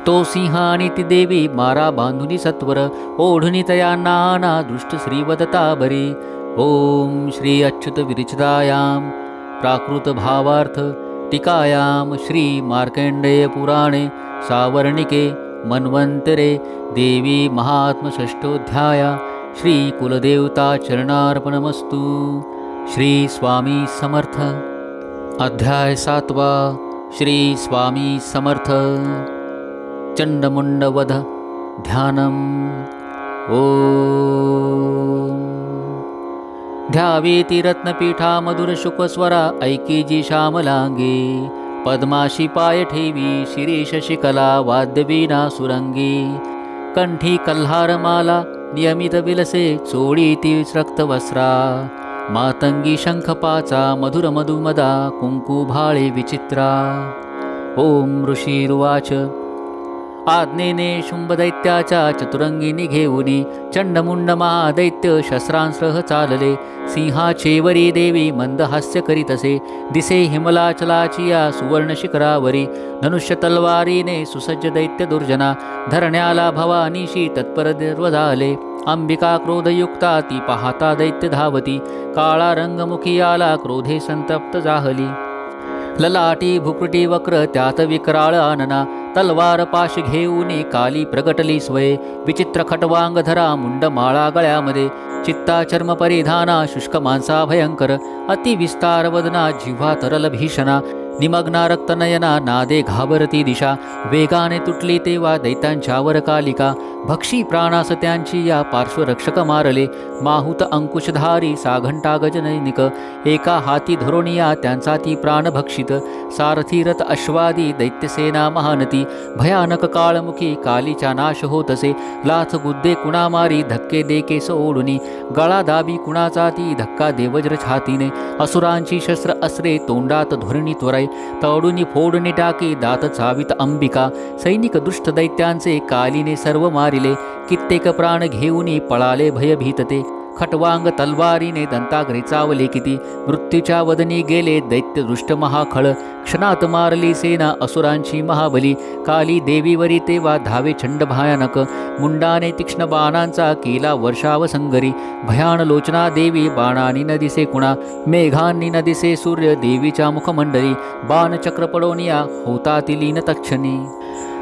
तो सिंह आणि ती देवी मारा बांधुनी सत्वर, ओढुनी तया नाना दृष्ट श्रीवदता बरी. ओम श्री अच्युत विरचितायां प्राकृत भावार्थ टीकायां श्री मार्कंडेय पुराणे सावर्णिके मन्वंतरे देवी महात्म षष्ठोध्याय. श्री कुलदेवता चरणार्पणमस्तु. श्री स्वामी समर्थ. अध्याय 7वा. श्री स्वामी समर्थ. चंडमुंडवध ध्यानम. ओम ध्यावेती रत्नपीठा मधुर शुकस्वरा, ऐकी जी श्यामलांगे. पद्माशी पाय ठेवी शिरीष शिकला, वाद्यवीणा सुरंगी. कंठी कल्हारमाला नियमित विलसे, चोळी ती रक्तवस्त्रा. मातंगी शंखपाचा मधुर मधुमदा, कुंकू भाळे विचित्रा. ओम ऋषीरुवाच. आज्ञेने शुंभदैत्याच्या चतुरंगिनी घेऊनी, चंडमुंड महादैत्य शस्त्रांसह चालले. सिंहाचेवरी देवी मंद हास्य करीतसे, दिसे हिमलाचलाची या सुवर्ण शिखरावरी. धनुष्य तलवारीने सुसज्ज दैत्य दुर्जना, धरण्याला भवानीशी तत्पर सर्व झाले. अंबिका क्रोधयुक्ता ती पाहता दैत्य धावती, काळा रंगमुखी आला क्रोधे संतप्त जाहली. ललाटी भुकुटी वक्र त्यात विकराळ आनना, तलवार पाश घेऊनी काली प्रगटली स्वये. विचित्र खटवांगधरा मुंड माळा गळ्यामध्ये, चित्ता चर्म परिधाना शुष्क मांसा भयंकर. अति विस्तार वदना जिव्हा तरल भीषणा, निमग्ना रक्तनयना नादे घाबरती दिशा. वेगाने तुटली तेव्हा दैत्यांच्यावर कालिका, भक्षी प्राणास त्यांची या पार्श्वरक्षक मारले. माहुत अंकुशधारी साघंटा गजनैनिक, एका हाती धरोणिया त्यांचा ती प्राण भक्षित. सारथी रथ अश्वादी दैत्यसेना महानती, भयानक काळमुखी कालीचा नाश होतसे. लाथ गुद्दे कुणा मारी धक्के दे केस ओढुनी, गळा दाबी कुणाचा ती धक्का दे वज्र छातीने. असुरांची शस्त्र अस्त्रे तोंडात धोरणी त्वराई, तोडुनी फोडणी टाकी दात चावित अंबिका. सैनिक दुष्ट दैत्यांचे कालीने सर्व मारिले, कित्येक प्राण घेऊनी पळाले भयभीत ते. खटवांग तलवारीने दंताग्रे चावले किती, मृत्यूच्या वदनी गेले दैत्य दृष्ट महाखळ. क्षणात मारली सेना असुरांची महाबली, काली देवीवरी तेव्हा धावे छंड भयानक. मुंडाने तीक्ष्ण बाणांचा केला वर्षाव संगरी, भयान लोचना देवी बाणांनी न दिसे कुणा. मेघांनी न दिसे सूर्य देवीच्या मुखमंडली, बाणचक्र पडोनिया होता ती लीन तक्षणी.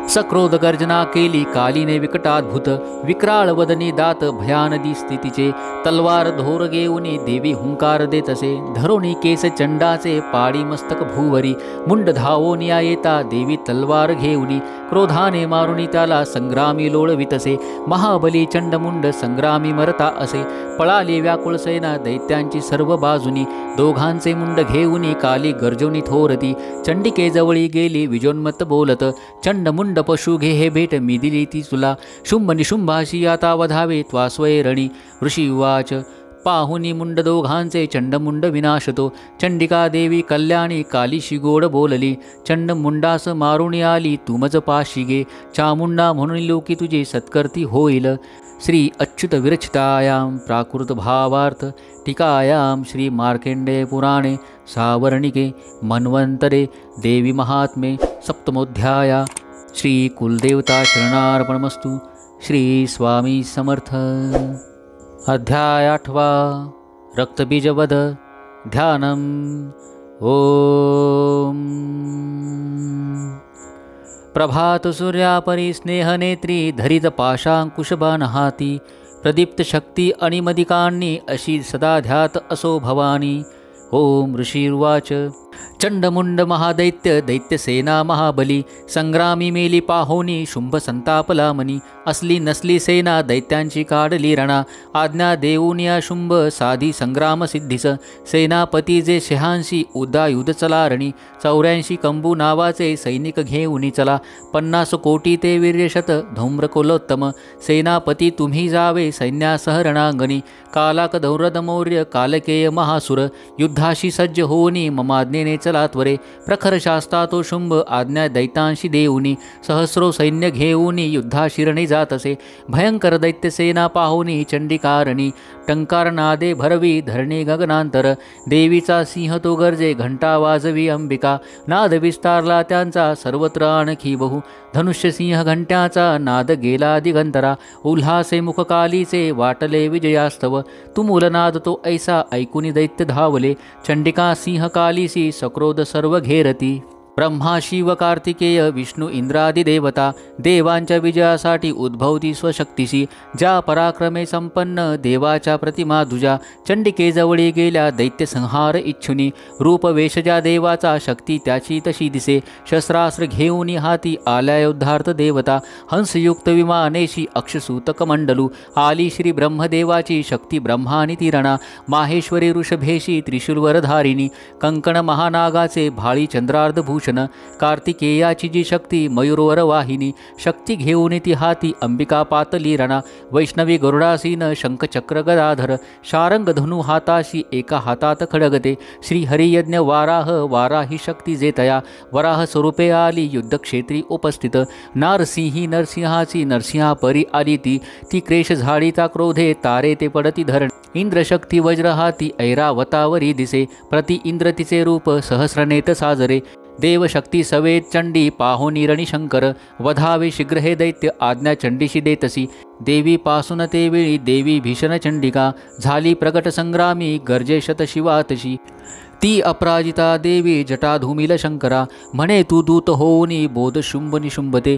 सक्रोध गर्जना केली कालीने विकटाद्भुत, विक्राळ वदनी दात भयानदी स्थितीचे. तलवार धोर घेऊनी देवी हुंकार देतसे, धरोणी केस चंडाचे पाडी मस्तक भूवरी. मुंड धावोनिया येता देवी तलवार घेऊनी, क्रोधाने मारुनी त्याला संग्रामी लोळवितसे. महाबली चंडमुंड संग्रामी मरता असे, पळाली व्याकुळ सेना दैत्यांची सर्व बाजूनी. दोघांचे मुंड घेऊनी काली गर्जोनी थोरती, चंडिकेजवळी गेली विजोन्मत्त बोलत. चंडमुंड पशु घे हे भेट मी दिली ती तुला, शुंभ निशुंभाशी आता वधावे त्वास्वये रणी. ऋषी उवाच. पाहुनी मुंड दोघांचे चंडमुंड विनाशतो, चंडिका देवी कल्याणी कालीशी गोड बोलली. चंडमुंडास मारुणी आली तुमज पाशी गे, चामुंडा म्हणून लोकी तुझे सत्कर्ती होईल. श्री अच्युत विरचितायां प्राकृत भावार्थ टीकायां श्री मार्कंडेय पुराणे सावर्णिके मन्वंतरे देवी महात्मे सप्तमोध्याय. श्री कुलदेवता शरणार्पणमस्तु. श्री स्वामी समर्थ. अध्याय 8वा. रक्तबीजवध ध्यानम् ॐ प्रभात सूर्यापरी स्नेहनेत्री धरित पाशांकुशबाण हाती प्रदीप्त शक्ती अणिमदिकांनी अशी सदा ध्यात असो भवानी। ओम ऋषिर्वाच चंडमुंड महादैत्य दैत्यसेना महाबली संग्रामी मेली पाहोनी शुंभ संतापला मनी असली नसली सेना दैत्यांची काढली रणा आज्ञा देऊन या शुंभ साधी संग्राम सिद्धीस सेनापती जे शहांशी उदायुध चला रणी 84 कंबू नावाचे सैनिक घेऊनी चला 50 कोटी ते वीर्यशत धूम्रकुलोत्तम सेनापती तुम्ही जावे सैन्यासह रणांगणी कालाक दौरद मौर्य कालकेय महासुर युद्धाशी सज्ज होऊनी ममाज्ञेने चला त्वरे प्रखर शास्ता तो शुंभ आज्ञा दैतांशी देऊनी सहस्रो सैन्य घेऊनी युद्धाशिरणे जातसे भयंकर दैत्यसेना पाहुनी चंडिकारणी टंकार नादे भरवी धरणी गगनांतर देवीचा सिंह तो गर्जे घंटा वाजवी अंबिका नाद विस्तारला त्यांचा सर्वत्र आणखी बहु धनुष्य सिंह घंट्याचा नाद गेला दिगंतरा उल्हासे मुखकालीचे वाटले विजयास्तव तुमुलनाद तो ऐसा ऐकुनी दैत्य धावले चंडिका सिंह कालीसी सक्रोध सर्व घेरती ब्रह्मा शिव कार्तिकेय विष्णू इंद्रादी देवता देवांच्या विजयासाठी उद्भवती स्वशक्तीशी ज्या पराक्रमे संपन्न देवाच्या प्रतिमा दुजा चंडिकेजवळी गेल्या दैत्य संहार इच्छुनी रूप वेश ज्या देवाचा शक्ती त्याची तशी दिसे शस्त्रास्त्र घेऊनी हाती आल्या योद्धार्थ देवता हंसयुक्त विमानेशी अक्षसूतक मंडलू आली श्री ब्रह्मदेवाची शक्ती ब्रह्मानी तिरणा माहेश्वरी ऋषभेशी त्रिशूलवरधारिणी कंकण महानागाचे भाळी चंद्रार्ध भूषण कार्तिकेयाची जी शक्ती मयूरवर वाहिनी शक्ती घेऊन ती हाती अंबिका पातली रणा वैष्णवी गरुडासीन शंखचक्र गदाधर शारंग धनु हाताशी एका हातात खडगते श्री हरियज्ञ वाराह वाराही शक्ती जेतया वराह स्वरूपे आली युद्धक्षेत्री उपस्थित नारसिंही नरसिंहाची नरसिंहा परी आली ती क्रेश झाडीता क्रोधे तारे ते पडती धरण इंद्रशक्ती वज्र हाती ऐरावतावरी दिसे प्रति इंद्र तिचे रूप सहस्रनेत साजरे देवशक्ती सवेत चंडी पाहोनी रणिशंकर वधावे शीघ्र हे दैत्य आज्ञा चंडीशी देतसी देवी पासून ते वेळी देवी भीषण चंडिका झाली प्रकट संग्रामी गर्जे शतशिवातशी ती अपराजिता देवी जटाधूमिल शंकरा म्हणे तू दूत होऊनी बोध शुंभ निशुंभते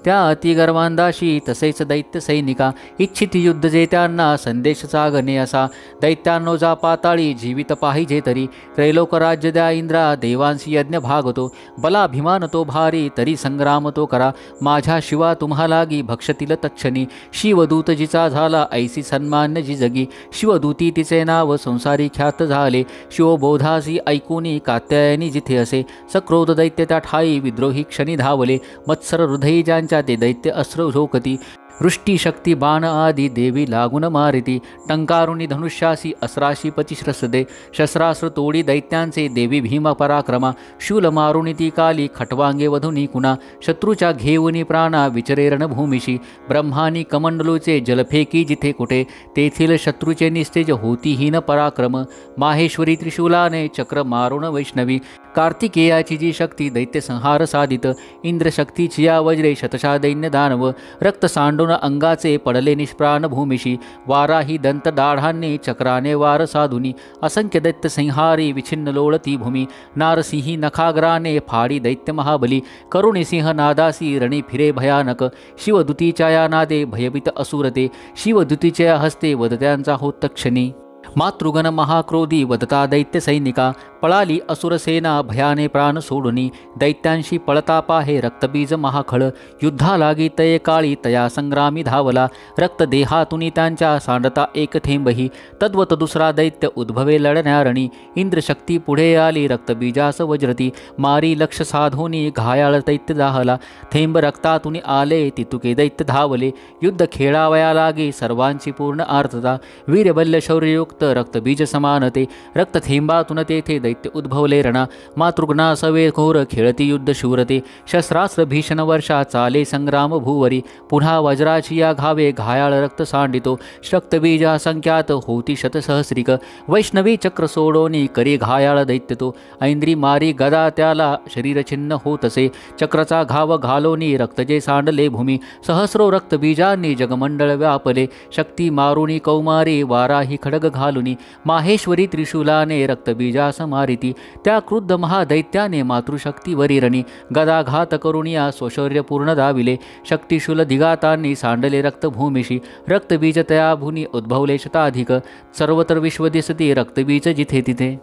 त्या अतिगर्वांदाशी तसेच दैत्य सैनिका इच्छित युद्ध जेत्यांना संदेश सागणे असा दैत्यांनो जा पाताळी जीवित पाहिजे तरी त्रैलोक राज्य द्या इंद्रा देवांशी यज्ञ भागतो बलाभिमान तो भारी तरी संग्राम तो करा माझ्या शिवा तुम्हा लागी भक्षतील तक्षणी शिवदूत जिचा झाला ऐसी सन्मान्य जी जगी शिवदूती तिचे नाव संसारी ख्यात झाले शिवबोधासी ऐकुनी कात्यायनी जिथे असे सक्रोध दैत्य त्या ठाई विद्रोही क्षणी धावले मत्सर हृदयी ज्यांच्या ते दैत्य अस्त्र झोकती वृष्टी शक्ती बाण आदी देवी लागून मारिती टंकारुणी धनुष्यासी अस्राशी पतिश्रसदे शस्त्रास्त्र तोडी दैत्यांचे देवी भीमा पराक्रमा शूल मारुणी ती काली खटवांगे वधुनी कुणा शत्रूच्या घेऊनी प्राणा विचरे रणभूमिशी ब्रह्मानी कमंडलूचे जलफेकी जिथे कुठे तेथील शत्रूचे निस्तेज होतीहीन पराक्रम माहेश्वरी त्रिशूलाने चक्र मारुण वैष्णवी कार्तिकेयाची जी शक्ती दैत्य संहार साधित इंद्रशक्तीची या वज्रे शतशा दैन्य दानव रक्त सांडून अंगाचे पडले निष्प्राण भूमिशी वाराही दंत दाढांनी चक्राने वार साधुनी असंख्य दैत्य संहारी विछिन्न लोळती भूमी नारसिंही नखाग्राने फाडी दैत्य महाबली करुणी सिंह नादासी रणी फिरे भयानक शिवदूतीच्या या नादे भयभीत असुरते शिवदूतीच्या हस्ते वदत्यांचा होत क्षणी मातृगण महाक्रोधी वदता दैत्य सैनिका पळाली असुरसेना भयाने प्राण सोडुनी दैत्यांशी पळता पाहे रक्तबीज महाखळ युद्धा लागी तये काळी तया संग्रामी धावला रक्त देहातुनी त्यांच्या सांडता एक थेंबही तद्वत दुसरा दैत्य उद्भवे लढण्यारणी इंद्रशक्ती पुढे आली रक्तबीजास वज्रती मारी लक्ष साधोनी घायाळ दैत्य दाहला थेंब रक्तातुनी आले तितुके दैत्य धावले युद्ध खेळावया लागे सर्वांची पूर्ण आर्तता वीरबल्य शौर्ययुक्त रक्तबीज समानते रक्त थेंबातून तेथे दैत्य उद्भवले रणा मातृघ्ना सवे घोर खेळती युद्ध शूरते शस्त्रास्त्र भीषण वर्षा चाले संग्राम भूवरी पुन्हा वज्राची या घावे घायाळ रक्त सांडितो रक्तबीजा संख्यात होती शतसहस्रिक वैष्णवी चक्र सोडोनी करी घायाळ दैत्य तो ऐंद्री मारी गदा त्याला शरीर छिन्न होतसे चक्रचा घाव घालोनी रक्त जे सांडले भूमी सहस्रो रक्तबीजांनी जगमंडळ व्यापले शक्ती मारुनी कौमारी वाराही खडग घालुनी माहेश्वरी त्रिशूलाने रक्तबीजास मारिती त्या क्रुद्ध महादैत्याने मातृशक्तीवरी रणी गदाघात करुणिया स्वशौर्य पूर्ण दाविले शक्तिशूल दिगातांनी सांडले रक्तभूमिशी रक्तबीज तया भूनी उद्भवले शताधिक सर्वत्र विश्व दिसती रक्तबीज जिथे तिथे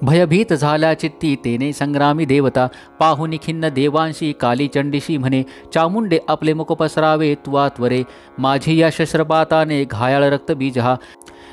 भयभीत झाल्या चित्ती तेने संग्रामी देवता पाहुनी खिन्न देवांशी काली चंडीशी म्हणे चामुंडे आपले मुख पसरावे तुवा त्वरे माझी या शस्त्रपाताने घायाळ रक्तबीज हा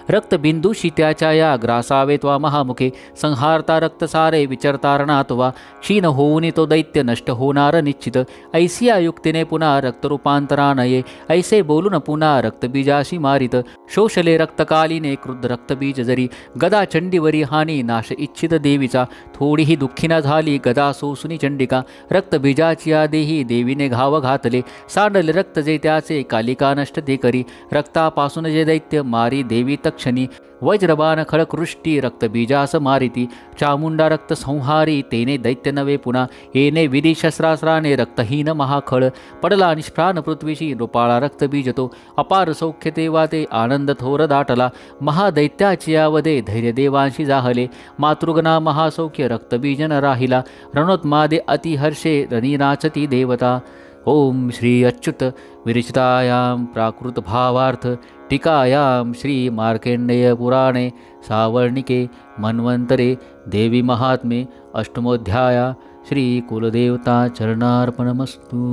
रक्तबिंदूशी त्याच्या या ग्रासावे त्वा महामुखे संहारता रक्तसारे विचरतारणा त्वा क्षीण होऊनी तो दैत्य नष्ट होणार निश्चित ऐसिया युक्तीने पुन्हा रक्तरूपांतरानये ऐसे बोलून पुन्हा रक्तबीजाशी मारित शोषले रक्तकालीने क्रुद्ध रक्तबीज जरी गदा चंडीवरी हानी नाश इच्छित देवीचा थोडीही दुःखीना झाली गदा सोसुनी चंडिका रक्तबीजाची या देही देवीने घाव घातले सांडले रक्त जे त्याचे कालिका नष्ट ते करी रक्तापासून जे दैत्य मारी देवी तक्षणी वज्रबाण खळकृष्टी रक्तबीजास मारिती चामुंडा रक्त संहारी तेने दैत्य नवे पुन्हा येणे विधी शस्त्रास्त्राने रक्तहीन महाखळ पडला निष्प्राण पृथ्वीशी नृपाळा रक्तबीज तो अपार सौख्य तेव्हा ते आनंद थोर दाटला महादैत्याची यावदे धैर्य देवांशी जाहले मातृगना महासौख्य रक्तबीजन राहिला रणोत्मादे अतिहर्षे रणी नाचती देवता ओम श्री अच्युत विरचितायां प्राकृत भावार्थ टीकायां श्री मार्केण्डेय पुराणे सावर्णिके मन्वंतरे देवी महात्मे अष्टमोध्याया श्री कुलदेवता चरणार्पणमस्तु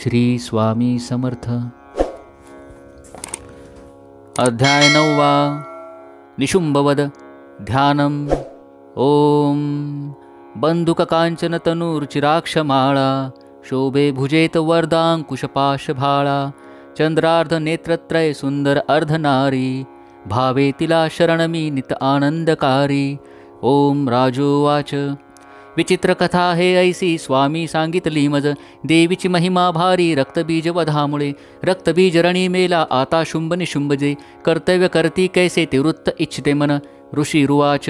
श्री स्वामी समर्थ। अध्याय 9 निशुंभवद ध्यानम ओम बंदुककांचन तनूर्चिराक्षमाळा शोभे भुजेत वरदांकुशपाशभाळा चंद्रार्ध नेत्रत्रय सुंदर अर्धनारी भावे तिला शरणमी नित आनंदकारी। ओम राजोवाच विचित्र कथा हे ऐसी स्वामी सांगितली मज देवीची महिमा भारी रक्तबीज वधामुळे रक्तबीज रणी मेला आता शुंभ निशुंभजे कर्तव्य करती कैसे ते वृत्त इच्छिते मन। ऋषी रुवाच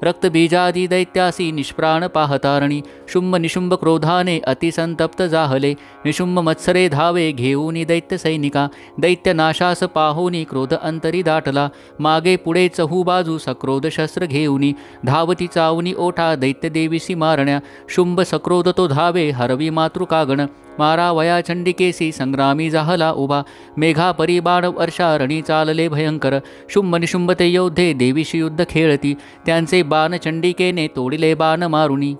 रक्तबीजादी दैत्यासी निष्प्राण पाहतारणी शुंभ निशुंभ क्रोधाने अतिसंतप्त जाहले निशुंभ मत्सरे धावे घेऊनी दैत्य सैनिका दैत्य नाशास पाहोनी क्रोध अंतरी दाटला मागे पुढे चहू बाजू सक्रोध शस्त्र घेऊनी धावती चावनी ओठा दैत्य देवीसी मारण्या शुंभ सक्रोध तो धावे हरवी मातृकागण मारा वया चंडिकेसी संग्रामी जाहला उभा मेघा परिबाण वर्षा रणी चालले भयंकर शुंभ निशुंभ ते योद्धे देवीशी युद्ध खेळती त्यांचे बाण चंडिकेने तोडिले बाण मारुनी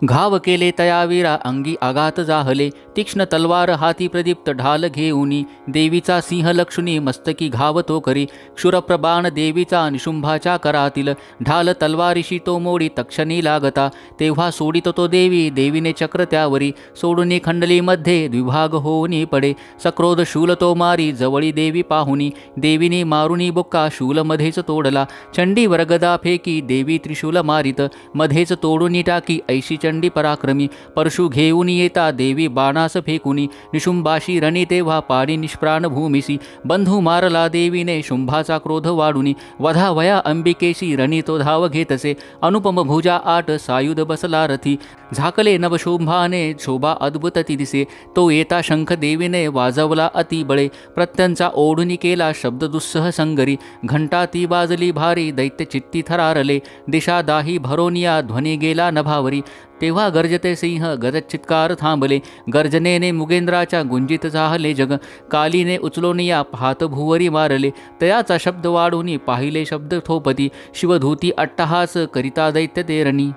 घाव केले तयावीरा अंगी आघात जाहले तीक्ष्ण तलवार हाती प्रदीप्त ढाल घेऊनी देवीचा सिंह लक्षुनी मस्तकी घाव तो करी क्षुरप्रबाण देवीचा निशुंभाच्या करातील ढाल तलवारीशी तो मोडी तक्षणी लागता तेव्हा सोडित तो देवी देवीने चक्र त्यावरी सोडूनी खंडलीमध्ये द्विभाग होऊनी पडे सक्रोध शूल तो मारी जवळी देवी पाहुनी देवीने मारुनी बुक्का शूलमध्येच तोडला चंडी वरगदा फेकी देवी त्रिशूल मारित मध्येच तोडूनी टाकी ऐशी चंडी पराक्रमी परशु घेऊन येता देवी बाणास फेकुनी निशुंभाशी रणी तेव्हा पाणी निष्प्राण भूमिसी बंधू मारला देवीने शुंभाचा क्रोध वाढुनी वधा वया अंबिकेशी रणी तो धाव घेतसे अनुपम भुजा आट सायुध बसला रथी झाकले नवशोभाने शोभा अद्भुत ती दिसे तो येता शंख देवीने वाजवला अति बळे प्रत्यंचा ओढुनी केला शब्द दुस्सह संगरी घंटा ती वाजली भारी दैत्य चित्ती थरारले दिशा दाही भरोनिया ध्वनी गेला नभावरी तेव्हा गर्जते सिंह गजचित्कार थांबले. गर्जनेने मुगेंद्राच्या गुंजित झाले जग. कालीने उचलून या पाहत भुवरी मारले. तयाचा शब्द वाढून पाहिले शब्द थोपती. शिवधूती अट्टहास करिता दैत्य तेरणी.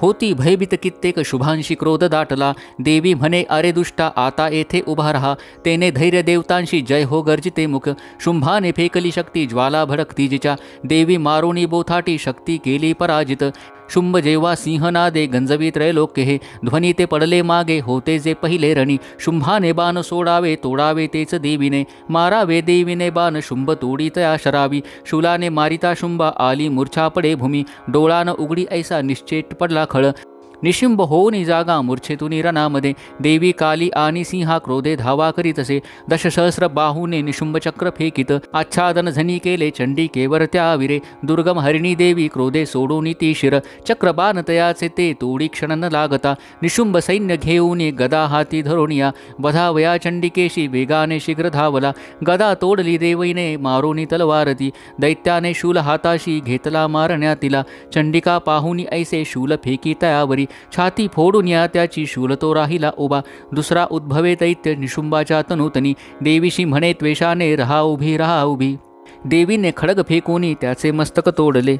होती भयभीत कित्येक शुभांशी क्रोध दाटला. देवी म्हणे अरे दुष्टा आता येथे उभा रहा. तेने धैर्य देवतांशी जय हो गर्जिते मुख. शुंभाने फेकली शक्ती ज्वाला भडकती जिच्या. देवी मारुणी बोथाटी शक्ती केली पराजित. शुंभ जेव्हा सिंहनादे गंजवी त्रैलोक्य हे. ध्वनी ते पडले मागे होते जे पहिले रणी. शुंभाने बाण सोडावे तोडावे तेच देवीने. मारावे देवीने बाण शुंभ तोडी तया शरावी. शूलाने मारिता शुंभा आली मूर्छा पडे भूमी. डोळान उघडी ऐसा निश्चेट पडला खळ. निशिंब होऊनी जागा मूर्छेतुनी रणामध्ये. देवी काली आणि सिंहा क्रोधे धावा करीत असे. दशसहस्र बाहूने निशुंभ चक्र फेकित. आच्छादन झनी केले चंडिकेवर त्या विरे. दुर्गम हरिणी देवी क्रोधे सोडून ती शिर. चक्रबाण तयाचे ते तोडी क्षण न लागता. निशुंभ सैन्य घेऊन गदा हाती धरोनिया. वधावया चंडिकेशी वेगाने शीघ्र धावला. गदा तोडली देवीने मारुनी तलवारती. दैत्याने शूल हाताशी घेतला मारण्या तिला. चंडिका पाहुनी ऐसे शूल फेकी तयावरी. छाती फोडून या त्याची शूल तो राहिला उभा. दुसरा उद्भवे दैत्य निशुंभाच्या तनुतनी. देवीशी म्हणे त्वेषाने रहा उभी. देवीने खडग फेकूनी त्याचे मस्तक तोडले.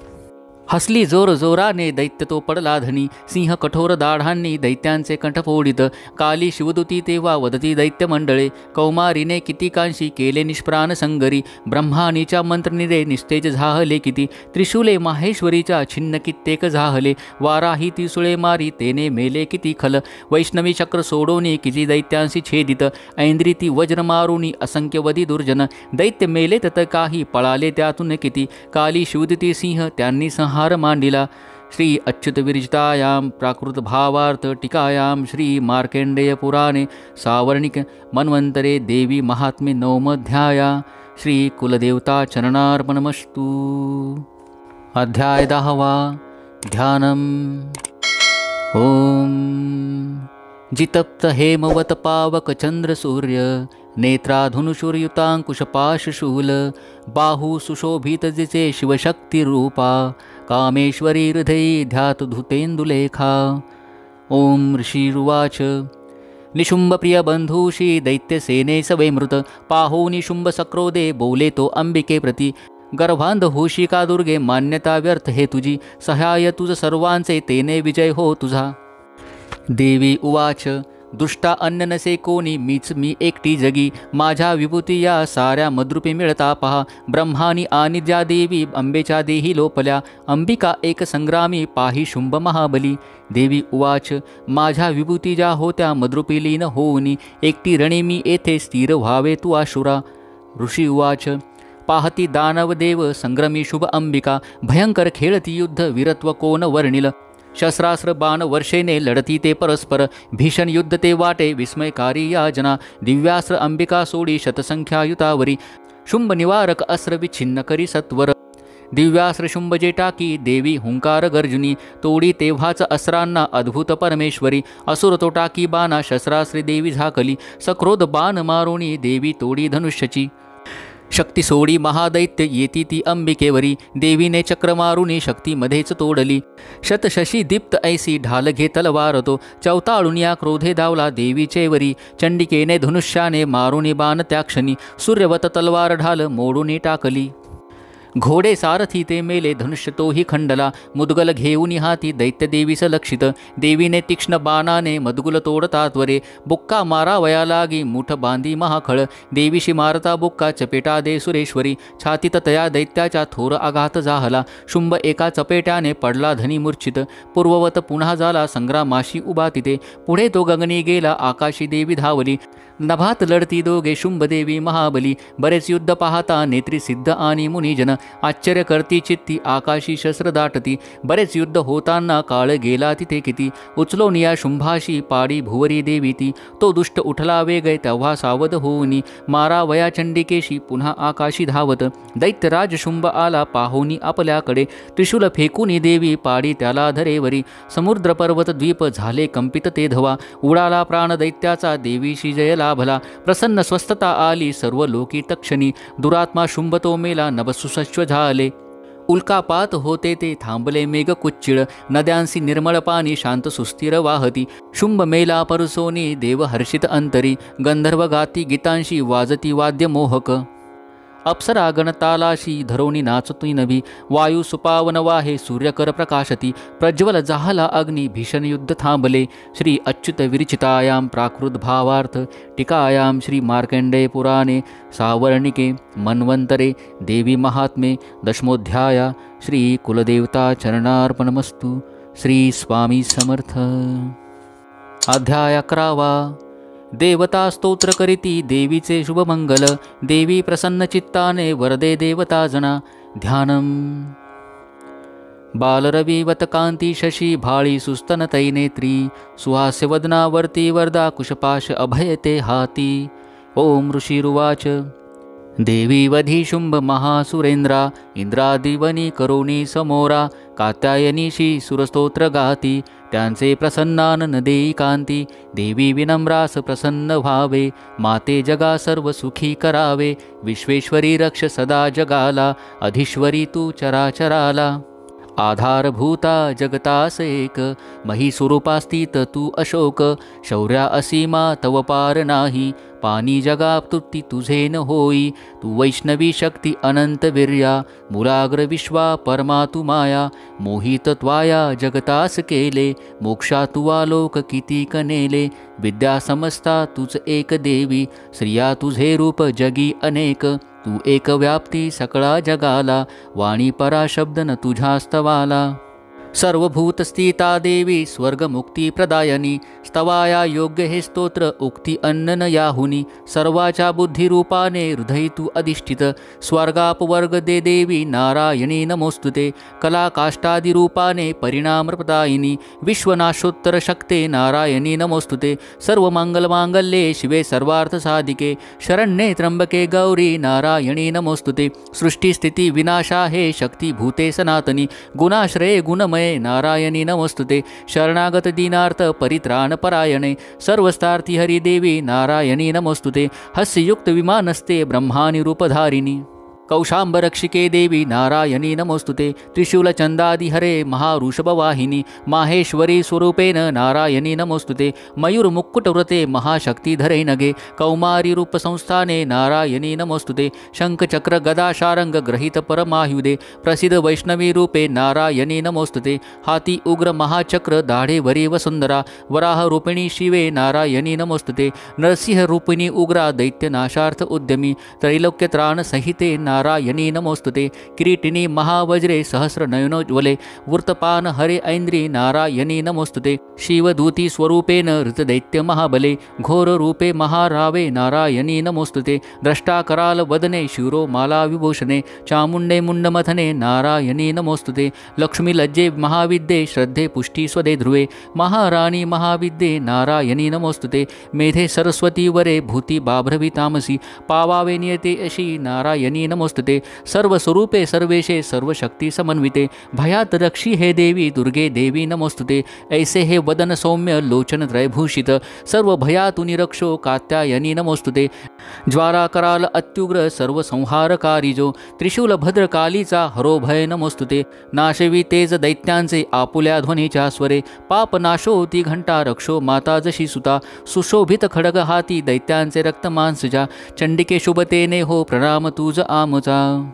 हसली जोर जोराने दैत्य तो पडला धनी. सिंह कठोर दाढांनी दैत्यांचे कंठ फोडित. काली शिवदूती तेव्हा वदती दैत्य मंडळे. कौमारीने कितीकांशी केले निष्प्राण संगरी. ब्रह्मानीच्या मंत्रनिरे निस्तेज झाहले किती. त्रिशूले माहेश्वरीच्या छिन्न कित्येक झाहले. वाराही त्रिशूळे मारी तेने मेले किती खल. वैष्णवी चक्र सोडोनी किती दैत्यांशी छेदित. ऐंद्री ती वज्र मारुनी असंख्यवधी दुर्जन. दैत्य मेले तत काही पळाले त्यातून किती. काली शिवदूती सिंह त्यांनी हार मांडिला. श्री अच्युत विरचितायां प्राकृत भावार्थ टीकायां श्री मार्कंडेय पुराणे सावर्णिक मन्वंतरे देवी महात्म्ये नवमोऽध्याया. श्री कुलदेवता चरणार्पणमस्तु. अध्याय 10 ध्यानम्. ओम जितप्त हेमवत पावक चंद्र सूर्य. नेत्राधुनुषुरयुतांकुशपाशशूल. बाहू सुशोभित जिचे शिवशक्ती रूपा. कामेश्वरी हृदयी ध्यात धुतेन्दुलेखा. ओम ऋषिरुवाच निशुंभप्रिय बंधूषी दैत्यसेने सवे मृत. पाहो निशुंभ सक्रोधे बोले तो अंबिके प्रति. गर्भांध होशी का दुर्गे मान्यता व्यर्थ हे तुझी. सहाय तुझ सर्वांचे तेने विजय हो तुझा. देवी उवाच दुष्टा अन्न नसे कोणी मीच मी एकटी जगी. माझ्या विभूती या साऱ्या मद्रुपी मिळता पहा. ब्रह्मानी आणि ज्या देवी अंबेच्या देही लोपल्या. अंबिका एक संग्रामी पाही शुंभ महाबली. देवी उवाच माझ्या विभूती ज्या होत्या मद्रुपी लीन होऊनी. एकटी रणी मी येथे स्थिर व्हावे तू आशुरा. ऋषी उवाच पाहती दानव देव संग्रमी शुभ अंबिका. भयंकर खेळती युद्ध वीरत्व कोण वर्णिल. शस्त्रास्त्र बाण वर्षेने लढती ते परस्पर. भीषण युद्ध ते वाटे विस्मयकारी याजना. दिव्यास्त्र अंबिका सोडी शतसंख्यायुतावरी. शुंभ निवारक अस्त्र विच्छिन्न करी सत्वर. दिव्यास्त्र शुंभ जे टाकी देवी हुंकार गर्जुनी. तोडी तेव्हाच अस्त्रांना अद्भुत परमेश्वरी. असुर तो टाकी बाणा शस्त्रास्त्री देवी झाकली. सक्रोध बाण मारुणी देवी तोडी धनुष्यची. शक्ती सोडी महादैत्य येती ती अंबिकेवरी. देवीने चक्र मारुनी शक्तीमध्येच तोडली. शतशशी दीप्त ऐसी ढाल घे तलवार तो. चवताळून या क्रोधे धावला देवीचेवरी. चंडिकेने धनुष्याने मारुनी बाण त्या क्षणी. सूर्यवत तलवार ढाल मोडून टाकली. घोडे सारथी ते मेले धनुष्य तोही खंडला. मुदगल घेऊन हाती दैत्य देवीस लक्षित. देवीने तीक्ष्ण बाणाने मदगुल तोडता त्वरे. बुक्का मारावया लागी मुठ बांधी महाखळ. देवीशी मारता बुक्का चपेटा दे सुरेश्वरी. छातीत तया दैत्याच्या थोर आघात जाहला. शुंभ एका चपेट्याने पडला धनी मूर्छित. पूर्ववत पुन्हा झाला संग्रामाशी उभा तिथे. पुढे तो गगनी गेला आकाशी देवी धावली. नभात लढती दोघे शुंभ देवी महाबली. बरेच युद्ध पाहता नेत्री सिद्ध आणि मुनिजन. आश्चर्य करती चित्ती आकाशी शस्त्र दाटती. बरेच युद्ध होताना काळ गेला तिथे किती. उचलोन या शुंभाशी पाडी भुवरी देवी ती. तो दुष्ट उठला वेगळे तेव्हा सावध होऊनी. मारावया चंडिकेशी पुन्हा आकाशी धावत. दैत्यराज शुंभ आला पाहोनी आपल्याकडे. त्रिशूल फेकूनी देवी पाडी त्याला धरेवरी. समुद्र पर्वत द्वीप झाले कंपित ते धवा. उडाला प्राण दैत्याचा देवीशी जय लाभला. प्रसन्न स्वस्थता आली सर्व लोकी तक्षणी. दुरात्मा शुंभ तो मेला नभसुसश्व झाले. उल्कापात होते ते थांबले मेघ कुच्चिळ, नद्यांसी निर्मळ पाणी शांत सुस्थिर वाहती. शुंभ मेला परसोनी देव हर्षित अंतरी, गंधर्व गाती गीतांशी वाजती वाद्य मोहक. अप्सरा गणतालाशी धरोणी नाचती नभी, वायू सुपावन वाहे सूर्यकर प्रकाशती. प्रज्वल जाहला अग्नी भीषण युद्ध थांबले, श्री अच्युत विरचितायां प्राकृत भावार्थ टीकायां श्री मार्कंडेय पुराणे सावर्णिके मन्वंतरे देवी महात्मे दशमोध्याया. श्री कुलदेवता चरणार्पणमस्तु. श्री स्वामी समर्थ. अध्याय 11. देवता स्तोत्र करीती देवीचे शुभमंगल, देवी प्रसन्न चित्ताने वरदे देवता जना. ध्यानम. बालरविवत कांती शशी भाळी सुस्तन तैनेत्री, सुहास्य वदनावर्ती वरदा कुशपाश अभयते हाती. ओम ऋषिरुवाच. देवी वधी शुंभ महासुरेंद्रा, इंद्रादिवनी करोनी समोरा. कात्यायनीशी सुरस्तोत्र गाती, त्यांचे प्रसन्नानन देई कांती. देवी विनम्रास प्रसन्न व्हावे, माते जगा सर्व सुखी करावे. विश्वेश्वरी रक्ष सदा जगाला, अधीश्वरी तू चराचराला. आधारभूता जगतास एक, मही स्वरूपास्थित तू अशोक. शौर्या असीमा तव पार नाही, पानी जगा तृप्ती तुझे न होई. तू वैष्णवी शक्ती अनंत वीर्या, मूलाग्र विश्वा परमा तू माया. मोहित त्वाया जगतास केले, मोक्षा तू आलोक किती कनेले. विद्या समस्ता तुझ एक देवी, स्त्रिया तुझे रूप जगी अनेक. तू एक व्याप्ती सकळा जगाला, वाणी पराशब्द न तुझ्या स्तवाला. सर्वभूत स्थिता देवी स्वर्ग मुक्ती प्रदायनी, स्तवाया योग्य हे स्तोत्र उक्ती अन्न न याहुनी. सर्वाच्या बुद्धिरूपाने हृदय तू अधिष्ठित, स्वर्गापवर्ग दे देवी नारायणी नमोस्तुते. कला काष्टादिरूपाने परिणामप्रदायिनी, विश्वनाशोत्तर शक्ते नारायणी नमोस्तुते. सर्व मंगल मांगल्ये शिवे सर्वार्थ साधिके, शरण्ये त्र्यंबके गौरी नारायणी नमोस्तुते. सृष्टी स्थिती विनाशा हे शक्ती भूते सनातनी, गुणाश्रये गुणमये नारायणी नमोस्तुते. शरणागत दीनार्थ परित्राण परायणे, सर्वस्तार्थी हरिदेवी नारायणी नमोस्तुते. हस्ययुक्त विमानस्ते ब्रह्मानि रूपधारिणी, कौशांबरक्षिके देवी नारायणी नमोस्तुते. त्रिशूलचंदादि हरे महाऋषभवाहिनी, माहेश्वरी स्वरूपेण नारायणी नमोस्तुते. मयूरमुक्कुटव्रते महाशक्तिधरे नगे, कौमारी रूपसंस्थाने नारायणी नमोस्तुते. शंखचक्र गदा शारंग ग्रहित परमायुधे, प्रसिद्ध वैष्णवी रूपे नारायणी नमोस्तुते. हाती उग्र महाचक्र दाढे वरी वसुंधरा, वराह रूपिणी शिवे नारायणी नमोस्तुते. नरसिंह रूपिणी उग्रा दैत्यनाशार्थ उद्यमी, त्रैलोक्यत्राण सहिते नारायणी नमोस्तुते. किरीटिनी महावज्रे सहस्रनयनोज्वले, वृतपान हरे ऐन्द्री नारायणी नमोस्तुते. शिवदूती स्वरूपेण ऋतदैत्य महाबले, घोर रूपे महारावे नारायणी नमोस्तुते. द्रष्टाकराल वदने शिरो माला विभूषणे, चामुंडे मुंडमथने नारायणी नमोस्तुते. लक्ष्मी लज्जे महाविद्ये श्रद्धे पुष्टी स्वदे ध्रुवे, महाराणी महाविद्ये नारायणी नमोस्तुते. मेधे सरस्वती वरे भूती बाभ्रवी तामसी, पावावे नियते अशी नारायणी नमोस्तुते. सर्वस्वरूपे सर्वेशे सर्वशक्ती समन्विते, भयात रक्षी हे देवी दुर्गे देवी नमोस्तुते. ऐसे हे वदन सौम्य लोचन त्रयभूषित, सर्व भयातुनि रक्षो कात्यायनी नमोस्तुते. ज्वालाकराल अत्युग्र सर्वसंहारकारी जो, त्रिशूल भद्रकालीचा हरो भय नमोस्तुते. नाशवी तेज दैत्यांचे आपुल्या ध्वनीच्या स्वरे, पाप नाशोती घंटा रक्षो माता जशी सुता. सुशोभित खडग हाती दैत्यांचे रक्तमांसजा, चंडिके शुभतेने हो प्रणाम तुझ आमचा.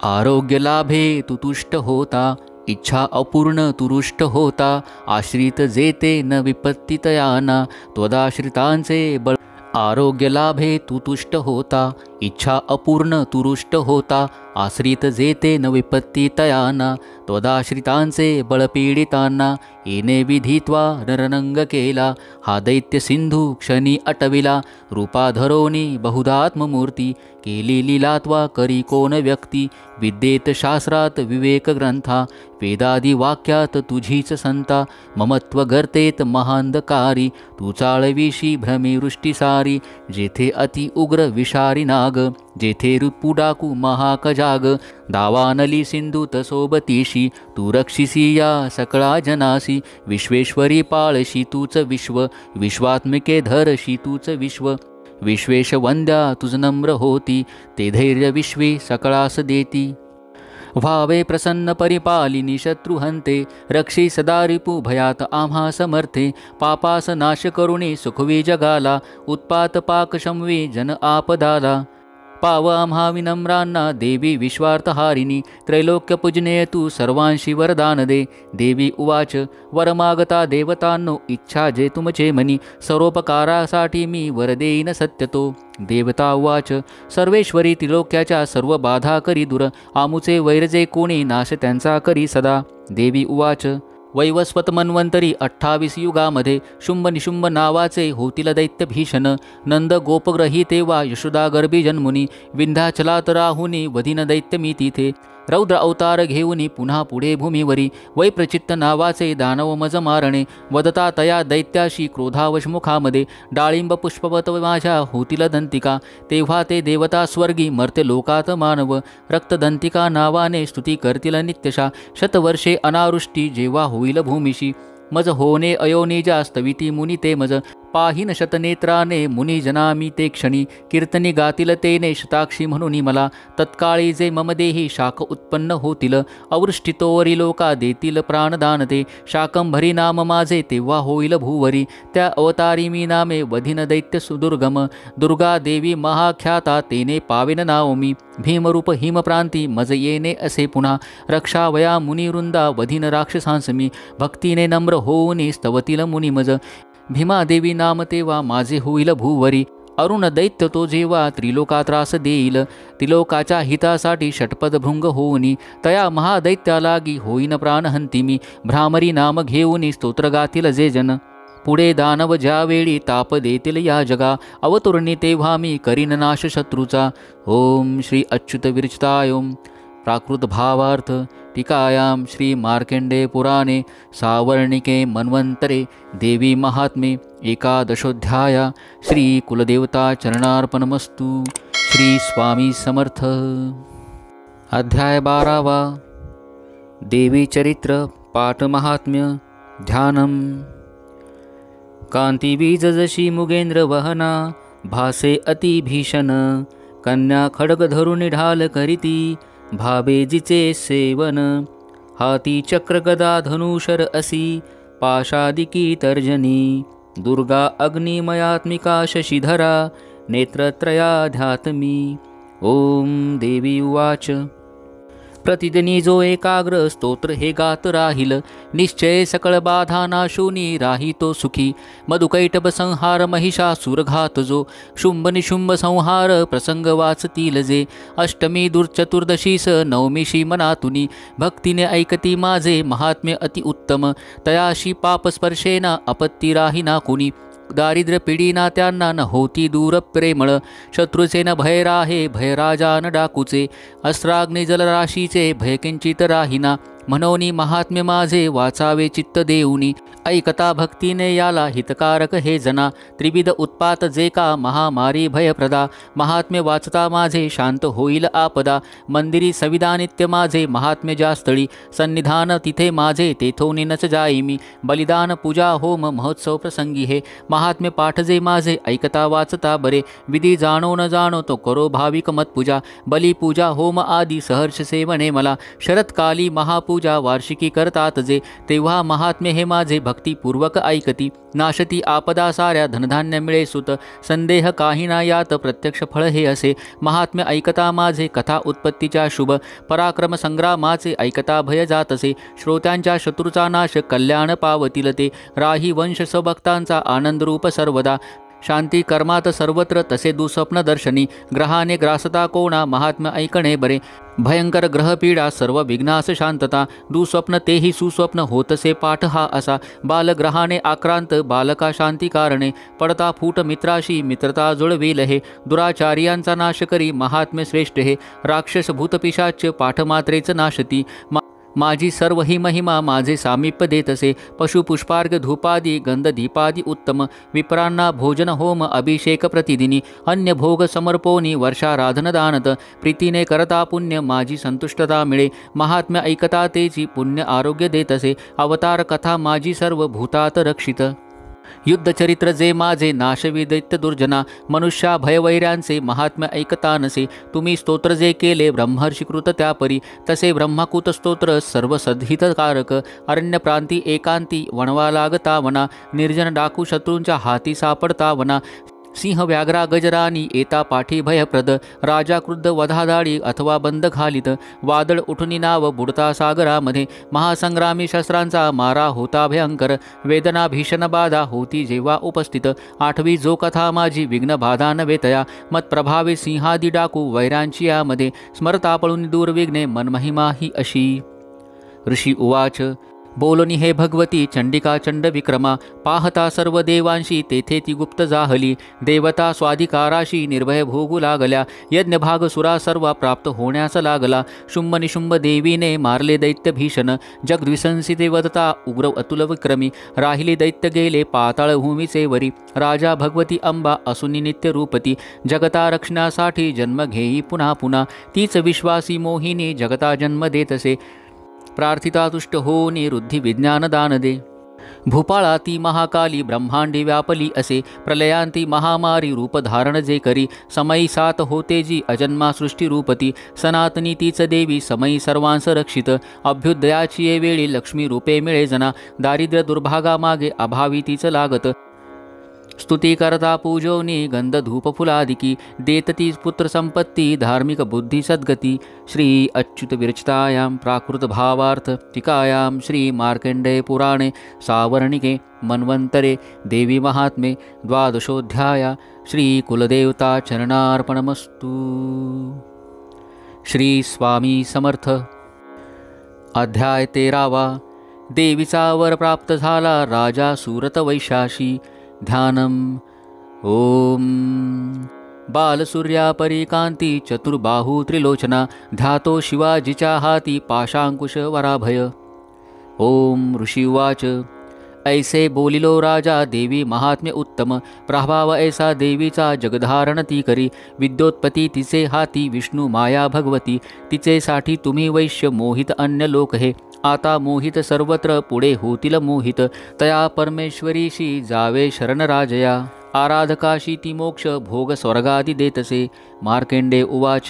आरोग्य लाभे तू तुष्ट होता, इच्छा अपूर्ण तुरुष्ट होता. आश्रित जेते न विपत्ती तयाना, त्वदाश्रितांचे बळ. आरोग्य लाभे तू तुष्ट होता, इच्छा अपूर्ण तुरुष्ट होता. आश्रित जेते न विपत्ती तयाना, त्वदाश्रितांचे बळपीडितांना. येणे विधित्वा नरनंग केला, हा दैत्य सिंधू क्षणी अटविला. रूपाधरोनी बहुधात्ममूर्ती, केली लीलात्वा करी कोण व्यक्ती. विद्येत शास्त्रात विवेक ग्रंथा, वेदादी वाक्यात तुझीच संता. ममत्व गर्तेत महांधकारी, तू चाळविशी भ्रमी वृष्टी सारी. जेथे अति उग्र विषारी नाग, जेथे ऋपुडाकू महाकजाग. दावानली सिंधूत सोबतीशी, तू रक्षिसी या सकळा जनासी. विश्वेश्वरी पाळशी तूच विश्व, विश्वात्मिके धरशी तूच विश्व. विश्वेश वंद्या तुझ नम्र होती, ते धैर्य विश्वे सकळास देती. व्हावे प्रसन्न परिपालिनी शत्रुहंते, रक्षी सदा रिपू भयात आम्हा समर्थे, पापास नाश करुणी सुखवी जगाला, उत्पात पाक शमवी जन आपदाला. पाव आम्हा विनम्रांना देवी विश्वार्थहारिणी, त्रैलोक्य पूजने तू सर्वांशी वरदान दे. देवी उवाच, वर मागता देवतांनो, इच्छा जे तुमचे मनी, सर्वोपकारासाठी मी वर देईन सत्यतो. देवता उवाच, सर्वेश्वरी त्रिलोक्याच्या सर्व बाधा करी दूर, आमुचे वैरजे कोणी नाश त्यांचा करी सदा. देवी उवाच, वैवस्वत मन्वंतरी 28 युगामध्ये शुंभ निशुंभ नावाचे होतील दैत्य भीषण. नंद गोपग्रही तेव्हा यशोदा गर्भी जन्मुनी, विंध्याचलात राहुनी वधिन दैत्य मी तिथे. रौद्र अवतार घेऊनी पुन्हा पुढे भूमीवरी, वैप्रचित्त नावाचे दानव मज मारणे. वदता तया दैत्याशी क्रोधावश मुखामध्ये, डाळिंब पुष्पवत माझ्या होतील दंतिका. तेव्हा ते देवता स्वर्गी मर्त्य लोकात मानव, रक्तदंतिका नावाने स्तुती करतील नित्यशा. शतवर्षे अनावृष्टी जेव्हा होईल भूमिशी, मज होणे अयोनिजा स्तविती मुनी ते मज. पाहिन शतनेत्राने मुनी जनामी ते क्षणी, कीर्तनी गातील तेने शताक्षी म्हणून मला. तत्काळी जे मम देही शाक उत्पन्न होतील, अवृष्टितोवरी लोका देतील प्राणदान ते. शाकंभरी नाम माझे तेव्हा होईल भूवरी, त्या अवतारी मी नामे वधिन दैत्य सुदुर्गम. दुर्गा देवी महाख्याता तेने पावेन नाव मी, भीमरूप हिमप्रांती मज येणे असे पुन्हा. रक्षावया मुनिवृंदा वधिन राक्षसांस मी, भक्तीने नम्र होऊनी स्तवतील मुनी मज. भीमादेवी नाम तेव्हा माझे होईल भूवरी, अरुण दैत्य तो जेव्हा त्रिलोका त्रास देईल. त्रिलोकाच्या हितासाठी षटपद भृंग होऊनी, तया महादैत्यालागी होईन प्राणहंती मी. भ्रामरी नाम घेऊनी स्तोत्र गातील जे जन, पुढे दानव ज्यावेळी ताप देतील या जगा. अवतुर्णी तेव्हा मी करीन नाश शत्रूचा. ओम श्री अच्युत विरचिताय ओम. प्राकृत भावार्थ टीकायां श्री मार्कंडेय पुराणे सावर्णिके मन्वंतरे देवी महात्मे एकादशोऽध्याय. श्री कुलदेवता चरणार्पणमस्तु. श्री स्वामी समर्थ. अध्याय 12वा. देवी चरित्र पाठ महात्म्य ध्यानम. कांतीबीज जशी मुगेंद्र वहना, भासे अति भीषण. कन्या खड्ग धरून ढाल करीती, भावे जिचे सेवन. हाती चक्र गदा धनुषर असी, पाशादिकी तर्जनी. दुर्गा अग्निमयात्मिका शशिधरा, नेत्रत्रयाध्यात्मी. ओम. देवी उवाच, प्रतिदिनी जो एकाग्र स्तोत्र हे गात राहील, निश्चय सकळ बाधा नाशूनी राही तो सुखी. मधुकैटभ संहार महिषासुरघात जो, शुंभ निशुंभ संहार प्रसंग वाचतील जे. अष्टमी दुर्चतुर्दशीस नवमीशी मनातुनी, भक्तीने ऐकती माझे महात्म्य अति उत्तम. तयाशी पापस्पर्शेना अपत्ती राही ना कुणी, दारिद्र्य पिढीना त्यांना न होती दूर प्रेमळ. शत्रूचे न भय राहे भयराजा न डाकूचे, अस्त्राग्नी जलराशीचे भय किंचित राहीना. मनोनी महात्म्य माझे वाचावे चित्त देऊनी, ऐकता भक्तीने याला हितकारक हे जना. त्रिविध उत्पात जे का महामारी भयप्रदा, महात्म्य वाचता माझे शांत होईल आपदा. मंदिरी सविधानित्य माझे महात्म्य जास्तळी, सन्निधान तिथे माझे तेथोनी नच जाई मी. बलिदान पूजा होम महोत्सव प्रसंगी हे, महात्म्य पाठ जे माझे ऐकता वाचता बरे. विधी जाणो न जाणो तो करो भाविक मतपूजा, बलिपूजा होम आदी सहर्ष सेवने मला. शरत्काली महापूजा वार्षिकी करतात जे, तेव्हा महात्म्य हे माझे भक्तिपूर्वक ऐकती. नाशती आपदा साऱ्या धनधान्य मिळे सुत, संदेह काही ना यात प्रत्यक्ष फळ हे असे. महात्म्य ऐकता माझे कथा उत्पत्तीच्या शुभ, पराक्रम संग्रामाचे ऐकता भय जातसे. श्रोत्यांच्या शत्रूचा नाश कल्याण पावतील ते, राही वंश स्वभक्तांचा आनंदरूप सर्वदा. शांती कर्मात सर्वत्र तसे दुःस्वप्न दर्शनी, ग्रहाने ग्रासता कोणा महात्म्य ऐकणे बरे. भयंकर ग्रहपीडा सर्व विघ्नास शांतता, दुःस्वप्न तेही सुस्वप्न होतसे पाठ हा असा. बालग्रहाने आक्रांत बालका शांती कारणे, पडता फूट मित्राशी मित्रता जुळविल हे. दुराचार्यांचा नाश करी महात्म्य श्रेष्ठ हे, राक्षस भूतपिशाच पाठ मात्रेच नाशती. माझी सर्व ही महिमा माझे सामिप्य देतसे. पशुपुष्पार्घ धूपादी गंधदीपादी उत्तम, विप्रांना भोजन होम अभिषेक प्रतिदिनी. अन्य भोग समर्पोनी वर्षाराधन दानत, प्रीतीने करता पुण्य माझी संतुष्टता मिळे. महात्म्य ऐकता तेची पुण्य आरोग्य देतसे, अवतार कथा माझी सर्व भूतात रक्षित. युद्धचरित्र जे माझे नाशवी दैत्य दुर्जना, मनुष्या भयवैऱ्यांचे महात्म्य ऐकता नसे. तुम्ही स्तोत्र जे केले ब्रह्मर्षीकृत त्यापरी, तसे ब्रह्मकृत स्तोत्र सर्व सद्हितकारक. अरण्यप्रांती एकांती वणवा लागता वना, निर्जन डाकू शत्रूंच्या हाती सापडता वना. सिंह व्याघ्रा गजरानी येता पाठी भयप्रद, राजा क्रुद्ध वधादाळी अथवा बंद घालित. वादळ उठुनी नाव बुडता सागरामध्ये, महासंग्रामी शस्त्रांचा मारा होता भयंकर. वेदना भीषण बाधा होती जेव्हा उपस्थित, आठवी जो कथा माझी विघ्न बाधा नव्हे तया. मत प्रभावी सिंहादी डाकू वैरांची यामध्ये, स्मरता पळून दूर विघ्ने मनमहिमा ही अशी. ऋषी उवाच. बोलनी हे भगवती चंडिका चंड विक्रमा, पाहता सर्व देवांशी तेथे ती गुप्त जाहली. देवता स्वाधिकाराशी निर्भय भोगू लागल्या, यज्ञभाग सुरा सर्व प्राप्त होण्यास लागला. शुंभ निशुंभ देवीने मारले दैत्य भीषण, जगद्विसंसिते वदता उग्र अतुल विक्रमी. राहिली दैत्य गेले पाताळ भूमीचे वरी, राजा भगवती अंबा असुनी नित्य रूपती. जगता रक्षणासाठी जन्म घेई पुन्हा पुन्हा, तीच विश्वासी मोहिनी जगता जन्म देतसे. प्रार्थिता तुष्ट होनी रुद्धी विज्ञान दान दे. भूपाळा ती महाकाली ब्रह्मांडी व्यापली असे, प्रलयांती महामारी रूप धारण जे करी. समयी सात होते जी अजन्मा सृष्टी रूपती, सनातनी तीच देवी समयी सर्वांस रक्षित. अभ्युदयाची ये वेळी लक्ष्मी रूपे मिळे जना, दारिद्र्य दुर्भागा मागे अभावी तीच लागत. स्तुती करता पूजोनी गंध धूप फुलादिकी, देतती पुत्र संपत्ती धार्मिक बुद्धी सद्गती. श्री अच्युत विरचितायां प्राकृत भावार्थ टीकायां श्री मार्कंडेय पुराणे सावर्णिके मन्वंतरे देवी महात्मे द्वादशोऽध्याय. श्री कुलदेवता चरणार्पणमस्तु. श्री स्वामी समर्थ. अध्याय 13. देवीचा वर प्राप्त झाला राजा सूरत वैशाशी. ध्यानम. ओम बालसूर्या परिकांती चतुर्बाहू त्रिलोचना, ध्यातो शिवाजीच्या हाती पाशांकुश वराभय. ओम ऋषी उवाच. ऐसे बोलिलो राजा देवी महात्म्य उत्तम, प्रभाव ऐसा देवीचा जगधारण ती करी. विद्योत्पत्ती तिचे हाती विष्णू माया भगवती, तिचे साठी तुम्ही वैश्य मोहित अन्य लोक हे. आता मोहित सर्वत्र पुढे होतील मोहित, तया परमेश्वरीशी जावे शरण राजया. आराधकाशी ती मोक्ष भोग स्वर्गादी देतसे. मार्कंडे उवाच.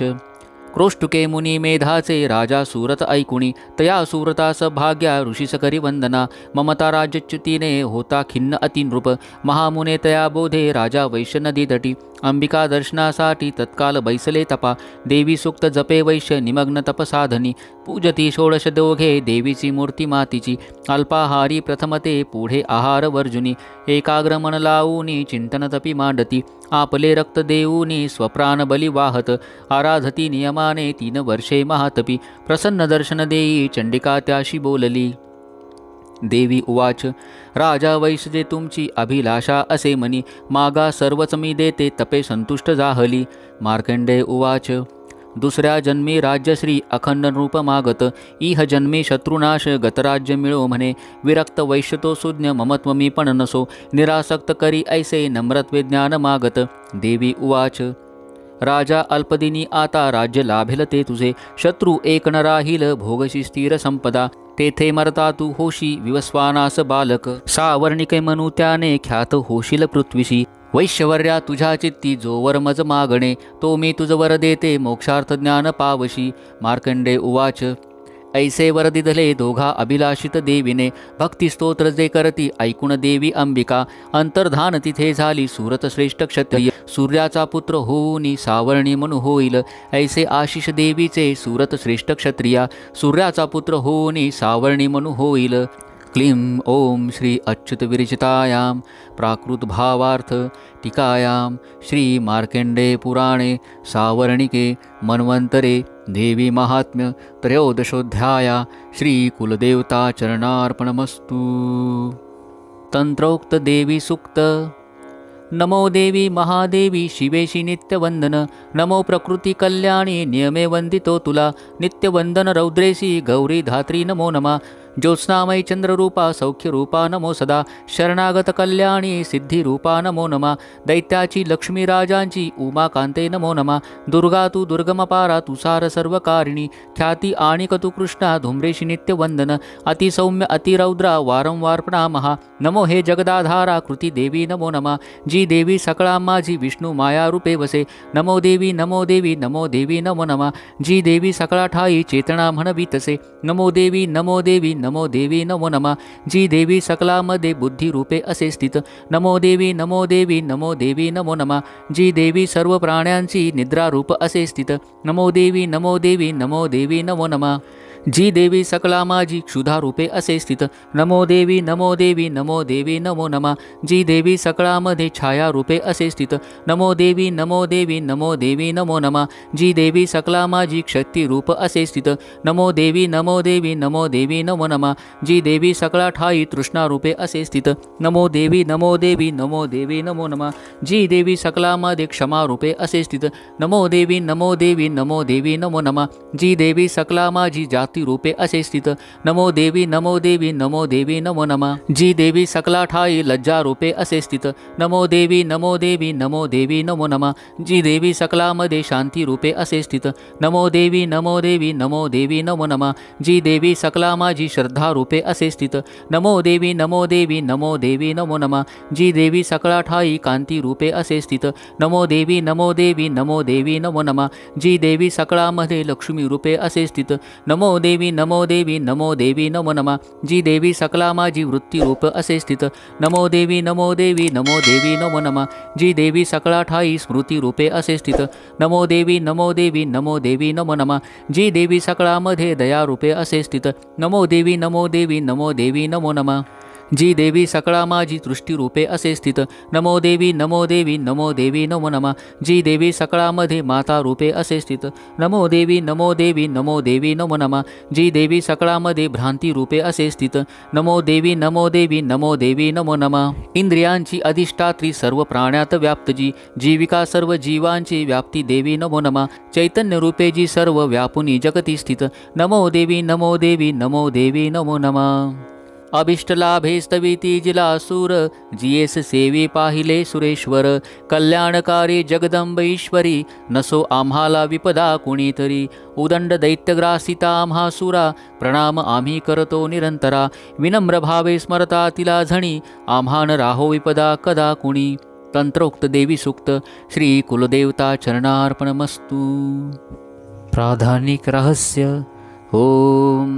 क्रोष्टुके मुनी मेधाचे राजा सूरत ऐकुणी, तया सूरतास भाग्या ऋषीस करी वंदना. ममता राज्यच्युतीने होता खिन्न अतिनृप, महामुने तया बोधे राजा वैश्य नदी तटी. अंबिका दर्शनासाठी तत्काल बैसले तपा, देवी सुक्त जपे वैश्य निमग्न तपसाधनी. पूजती षोडश दोघे देवीची मूर्ती मातीची, अल्पाहारी प्रथमते पुढे आहार वर्जुनी. एकाग्र मन लावूनी चिंतन तपी मांडती, आपले रक्त देऊनी स्वप्राण बली वाहत. आराधती नियमाने 3 वर्षे महातपी, प्रसन्न दर्शन देई चंडिका त्याशी बोलली. देवी उवाच. राजा वैश्य तुमची अभिलाषा असे मनी, मागा सर्वच मी देते तपे संतुष्ट जाहली. मार्कंडेय उवाच. दुसऱ्या जन्मी राज्यश्री अखंड रूप मागत, इह जन्मी शत्रुनाश गतराज्य मिळो म्हणे. विरक्त वैश्यतो सुज्ञ ममत्व मी पण नसो, निरासक्त करी ऐसे नम्रत्वे ज्ञान मागत. देवी उवाच. राजा अल्पदिनी आता राज्य लाभेल ते तुझे, शत्रू एक न राहील भोगशी स्थिर संपदा. तेथे मरता तू होशी विवस्वानास बालक, सावर्णिके म्हणू त्याने ख्यात होशील पृथ्वीशी. वैश्यवर्या तुझ्या चित्ती जोवर मज मागणे, तो मी तुझ वर देते मोक्षार्थ ज्ञान पावशी. मार्कंडे उवाच. ऐसे वर दिधले दोघा अभिलाषित देवीने, भक्ती स्तोत्र जे करती ऐकून देवी अंबिका. अंतर्धान तिथे झाली सूरत श्रेष्ठ क्षत्रिय, सूर्याचा पुत्र होऊनी सावर्णी म्हणू होईल. ऐसे आशिष देवीचे सूरत श्रेष्ठ क्षत्रिया, सूर्याचा पुत्र होऊनी सावर्णी म्हणू होईल. क्लीं ओम श्री अच्युत विरचितायां प्राकृत भावार्थ टीकायां श्री मार्कंडेय पुराणे सावर्णिके मन्वंतरे देवी महात्म्य त्रयोदशोऽध्याय. श्री कुलदेवता चरणार्पणमस्तु. तंत्रोक्त देवी सूक्त. नमो देवी महादेवी शिवेशी नित्यवंदन, नमो प्रकृती कल्याणी नियमे वंदितो तुला. नित्यवंदन रौद्रेशी गौरी धात्री नमो नमा. ज्योत्स्नामयी चंद्ररूपा सौख्यरूपा नमो सदा शरणागत कल्याणी सिद्धिरूपा नमो नमा दैत्याची लक्ष्मी राजांची उमाकांते नमो नमा दुर्गा तू दुर्गमपारा तुसार सर्वकारिणी ख्याती आणि कतु कृष्णा धूम्रेशी नित्यवंदन अतिसौम्य अतिरौद्रा वारंवार प्रणामहा नमो हे जगदाधारा कृती देवी नमो नमा जी देवी सकळा माझी विष्णू माया रूपे वसे नमो देवी नमो देवी नमो देवी नमो नमा जी देवी सकळा ठाई चेतना म्हणवी तसे नमो देवी नमो देवी नमो देवी नमो नमा जी देवी सकलामध्ये बुद्धी रूपे असे स्थित नमो देवी नमो देवी नमो देवी नमो नमा जी देवी सर्व प्राण्यांची निद्रा रूप असे स्थित नमो देवी नमो देवी नमो देवी नमो नमा जी देवी सकला माझी क्षुधा रूपे असे स्थित नमो देवी नमो देवी नमो देवी नमो नमा जी देवी सकळामध्ये छाया रूपे असे स्थित नमो देवी नमो देवी नमो देवी नमो नमा जी देवी सकला माझी शक्ती रूप असे स्थित नमो देवी नमो देवी नमो देवी नमो नमा जी देवी सकळा ठाई तृष्णा रूपे असे स्थित नमो देवी नमो देवी नमो देवी नमो नमा जी देवी सकलामध्ये क्षमा रूपे असे स्थित नमो देवी नमो देवी नमो देवी नमो नमा जी देवी सकला माझी जाती रूपे असे स्थित नमो देवी नमो देवी नमो देवी नमो नमा जी देवी सकला ठाई लज्जा रूपे असे स्थित नमो देवी नमो देवी नमो देवी नमो नमा जी देवी सकलामध्ये शांती रूपे असे स्थित नमो देवी नमो देवी नमो देवी नमो नमा जी देवी सकला माझी श्रद्धा रूपे असे स्थित नमो देवी नमो देवी नमो देवी नमो नमा जी देवी सकला ठाई कांती रूपे असे स्थित नमो देवी नमो देवी नमो देवी नमो नमा जी देवी सकळामध्ये लक्ष्मी रूपे असे स्थित नमो देवी नमो देवी नमो देवी नमो नमा जी देवी सकला माझी वृत्ती रूप असे स्थित नमो देवी नमो देवी नमो देवी नमो नमा जी देवी सकळा ठाई स्मृती रूपे असे स्थित नमो देवी नमो देवी नमो देवी नमो नमा जी देवी सकळामध्ये दया रूपे असे स्थित नमो देवी नमो देवी नमो देवी नमो नमा जी देवी सकळा माझी दृष्टी रूपे असे स्थित नमो देवी नमो देवी नमो देवी नमो नमा जी देवी सकळामध्ये माता रूपे असे स्थित नमो देवी नमो देवी नमो देवी नमो नमा जी देवी सकळामध्ये भ्रांती रूपे असे स्थित नमो देवी नमो देवी नमो देवी नमो नमा इंद्रियांची अधिष्ठात्री सर्व प्राण्यात व्याप्त जी जीविका सर्व जीवांची व्याप्ती देवी नमो नमा चैतन्य रूपे जी सर्व व्यापुनी जगती स्थित नमो देवी नमो देवी नमो देवी नमो नमा अभिष्टलाभे स्तविती जिला सूर जियेस सेवी पाहिले सुरेश्वर कल्याणकारी जगदंब ईश्वरी नसो आम्हाला विपदा कुणीतरी उदंड दैत्यग्रासिता आम्हा सुरा प्रणाम आम्ही करतो निरंतरा विनम्र भावे स्मरता तिला झणी आम्हान राहो विपदा कदा कुणी तंत्रोक्त देवी सूक्त श्री कुलदेवता चरणार्पणमस्तु प्राधानिक रहस्य ओम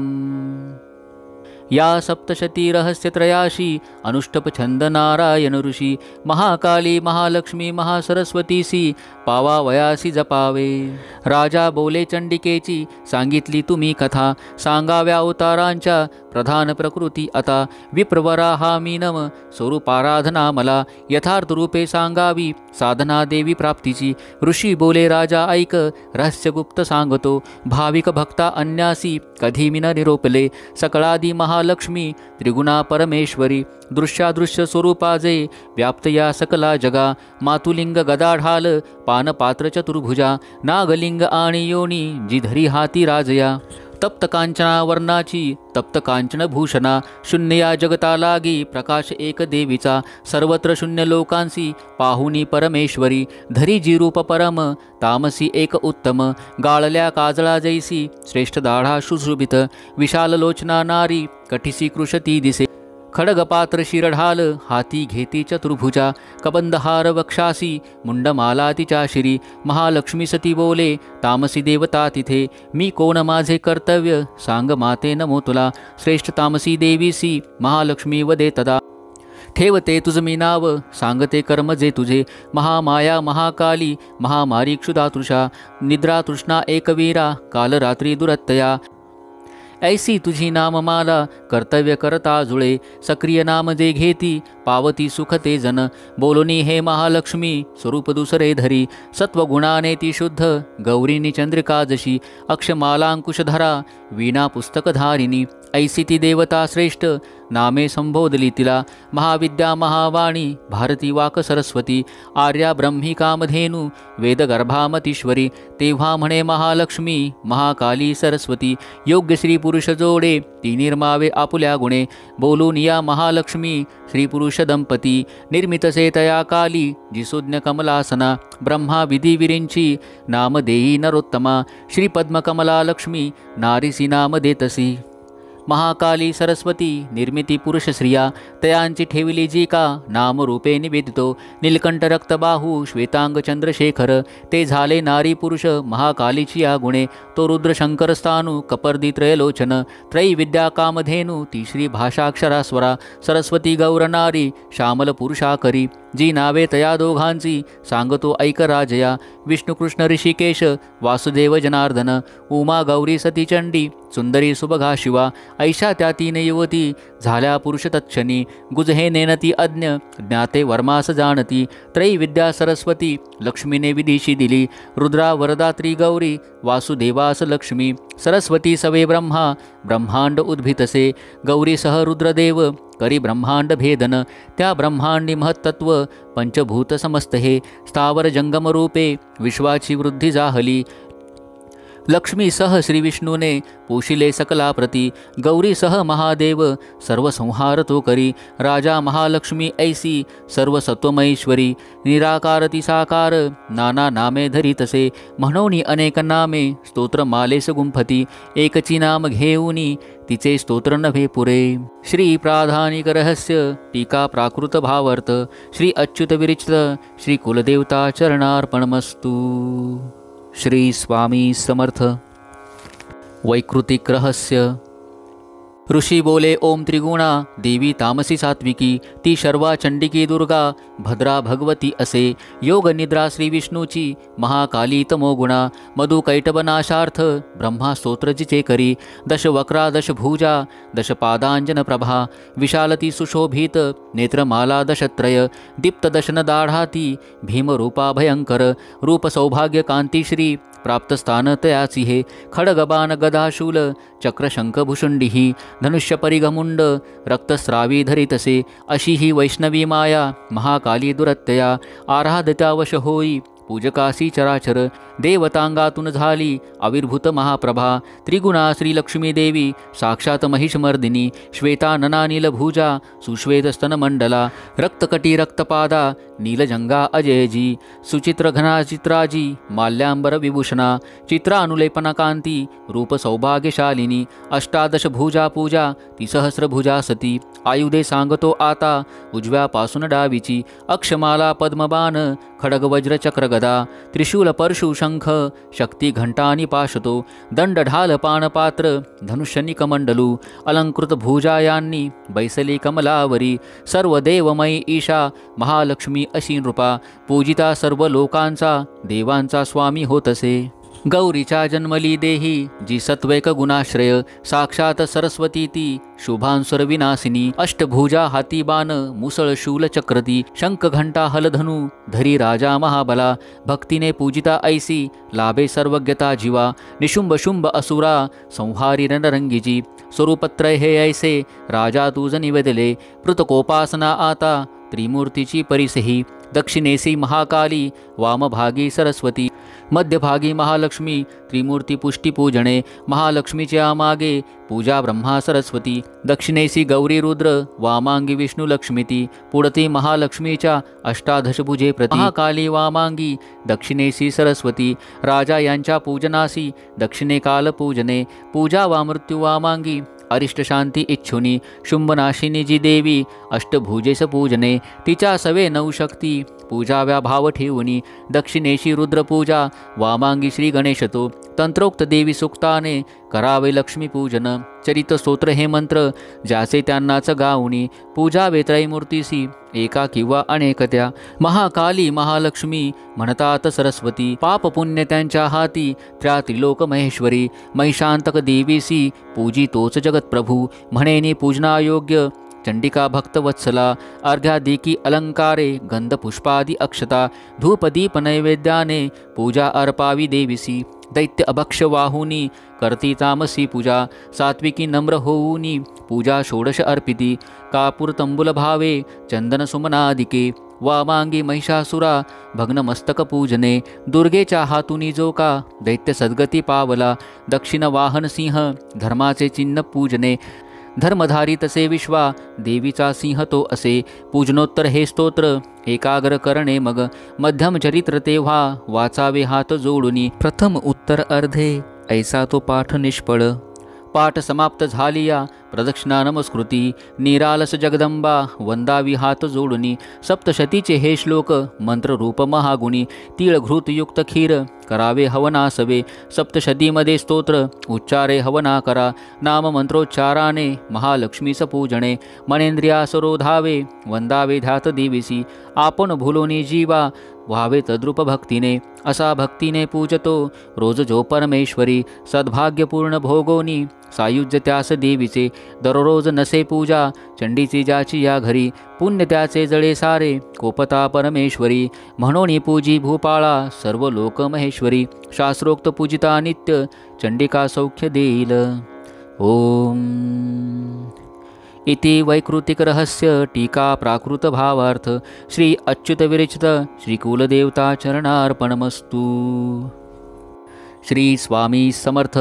या सप्तशती रहस्यत्रयाशी अनुष्टप छंद नारायण ऋषी महाकाली महालक्ष्मी महासरस्वतीसी पावावयासी जपावे राजा बोले चंडिकेची सांगितली तुम्ही कथा सांगाव्या अवतारांच्या प्रधान प्रकृती आता विप्रवरा हा मी नम स्वरूपाराधना मला यथार्थ रूपे सांगावी साधना देवी प्राप्तीची ऋषी बोले राजा ऐक रहस्यगुप्त सांगतो भाविक भक्ता अन्यासी कधी मी न निरोपले सकळादी महालक्ष्मी त्रिगुणा परमेश्वरी दृश्यादृश्य स्वरूपा जे व्याप्त या सकला जगा मातुलिंग गदाढाल पानपात्र चतुर्भुजा नागलिंग आणि योनी जी धरी हाती राजया तप्त कांचना वर्णाची तप्त कांचन भूषणा शून्य या जगता लागी प्रकाश एक देवीचा सर्वत्र शून्य लोकांसी पाहुनी परमेश्वरी धरी जी रूप परम तामसी एक उत्तम गाळल्या काजळा जैसी श्रेष्ठ दाढा सुशोभित विशाल लोचना नारी कठीसी कृशती दिसे खडगपात्र शिरढाल हाती घेती चतुर्भुजा कबंदहार वक्षासी मुंडमाला तिच्या शिरी महालक्ष्मी सती बोले तामसी देवता तिथे मी कोण माझे कर्तव्य सांग माते नमो तुला श्रेष्ठ तामसी देवीसी महालक्ष्मी वदे तदा ठेवते तुझ मी नाव सांगते कर्म जे तुझे महामाया महाकाली महामारी क्षुधातृषा निद्रा तृष्णा एकवीरा कालरात्री दुरत्तया ऐसी तुझी नाममाला कर्तव्य करता जुळे सक्रिय नाम जे घेती पावती सुख ते जन बोलोनी हे महालक्ष्मी स्वरूप दुसरे धरी सत्वगुणाने ती शुद्ध गौरीनी चंद्रिका जशी अक्षमालांकुशधरा वीणा पुस्तकधारिणी ऐसी ती देवता श्रेष्ठ नामे संबोधली तिला। महाविद्या महावाणी भारती वाक सरस्वती आर्या ब्रह्मी कामधेनु वेदगर्भामतीश्वरी। तेव्हा म्हणे महालक्ष्मी महाकाली सरस्वती योग्य श्री पुरुष जोडे ती निर्मावे आपुल्या गुणे। बोलून या महालक्ष्मी श्री पुरुष दंपती निर्मितसे तया काली जी सुज्ञ कमलासना। ब्रह्मा विधिविरींची नाम देई नरोत्तमा श्री पद्मकमला लक्ष्मी नारीसी नाम देतसी। महाकाली सरस्वती निर्मिती पुरुष स्त्रिया तयांची ठेविली जी का नाम रूपे निवेदितो। नीलकंठ रक्तबाहू श्वेतांग चंद्रशेखर ते झाले नारी पुरुष महाकालीची या गुणे। तो रुद्र शंकर स्थानु कपर्दी त्रयलोचन त्रैविद्या कामधेनु ती श्री भाषाक्षरास्वरा। सरस्वती गौर नारी श्यामल पुरुषाकरी जी नावे तया दोघांची सांगतो ऐक राजया। विष्णु कृष्ण ऋषिकेश वासुदेव जनार्दन उमा गौरी सती चंडी सुंदरी सुबघा शिवा। ऐशा त्या तीन युवती झाल्या पुरुष तत्क्षणी गुजहे नेनती अज्ञ ज्ञाते वर्मास जाणती। त्रैविद्या सरस्वती लक्ष्मीने विधीशी दिली रुद्रा वरदात्री गौरी वासुदेवास लक्ष्मी। सरस्वती सवे ब्रह्मा ब्रह्मांड उद्भितसे गौरी सह रुद्रदेव करी ब्रह्मांड भेदन। त्या ब्रह्मांडी महत्त्व पंचभूत समस्त हे स्थावर जंगम रूपे विश्वाची वृद्धी जाहली। लक्ष्मी सह श्री विष्णूने पोशिले सकला प्रती गौरी सह महादेव सर्व संहार तो करी। राजा महालक्ष्मी ऐसी सर्व सत्वमैश्वरी निराकारती साकार नाना नामे धरितसे। म्हणून अनेक नामे स्तोत्र मालेस गुंफती एकची नाम घेऊनी तिचे स्तोत्र नभे पुरे। श्री प्राधानिक रहस्य टीका प्राकृत भावार्थ श्री अच्युत विरचित श्री कुलदेवता चरणार्पणमस्तु। श्री स्वामी समर्थ। वैकृतिक रहस्य। ऋषी बोले ओम त्रिगुणा देवी तामसी सात्विकी ती शर्वा चंडिकी दुर्गा भद्रा भगवती असे। योग निद्रा श्री विष्णूची महाकाली तमोगुणा मधु कैटबनाशार्थ ब्रह्मा स्तोत्र जिचे करी। दश वक्रा दश भुजा दश पादांजन प्रभा विशालती सुशोभित नेत्रमाला दशत्रय दीप्त दशन दाढाती भीमरूपा भयंकर रूप सौभाग्य कांती श्री प्राप्त स्थान तयाची हे। खडगबाण गदाशूल चक्र शंख भुषुंडी धनुष्य परिघमुंड रक्तस्रावी धरितसे। अशी ही वैष्णवी माया महाकाली दुरत्यया आराधत्या वश होई पूजकासी चराचर। देवतांगातून झाली आविर्भूत महाप्रभा त्रिगुणा श्री लक्ष्मी देवी साक्षात महिषमर्दिनी। श्वेता नना नीलभुजा सुश्वेत स्तनमंडला रक्तकटी रक्तपादा नीलजंगा अजयजी सुचित्र घना चित्राजी माल्याम्बर विभूषणा चित्रानुलेपना कांती रूप सौभाग्यशालिनी। अष्टादश भुजा पूजा ती सहस्रभुजा सती आयुधे सांगतो आता उजव्यापासून डावीची। अक्षमाला पद्मबाण खडग वज्र चक्र गदा त्रिशूल परशु शंख शक्ती घंटानी पाशतो। दंड ढाल पानपात्र धनुष्यनी कमंडलू अलंकृत भुजायांनी बैसली कमलावरी। सर्व देवमयी ईशा महालक्ष्मी अशी नृपा पूजिता सर्व लोकांचा देवांचा स्वामी होतसे। गौरीच्या जन्मली देही जी सत्वैक गुणाश्रय साक्षात सरस्वती ती शुभांसुर विनाशिनी। अष्टभुजा हाती बाण मुसळ शूल चक्रती शंख घंटा हलधनु धरी राजा महाबला। भक्तीने पूजिता ऐसी लाभे सर्वज्ञता जीवा निशुंभ शुंभ असुरा संहारी रणरंगीजी। स्वरूपत्रय हे ऐसे राजा तुझ निवेदले पृतकोपासना आता त्रिमूर्तीची परिसही। दक्षिणेसी महाकाली वामभागी सरस्वती मध्यभागी महालक्ष्मी त्रिमूर्ती पुष्टी पूजणे। महालक्ष्मीच्या मागे पूजा ब्रह्मा सरस्वती दक्षिणेसी गौरी रुद्र वामांगी विष्णू लक्ष्मीती पुढती महालक्ष्मीच्या अष्टादशभुजे प्रति। महाकाली वामांगी दक्षिणेसी सरस्वती राजा यांच्या पूजनासी दक्षिणेकाल पूजने। पूजा वा मृत्यू वामांगी अरिष्ट शांती इच्छुनी शुंभनाशिनी जी देवी अष्टभुजेस पूजने। तिच्या सवे नऊ शक्ती पूजाव्या भाव ठेवुनी। दक्षिणेशी रुद्रपूजा वामांगी श्री गणेशतो तंत्रोक्त देवी सुक्ताने करावे लक्ष्मी पूजन। चरित स्तोत्र हे मंत्र ज्याचे त्यांनाच गाऊनी पूजावे त्रैमूर्तीसी एका किंवा अनेक त्या। महाकाली महालक्ष्मी म्हणतात सरस्वती पाप पुण्य त्यांच्या हाती त्या त्रिलोक महेश्वरी। महिषांतक देवीसी पूजी तोच जगतप्रभू म्हणेनी पूजनायोग्य चंडिका भक्तवत्सला। अर्घ्यादिकी अलंकारे गंध पुष्पादि अक्षता धूपदीप नैवेद्याने पूजा अर्पावी देवीसी। दैत्य अभक्ष वाहुनी करती तामसी पूजा सात्विकी नम्र होऊनी पूजा षोडश अर्पिती कापूर तंबुल भावे चंदन सुमनादिके वामांगी महिषासुरा भग्नमस्तक पूजने दुर्गेच्या हातुनी जो का दैत्य सद्गती पावला दक्षिण वाहन सिंह धर्माचे चिन्ह पूजने धर्मधारी तसे विश्वा देवीचा सिंह तो असे पूजनोत्तर हे स्तोत्र एकाग्र करणे मग मध्यम चरित्र तेव्हा वाचावे हात जोडुनी प्रथम उत्तर अर्धे ऐसा तो पाठ निष्फळ पाठ समाप्त झालिया प्रदक्षिणा नमस्कृती निरालस जगदंबा वंदावी हात जोडुनी सप्तशतीचे हे श्लोक मंत्ररूप महागुणी तीळ घृतयुक्त खीर करावे हवनासवे सप्तशतीमध्ये स्तोत्र उच्चारे हवना करा नाम मंत्रोच्चाराने महालक्ष्मीस पूजणे मनेंद्रियास रोधावे वंदावे ध्यात देवीसी आपण भुलोनी जीवा व्हावे तद्रूप भक्तीने असा भक्तीने पूजतो रोज जो परमेश्वरी सद्भाग्यपूर्ण भोगोनी सायुज्य त्यास देवीचे दररोज नसे पूजा चंडीची ज्याची या घरी पुण्य त्याचे जळे सारे कोपता परमेश्वरी म्हणून पूजी भूपाळा सर्व लोक महेश्वरी शास्त्रोक्त पूजिता नित्य चंडिका सौख्य देईल ओम इति वैकृतिक रहस्य टीका प्राकृत भावार्थ श्री अच्युत विरचित श्री कुलदेवता चरणार्पणमस्तु श्री स्वामी समर्थ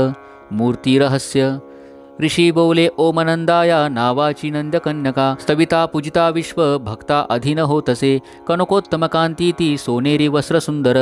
मूर्ती रहस्य ऋषी बोले ओमनंदाया नावाची नंदकन्यका स्तविता पूजिता विश्व भक्ता अधीन होतसे कनकोत्तम कांती ती सोनेरी वस्त्र सुंदर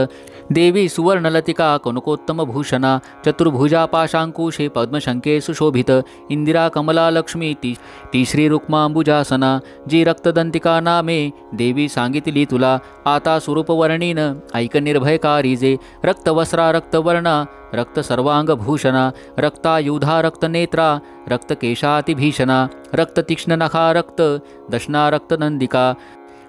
देवी सुवर्णलतिका कनकोत्तम भूषणा चतुर्भुजा पाशांकुशे पद्मशंके सुशोभित इंदिरा कमला लक्ष्मी ती श्री रुक्मांबुजासना जी रक्तदंतिका नामे देवी सांगितली तुला आता स्वरूपवर्णीन ऐक निर्भयकारी जे रक्तवस्त्रा रक्तवर्णा रक्त सर्वांगभूषणा रक्तायुधा रक्तनेत्रा रक्तकेशातिभीषणा रक्ततीक्ष्ण नखा रक्त दशना रक्तनंदिका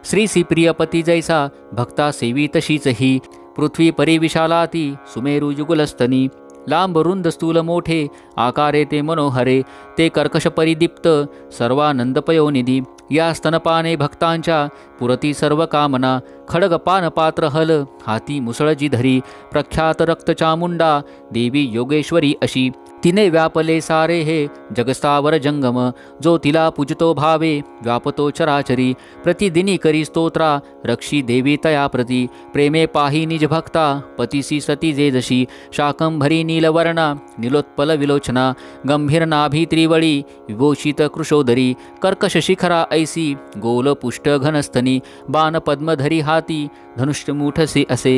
श्री प्रियपती जैसा भक्ता सेवी तशीच ही पृथ्वी परिविशालाती सुमेरु युगलस्तनी लांब रुंद स्थूल मोठे आकारे ते मनोहरे ते कर्कश परिदीप्त सर्वानंदपयोनिधी या स्तनपाने भक्तांच्या पुरती सर्व कामना खडग पान पात्र हल हाती मुसळजी धरी प्रख्यात रक्त चामुंडा देवी योगेश्वरी अशी तिने व्यापले सारे हे जगस्तावर जंगम जो तिला पूजतो भावे व्यापतो चराचरी प्रतिदिनी करी स्तोत्रा रक्षी देवी तया प्रती प्रेमे पाही निज भक्ता पतिसी सती जे जशी शाकंभरी नीलवर्णा नीलोत्पल विलोचना गंभीर नाभी त्रिवळी विभूषित कृशोदरी कर्कश शिखरा ऐसी गोल पुष्ट घनस्तनी बाण पद्मधरी हाती धनुष्यमूठसे असे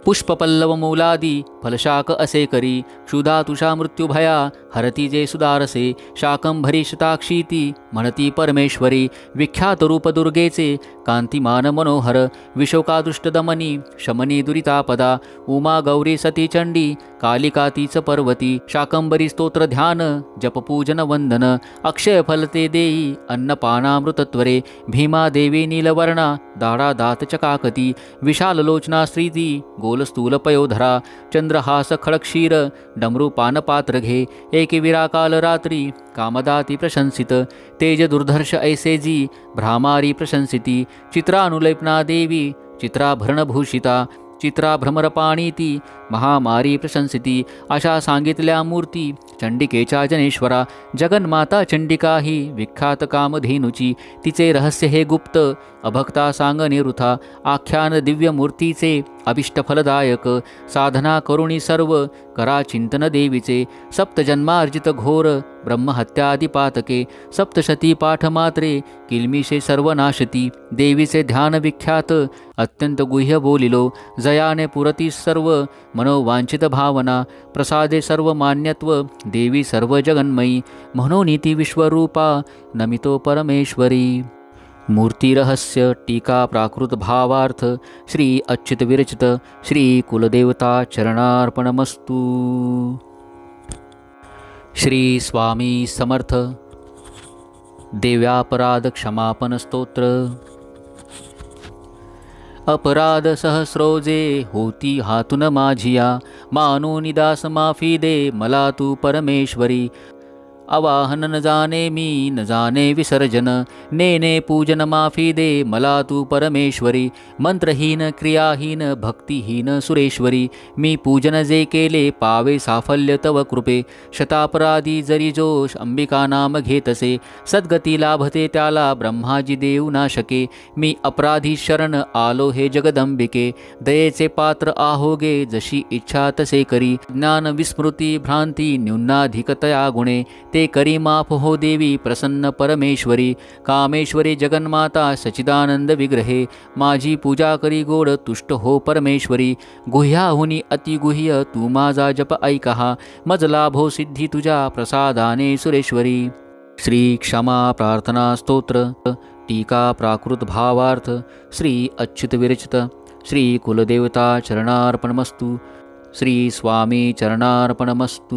पुष्पपल्लव मूलादी फलशाक असे करी क्षुधा तुषा मृत्युभया हरती जे सुदारसे शाकंभरी शताक्षीती म्हणती परमेश्वरी विख्यात रूप दुर्गेचे कांतिमान मनोहर विशोकादुष्टदमनी शमनी दुरितापदा उमा गौरी सती चंडी कालिका तीच पर्वती शाकंभरी स्तोत्र ध्यान जपपूजन वंदन अक्षय फलते देई अन्नपानामृतत्वरे भीमा देवी नीलवर्णा दाडा दात चकाकती विशाल लोचना स्त्रीती गोलस्थूल पयोधरा चंद्रहास खडक्षीर डमरू पानपात्र घे एके विराकाल रात्री कामदाती प्रशंसित तेज दुर्धर्ष ऐसे जी भ्रामारी प्रशंसिती चित्रानुलेपना देवी चित्राभरणभूषिता चित्रा भ्रमरपाणीती महामारी प्रशंसिती अशा सांगितल्या मूर्ती चंडिकेच्या जनेश्वरा जगन्माता चंडिका ही विख्यात कामधेनुची तिचे रहस्य हे गुप्त अभक्ता सांगणे वृथा आख्यान दिव्य मूर्तीचे अभिष्टफलदायक साधना करुणी सर्व करा चिंतन देवीचे सप्तजन्मार्जित घोर ब्रह्महत्यादिपातके सप्तशती पाठ मात्रे किलमिशे सर्वनाशती देवीचे ध्यान विख्यात अत्यंत गुह्य बोलिलो जयाने पुरती सर्व मनोवांछित भावना प्रसादे सर्व मान्यत्व देवी सर्व जगन्मयी म्हणून ती विश्वरूपा नमितो परमेश्वरी मूर्ति रहस्य टीका प्राकृत भावार्थ श्री अच्युत विरचित श्री कुलदेवता चरणार्पणमस्तु श्री स्वामी समर्थ देव्यापराध क्षमापन स्तोत्र अपराध सहस्रोजे होती हातून माझिया मानू निदास माफी दे मला तू परमेश्वरी अवाहन न जाने मी न जाने विसर्जन, नेने पूजन माफी दे मला तू परमेश्वरी, मंत्रहीन क्रियाहीन भक्तिहीन सुरेश्वरी, मी पूजन जे केले पावे साफल्य तव कृपे, शतापराधी जरी जोश अंबिका नाम घेतसे, सद्गती लाभते त्याला ब्रह्माजी देऊ ना शके, मी अपराधी शरण आलो हे जगदंबिके, दयेचे पात्र आहोगे जशी इच्छा तसे करी, ज्ञान विस्मृती भ्रांती न्यूनाधिकतया गुणे, ते करी माफ हो देवी प्रसन्न परमेश्वरी, कामेश्वरी जगन्माता सचिदानंद विग्रहे, माझी पूजा करी गोड तुष्ट हो परमेश्वरी, गुह्याहुनी अतिगुह्य तू माझा जप ऐकहा, मज लाभो सिद्धी तुझ्या प्रसादाने सुरेश्वरी. श्री क्षमा प्रार्थना स्तोत्र टीका प्राकृत भावार्थ श्री अच्युत विरचित. श्री कुलदेवता चरणार्पणमस्तु. श्री स्वामी चरणार्पणमस्तु.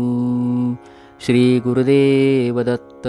श्री गुरुदेव दत्त.